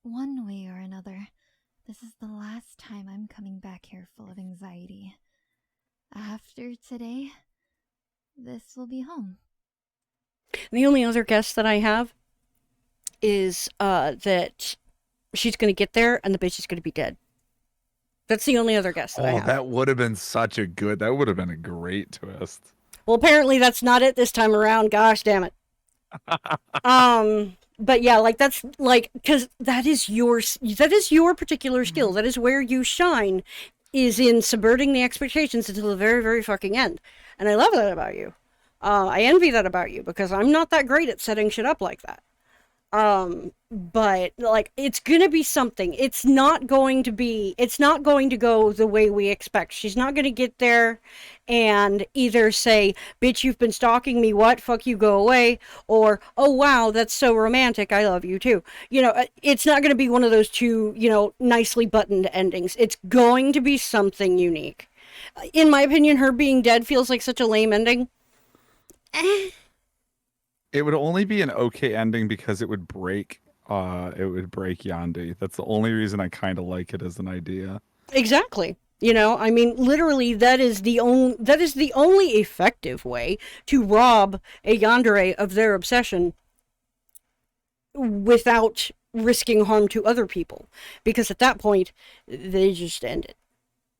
One way or another, this is the last time I'm coming back here full of anxiety. After today, this will be home. The only other guess that I have is that she's going to get there and the bitch is going to be dead. That's the only other guess that I have. That would have been that would have been a great twist. Well, apparently that's not it this time around. Gosh damn it. But yeah, like, that's like, because that is your particular skill. That is where you shine, is in subverting the expectations until the very, very fucking end. And I love that about you. I envy that about you, because I'm not that great at setting shit up like that. But like, it's gonna be something. It's not going to go the way we expect. She's not gonna get there and either say, "Bitch, you've been stalking me, what? Fuck you, go away," or, "Oh wow, that's so romantic, I love you too." You know, it's not gonna be one of those two, you know, nicely buttoned endings. It's going to be something unique. In my opinion, her being dead feels like such a lame ending. It would only be an okay ending because it would break Yandi. That's the only reason I kind of like it as an idea. Exactly. You know, I mean, literally, that is the only effective way to rob a yandere of their obsession without risking harm to other people. Because at that point, they just end it.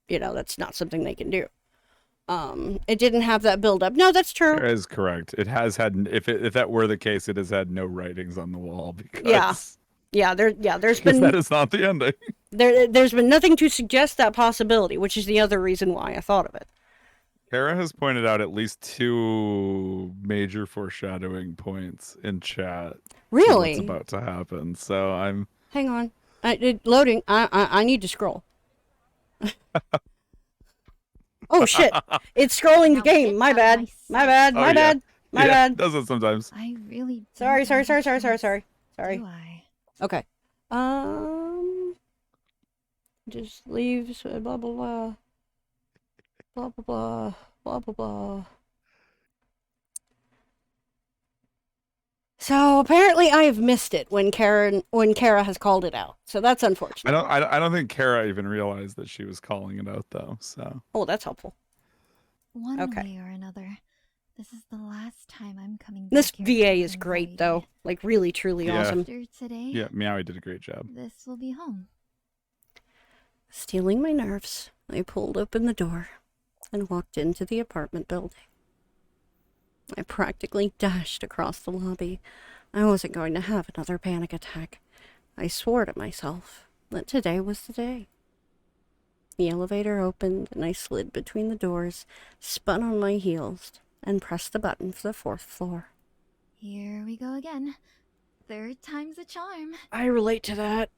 You know, that's not something they can do. It didn't have that build up. No, that's true. That is correct. It has had, if that were the case, it has had no writings on the wall because there's been that is not the ending. There's been nothing to suggest that possibility, which is the other reason why I thought of it. Kara has pointed out at least 2 major foreshadowing points in chat. Really? What's about to happen. So I'm. Hang on. Loading. I need to scroll. Oh shit! It's scrolling the game. My bad. My bad. My bad. My bad. It does it sometimes. I really Sorry. Do I? Okay. Just leaves. Blah blah blah. Blah blah blah. Blah blah blah. So apparently I have missed it when Kara has called it out. So that's unfortunate. I don't think Kara even realized that she was calling it out though. So. Oh, that's helpful. One way or another, this is the last time I'm coming back. This VA is great though. Like, really, truly awesome. After today, Yeah, Meowie did a great job. this will be home. Stealing my nerves, I pulled open the door and walked into the apartment building. I practically dashed across the lobby. I wasn't going to have another panic attack. I swore to myself that today was the day. The elevator opened and I slid between the doors, spun on my heels, and pressed the button for the 4th floor. Here we go again. 3rd time's a charm. I relate to that.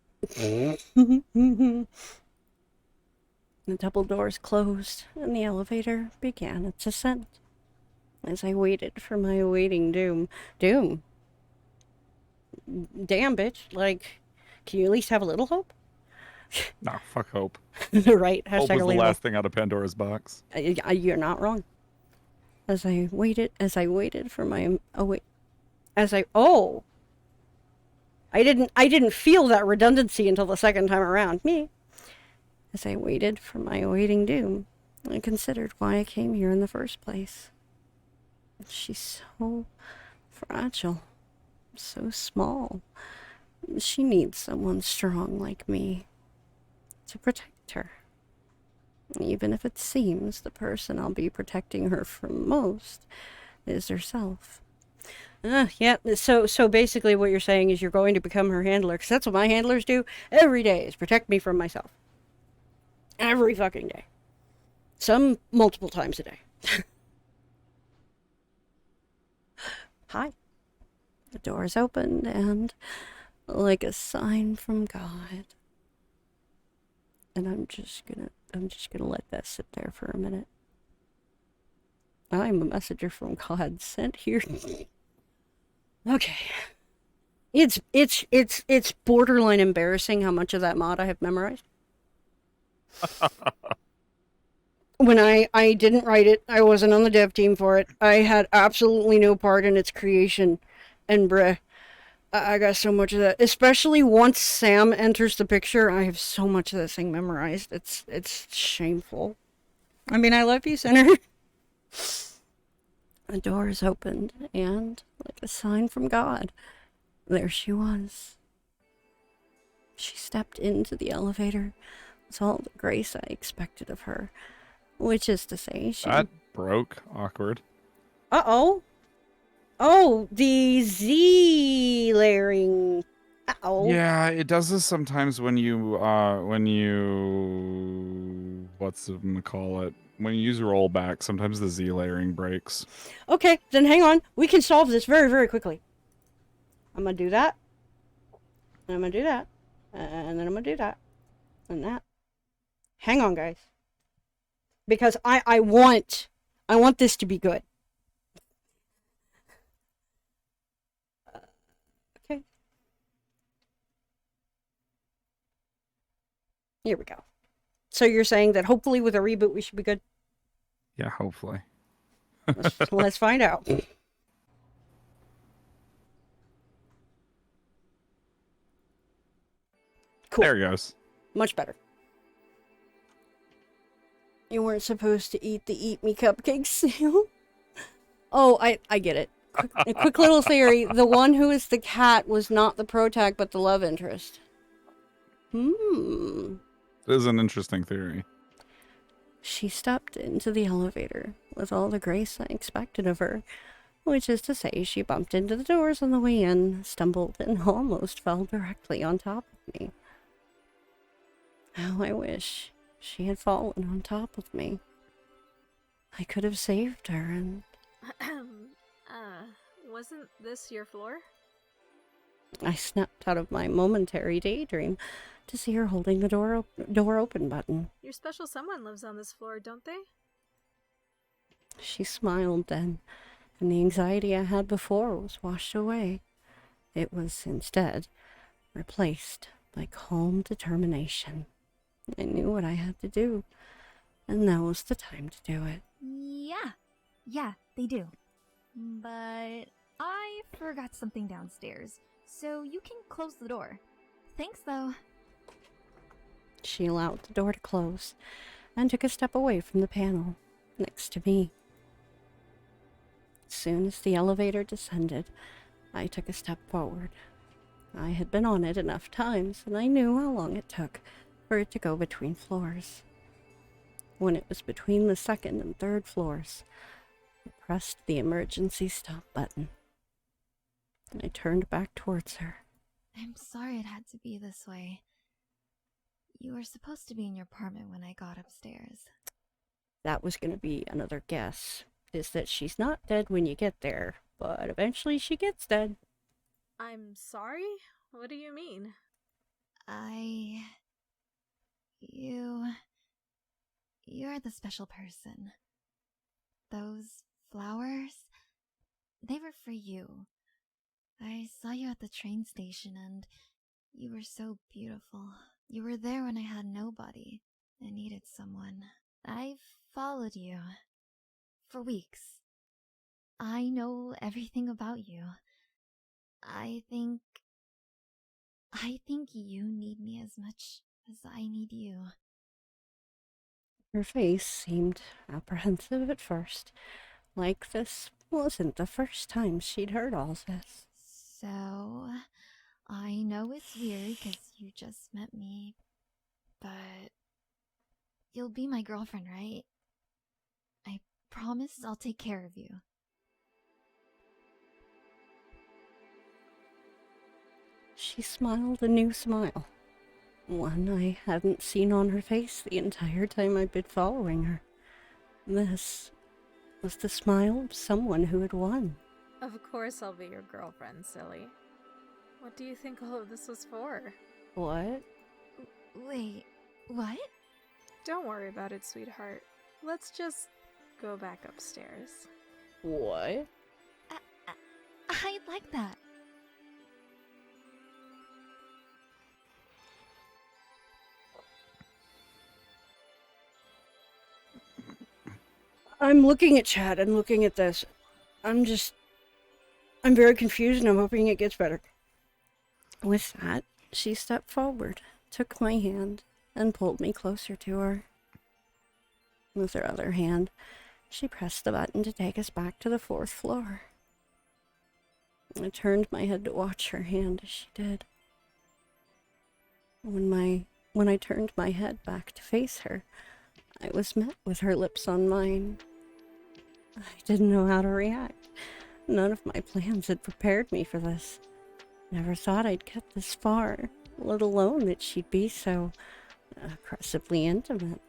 The double doors closed and the elevator began its ascent. As I waited for my awaiting doom. Doom? Damn, bitch. Like, can you at least have a little hope? Nah, fuck hope. Right? Hope Hashtag was the relatable. last thing out of Pandora's box. You're not wrong. As I waited for my I didn't feel that redundancy until the second time around. Me. As I waited for my awaiting doom, I considered why I came here in the first place. She's so fragile, so small. She needs someone strong like me to protect her. Even if it seems the person I'll be protecting her from most is herself. Yeah, so basically what you're saying is you're going to become her handler, because that's what my handlers do every day, is protect me from myself. Every fucking day. Some multiple times a day. Hi. The doors opened and, like a sign from God, and I'm just gonna let that sit there for a minute. I'm a messenger from God sent here. Okay. It's borderline embarrassing how much of that mod I have memorized. When I didn't write it, I wasn't on the dev team for it. I had absolutely no part in its creation, and bruh, I got so much of that. Especially once Sam enters the picture, I have so much of this thing memorized. It's shameful. I mean, I love you, Senator. The doors opened, and, like a sign from God, there she was. She stepped into the elevator with all the grace I expected of her, which is to say she... That broke. Awkward. Uh-oh. Oh, the Z layering. Uh-oh. Yeah, it does this sometimes when you when you use rollback, sometimes the Z layering breaks. Okay, then hang on. We can solve this very, very quickly. I'm gonna do that. And I'm gonna do that. And then I'm gonna do that. And that. Hang on, guys. Because I want this to be good. Okay. Here we go. So you're saying that hopefully with a reboot we should be good? Yeah, hopefully. Let's find out. Cool. There it goes. Much better. You weren't supposed to eat the Eat Me cupcakes, Sam. Oh, I get it. A quick little theory. The one who is the cat was not the protag, but the love interest. It is an interesting theory. She stepped into the elevator with all the grace I expected of her, which is to say she bumped into the doors on the way in, stumbled, and almost fell directly on top of me. How I wish she had fallen on top of me. I could have saved her and... Wasn't this your floor? I snapped out of my momentary daydream to see her holding the door open button. Your special someone lives on this floor, don't they? She smiled then, and the anxiety I had before was washed away. It was instead replaced by calm determination. I knew what I had to do, and now was the time to do it. Yeah, they do. But I forgot something downstairs, so you can close the door. Thanks, though. She allowed the door to close and took a step away from the panel next to me. As soon as the elevator descended, I took a step forward. I had been on it enough times, and I knew how long it took for it to go between floors. When it was between the 2nd and 3rd floors, I pressed the emergency stop button. And I turned back towards her. I'm sorry it had to be this way. You were supposed to be in your apartment when I got upstairs. That was going to be another guess, is that she's not dead when you get there, but eventually she gets dead. I'm sorry? What do you mean? You're the special person. Those flowers, they were for you. I saw you at the train station and you were so beautiful. You were there when I had nobody. I needed someone. I've followed you for weeks. I know everything about you. I think you need me as much as I need you. Her face seemed apprehensive at first, like this wasn't the first time she'd heard all this. So, I know it's weird because you just met me, but you'll be my girlfriend, right? I promise I'll take care of you. She smiled a new smile, one I hadn't seen on her face the entire time I'd been following her. This was the smile of someone who had won. Of course I'll be your girlfriend, silly. What do you think all of this was for? What? Wait, what? Don't worry about it, sweetheart. Let's just go back upstairs. What? I like that. I'm looking at chat and looking at this. I'm very confused and I'm hoping it gets better. With that, she stepped forward, took my hand, and pulled me closer to her. With her other hand, she pressed the button to take us back to the 4th floor. I turned my head to watch her hand as she did. When I turned my head back to face her, I was met with her lips on mine. I didn't know how to react. None of my plans had prepared me for this. Never thought I'd get this far, let alone that she'd be so aggressively intimate.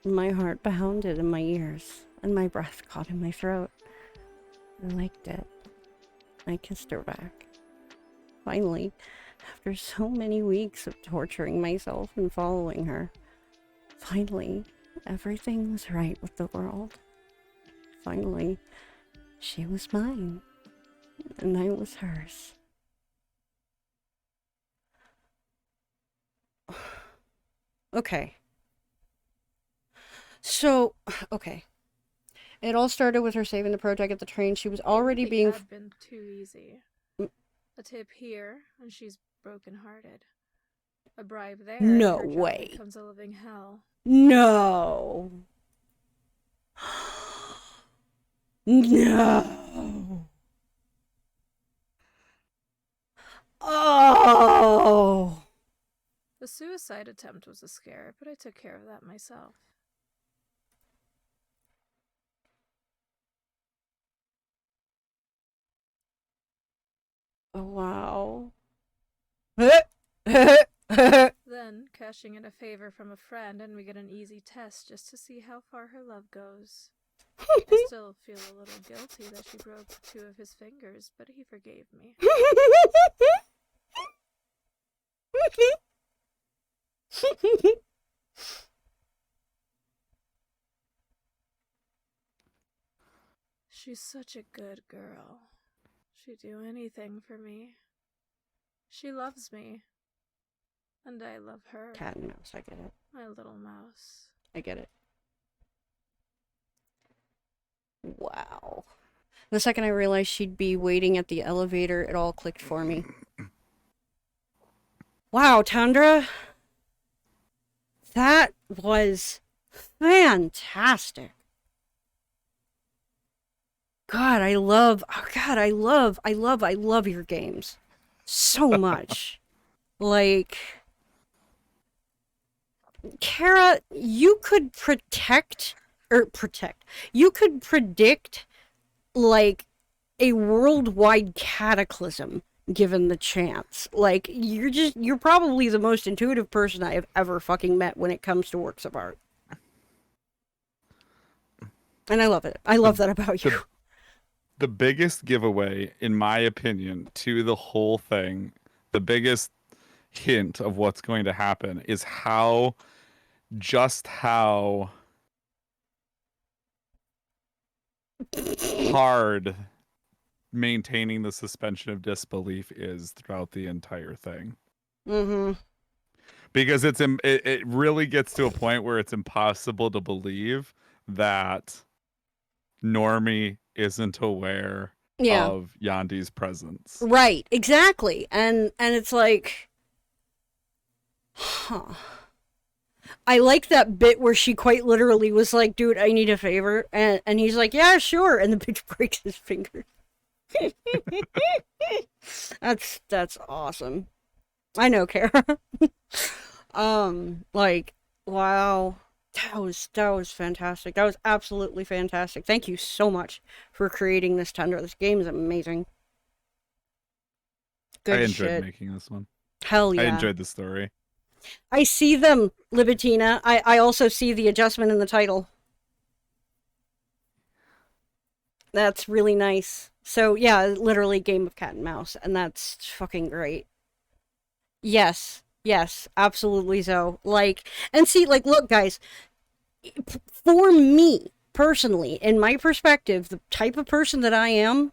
My heart pounded in my ears, and my breath caught in my throat. I liked it. I kissed her back. Finally, after so many weeks of torturing myself and following her, finally, everything was right with the world. Finally, she was mine, and I was hers. Okay. So, okay. It all started with her saving the project at the train. She was already It being... had been too easy. A tip here, and she's broken-hearted. A bribe there, No and her way. job becomes a living hell. No. No. Oh. The suicide attempt was a scare, but I took care of that myself. Oh, wow. Then, cashing in a favor from a friend, and we get an easy test just to see how far her love goes. I still feel a little guilty that she broke 2 of his fingers, but he forgave me. She's such a good girl. She'd do anything for me. She loves me. And I love her. Cat and mouse, I get it. My little mouse. I get it. Wow. The second I realized she'd be waiting at the elevator, it all clicked for me. Wow, Tundra. That was fantastic. God, I love your games so much. Like, Kara, you could protect You could predict like a worldwide cataclysm given the chance. Like you're probably the most intuitive person I have ever fucking met when it comes to works of art. And I love it. I love that about you. The biggest giveaway, in my opinion, to the whole thing, the biggest hint of what's going to happen is how hard maintaining the suspension of disbelief is throughout the entire thing. Mm-hmm. Because it really gets to a point where it's impossible to believe that Normie isn't aware of Yandi's presence. Right, exactly. And it's like, huh. I like that bit where she quite literally was like, dude, I need a favor. And he's like, yeah, sure. And the bitch breaks his finger. That's awesome. I know, Kara. Like, wow. That was fantastic. That was absolutely fantastic. Thank you so much for creating this Tundra. This game is amazing. Good I enjoyed shit. making this one. Hell yeah. I enjoyed the story. I see them, Libitina. I also see the adjustment in the title. That's really nice. So yeah, literally game of cat and mouse, and that's fucking great. Yes, absolutely so. Like, and see, like, look, guys, for me personally, in my perspective, the type of person that I am,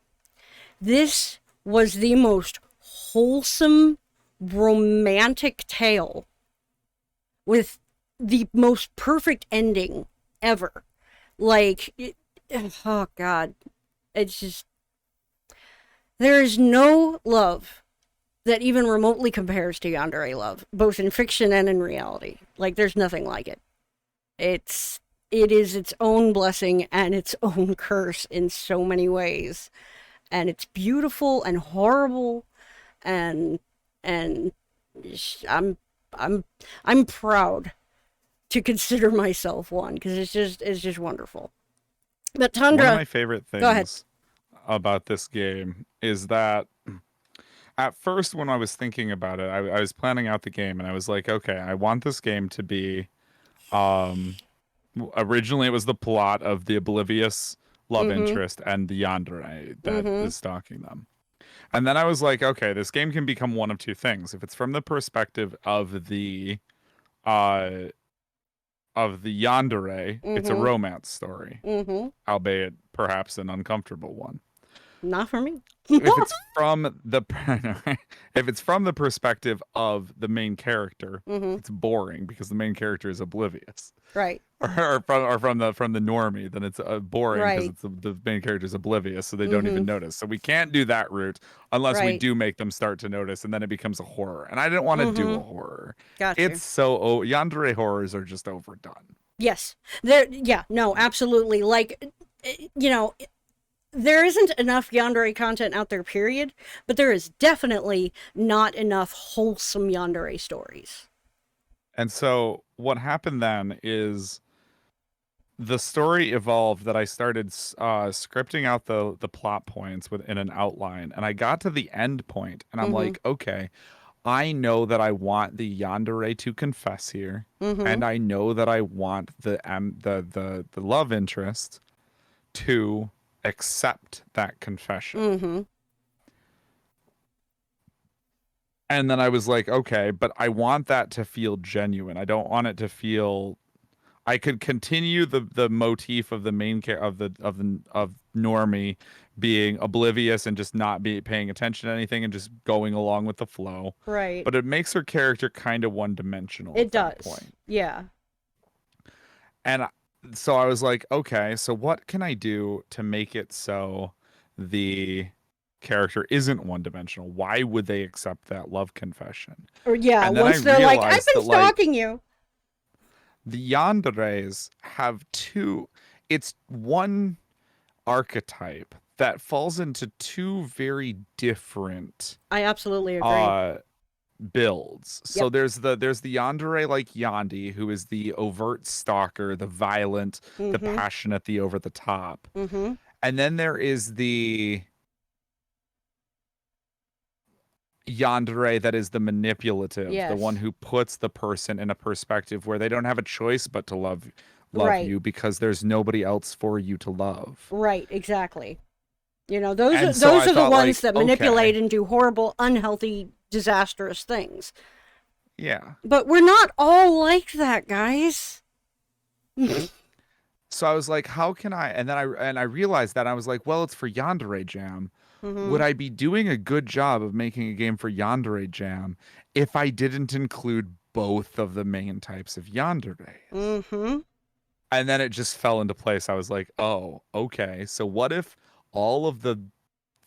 this was the most wholesome, romantic tale with the most perfect ending ever. Like, oh God, it's just, there is no love that even remotely compares to Yandere love, both in fiction and in reality. Like, there's nothing like it. It is its own blessing and its own curse in so many ways. And it's beautiful and horrible, and I'm proud to consider myself one, because it's just wonderful. But Tundra, one of my favorite go ahead. things about this game is that at first when I was thinking about it, I was planning out the game and I was like, okay, I want this game to be originally it was the plot of the oblivious love interest and the yandere that is stalking them. And then I was like, okay, this game can become one of two things. If it's from the perspective of the yandere, it's a romance story, albeit perhaps an uncomfortable one. Not for me. If it's from the perspective of the main character, it's boring because the main character is oblivious. Right. Or from the normie, then it's boring because it's the main character is oblivious, so they don't even notice. So we can't do that route unless we do make them start to notice, and then it becomes a horror. And I didn't want to do a horror. Gotcha. It's so yandere horrors are just overdone. Yes. No, absolutely. Like, you know, there isn't enough yandere content out there, period, but there is definitely not enough wholesome yandere stories. And so what happened then is the story evolved that I started scripting out the plot points within an outline, and I got to the end point, and I'm like, okay, I know that I want the yandere to confess here, and I know that I want the love interest to accept that confession. And then I was like, okay, but I want that to feel genuine. I don't want it to feel. I could continue the motif of the main of Normie being oblivious and just not paying attention to anything and just going along with the flow. Right. But it makes her character kind of one-dimensional. It does. Yeah. And so I was like, okay, so what can I do to make it so the character isn't one-dimensional? Why would they accept that love confession? Or once they're like, I've been stalking you. The yanderes have it's one archetype that falls into two very different I absolutely agree. builds. So Yep. there's the yandere like Yandi, who is the overt stalker, the violent, the Mhm. passionate, the over the top. Mhm. And then there is the yandere that is the manipulative, the Yes. one who puts the person in a perspective where they don't have a choice but to love Right. you because there's nobody else for you to love. Right, exactly. You know, those And are so those I are the thought, ones like, that manipulate okay. and do horrible, unhealthy, disastrous things. Yeah. But we're not all like that, guys. So I was like, how can I? And then I realized that I was like, well, it's for Yandere Jam. Mhm. Would I be doing a good job of making a game for Yandere Jam if I didn't include both of the main types of Yandere? Mm-hmm. And then it just fell into place. I was like, oh, okay. So what if all of the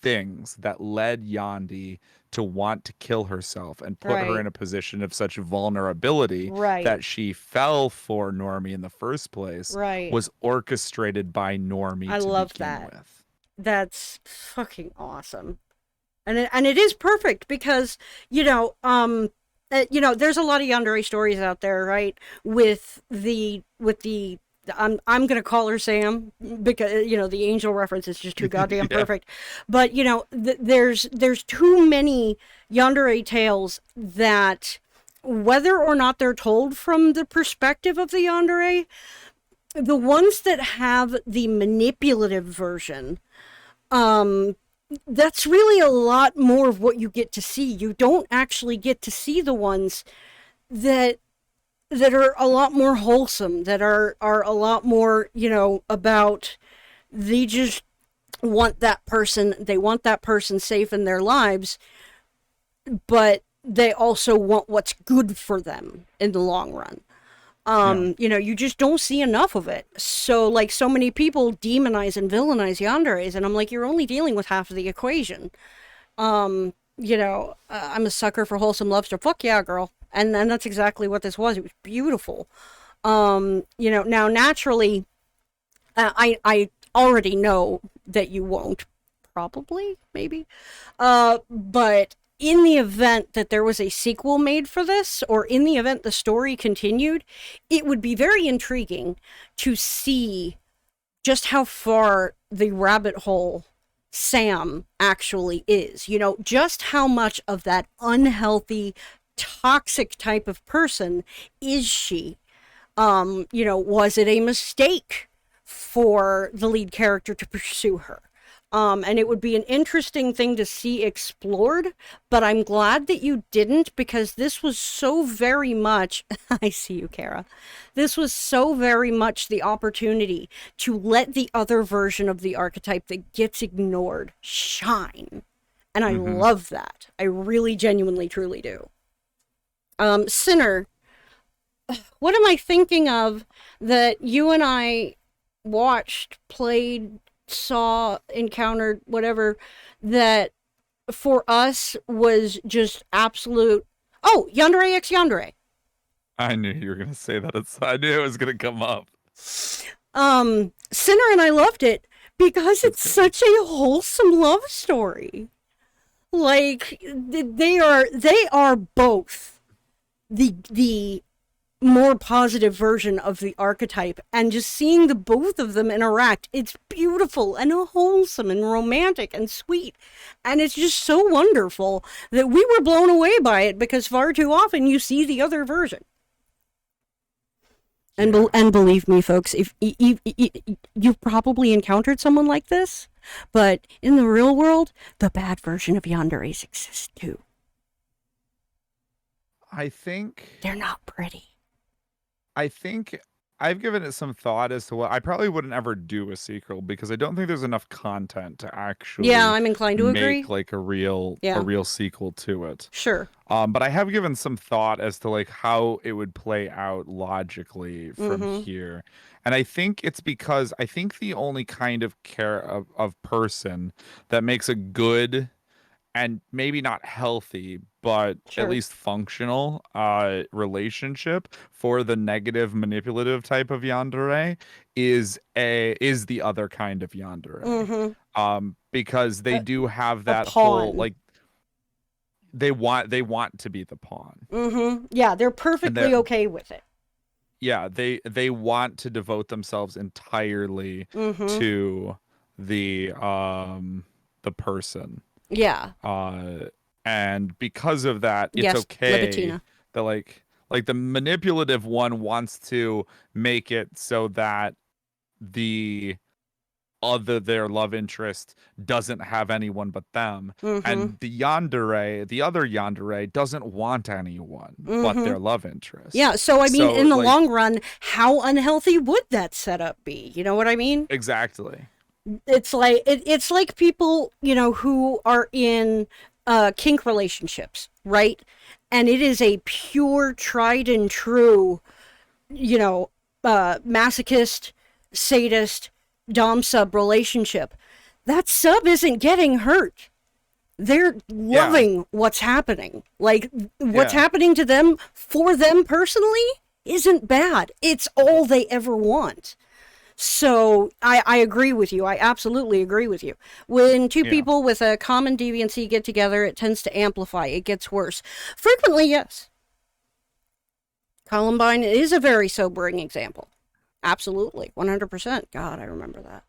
things that led Yandi to want to kill herself and put her Right. in a position of such vulnerability Right. that she fell for Normie in the first place Right. was orchestrated by Normie I to love begin that. with. That's fucking awesome. And it is perfect because, you know, there's a lot of yandere stories out there, right? With the I'm gonna call her Sam because the angel reference is just too goddamn Yeah. perfect. But there's too many yandere tales that, whether or not they're told from the perspective of the yandere, the ones that have the manipulative version, that's really a lot more of what you get to see. You don't actually get to see the ones that are a lot more wholesome, that are a lot more, about, they just want that person, safe in their lives, but they also want what's good for them in the long run. You just don't see enough of it. So, like, so many people demonize and villainize yanderes, and I'm like, you're only dealing with half of the equation. I'm a sucker for wholesome love story. Fuck yeah, girl. And that's exactly what this was. It was beautiful. Now naturally, I already know that you won't, probably, maybe. But in the event that there was a sequel made for this, or in the event the story continued, it would be very intriguing to see just how far the rabbit hole Sam actually is. Just how much of that unhealthy, toxic type of person is she? Was it a mistake for the lead character to pursue her? And it would be an interesting thing to see explored, but I'm glad that you didn't, because this was so very much, I see you, Kara. This was so very much the opportunity to let the other version of the archetype that gets ignored shine. And I love that. I really, genuinely, truly do. Sinner, what am I thinking of that you and I watched, played, saw, encountered, whatever, that for us was just absolute? Oh, Yandere X Yandere. I knew you were going to say that. I knew it was going to come up. Sinner and I loved it because it's such a wholesome love story. Like, they are both the more positive version of the archetype, and just seeing the both of them interact, it's beautiful and wholesome and romantic and sweet, and it's just so wonderful that we were blown away by it, because far too often you see the other version. And believe me, folks, if you've probably encountered someone like this, but in the real world, the bad version of yanderes exists too. I think they're not pretty. I think I've given it some thought as to what I probably wouldn't ever do a sequel, because I don't think there's enough content to actually I'm inclined to agree. make like a real sequel to it. Sure. But I have given some thought as to like how it would play out logically from here. And I think it's because I think the only kind of of person that makes a good and maybe not healthy, but at least functional relationship for the negative manipulative type of yandere is the other kind of yandere. Because they do have that whole, like, they want to be the pawn. Mm-hmm. Yeah, they're perfectly okay with it. Yeah, they want to devote themselves entirely to the person. Yeah. And because of that, it's Yes, okay Libitina. that like the manipulative one wants to make it so that their love interest doesn't have anyone but them, and the other yandere doesn't want anyone but their love interest. Yeah, so I mean, in the long run, how unhealthy would that setup be? You know what I mean? Exactly. It's like it's like people, who are in kink relationships, right? And it is a pure, tried and true, masochist, sadist, dom sub relationship. That sub isn't getting hurt. They're loving what's happening. Like, what's happening to them, for them personally, isn't bad. It's all they ever want. So I agree with you. I absolutely agree with you. When two people with a common deviancy get together, it tends to amplify. It gets worse. Frequently, yes. Columbine is a very sobering example. Absolutely. 100%. God, I remember that.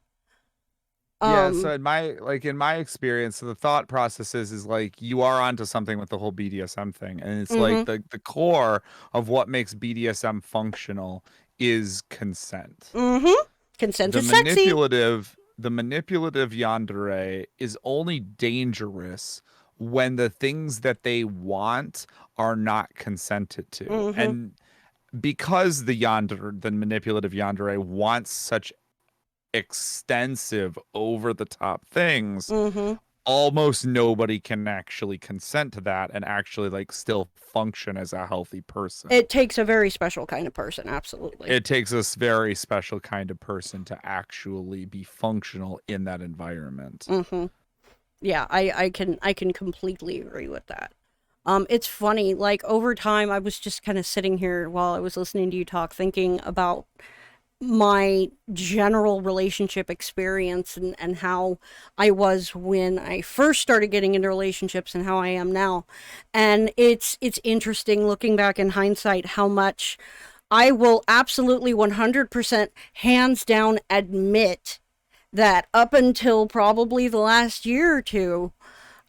Yeah, so in my experience, the thought process is like you are onto something with the whole BDSM thing, and it's like the core of what makes BDSM functional is consent. Consent is sexy. The manipulative yandere is only dangerous when the things that they want are not consented to, and because the manipulative yandere wants such extensive over-the-top things, almost nobody can actually consent to that and actually like still function as a healthy person. It takes a very special kind of person. Absolutely. It takes a very special kind of person to actually be functional in that environment. Yeah, I can completely agree with that. It's funny, like over time I was just kind of sitting here while I was listening to you talk, thinking about my general relationship experience and how I was when I first started getting into relationships and how I am now. And it's interesting looking back in hindsight how much I will absolutely 100% hands down admit that up until probably the last year or two,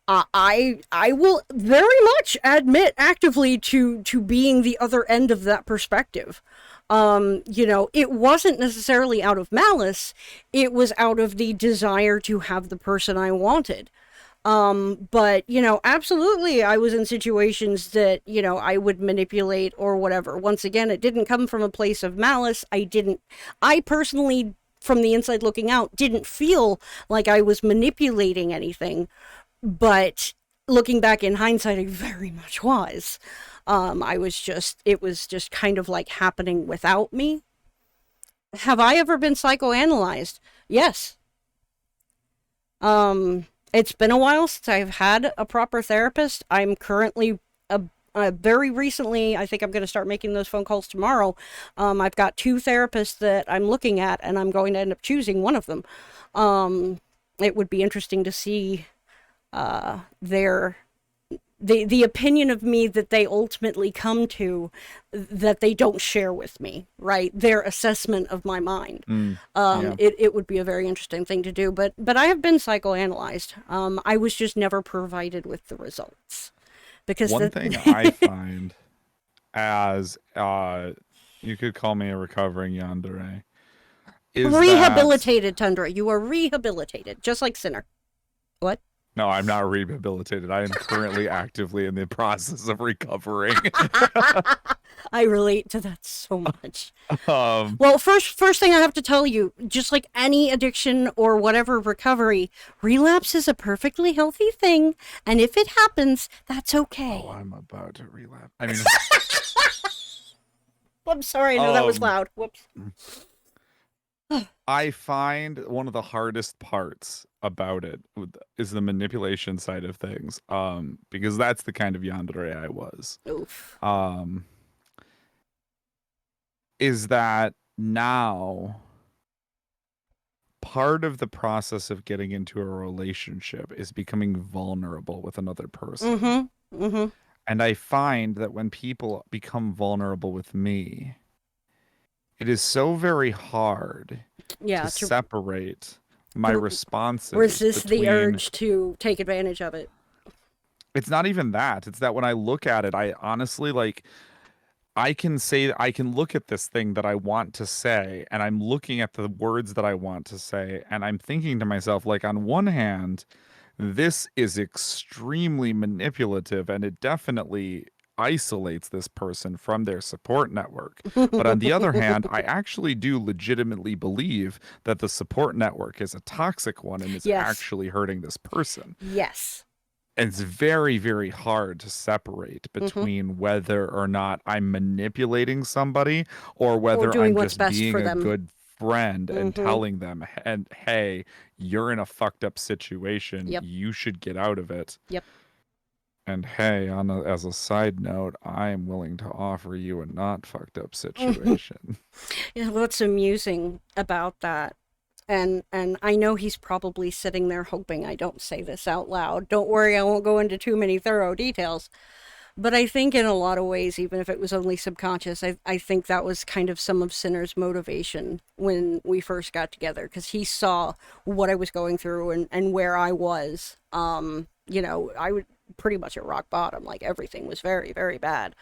I will very much admit actively to being the other end of that perspective. It wasn't necessarily out of malice. It was out of the desire to have the person I wanted. But, absolutely, I was in situations that, I would manipulate or whatever. Once again, it didn't come from a place of malice. I personally, from the inside looking out, didn't feel like I was manipulating anything. But looking back in hindsight, I very much was. It was just kind of like happening without me. Have I ever been psychoanalyzed? Yes. It's been a while since I've had a proper therapist. I'm currently very recently, I think I'm going to start making those phone calls tomorrow. I've got 2 therapists that I'm looking at, and I'm going to end up choosing one of them. It would be interesting to see the opinion of me that they ultimately come to, that they don't share with me, right? Their assessment of my mind. It would be a very interesting thing to do, but I have been psychoanalyzed. I was just never provided with the results. Because one thing I find, as you could call me a recovering yandere, is rehabilitated, Tundra. You are rehabilitated, just like Sinner. What? No, I'm not rehabilitated. I am currently actively in the process of recovering. I relate to that so much. Well, first thing I have to tell you, just like any addiction or whatever recovery, relapse is a perfectly healthy thing, and if it happens, that's okay. Oh, I'm about to relapse. I mean, I'm sorry. I know that was loud. Whoops. I find one of the hardest parts about it is the manipulation side of things, because that's the kind of yandere I was. Oof. Is that now part of the process of getting into a relationship is becoming vulnerable with another person. Mm-hmm. And I find that when people become vulnerable with me, it is so very hard Yeah, to separate my to responses resist the between. urge to take advantage of it. It's not even that. It's that when I look at it, I honestly like. I can look at this thing that I want to say, and I'm looking at the words that I want to say, and I'm thinking to myself, like, on one hand, this is extremely manipulative, and it definitely isolates this person from their support network. But on the other hand, I actually do legitimately believe that the support network is a toxic one and is Yes. actually hurting this person. Yes. And it's very, very hard to separate between whether or not I'm manipulating somebody or whether doing I'm what's just best being for a them. good friend and Mhm. telling them, and hey, you're in a fucked up situation. Yep. You should get out of it. Yep. And hey, as a side note, I am willing to offer you a not fucked up situation. Yeah, what's amusing about that, and I know he's probably sitting there hoping I don't say this out loud. Don't worry, I won't go into too many thorough details. But I think in a lot of ways, even if it was only subconscious, I think that was kind of some of Sinner's motivation when we first got together, because he saw what I was going through and where I was. You know, I would pretty much at rock bottom, like everything was very, very bad.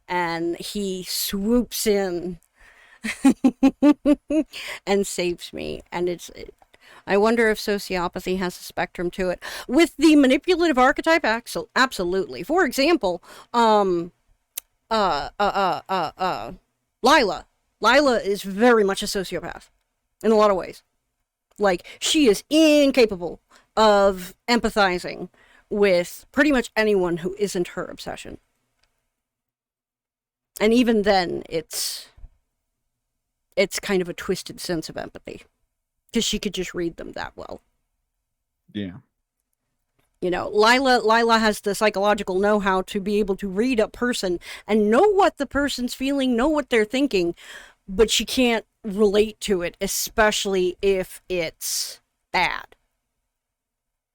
And he swoops in and saves me. And I wonder if sociopathy has a spectrum to it. With the manipulative archetype, absolutely. For example, Lila. Lila is very much a sociopath in a lot of ways. Like, she is incapable of empathizing with pretty much anyone who isn't her obsession. And even then, it's kind of a twisted sense of empathy, because she could just read them that well. Yeah. You know, Lila has the psychological know-how to be able to read a person and know what the person's feeling, know what they're thinking, but she can't relate to it, especially if it's bad.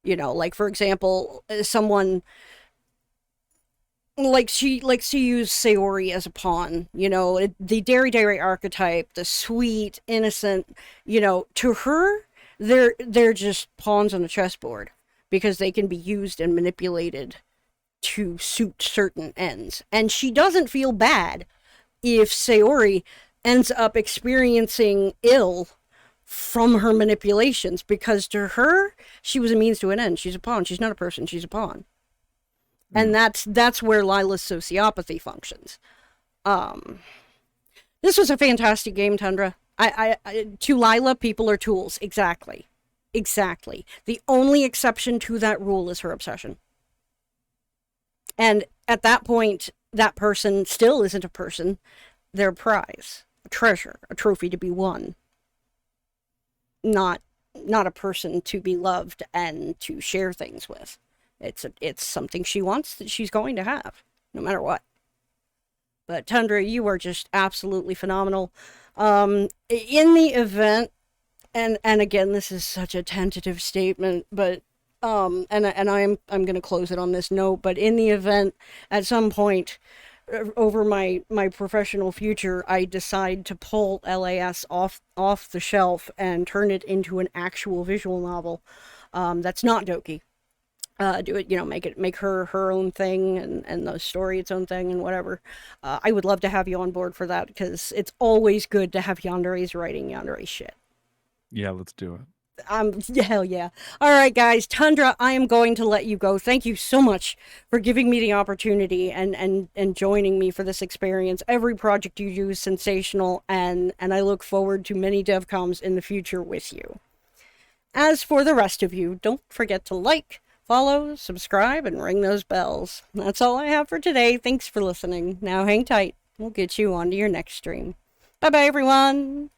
You know, like, for example, someone she likes to use Sayori as a pawn, you know, the dairy archetype, the sweet, innocent, you know, to her, they're just pawns on a chessboard, because they can be used and manipulated to suit certain ends. And she doesn't feel bad if Sayori ends up experiencing ill from her manipulations, because to her, she was a means to an end. She's a pawn. She's not a person. She's a pawn. And that's where Lila's sociopathy functions. This was a fantastic game, Tundra. To Lila, people are tools. Exactly. The only exception to that rule is her obsession. And at that point, that person still isn't a person. They're a prize, a treasure, a trophy to be won. Not a person to be loved and to share things with. It's something she wants that she's going to have, no matter what. But Tundra, you are just absolutely phenomenal. In the event, and again, this is such a tentative statement, but and I'm going to close it on this note. But in the event, at some point over my professional future, I decide to pull LAS off the shelf and turn it into an actual visual novel, that's not Doki. Do it, you know, make her own thing, and the story its own thing, and whatever. I would love to have you on board for that, because it's always good to have yandere's writing yandere shit. Yeah, let's do it. Hell yeah. All right, guys. Tundra, I am going to let you go. Thank you so much for giving me the opportunity and joining me for this experience. Every project you do is sensational, and I look forward to many DevComs in the future with you. As for the rest of you, don't forget to like, follow, subscribe, and ring those bells. That's all I have for today. Thanks for listening. Now hang tight. We'll get you on to your next stream. Bye-bye, everyone.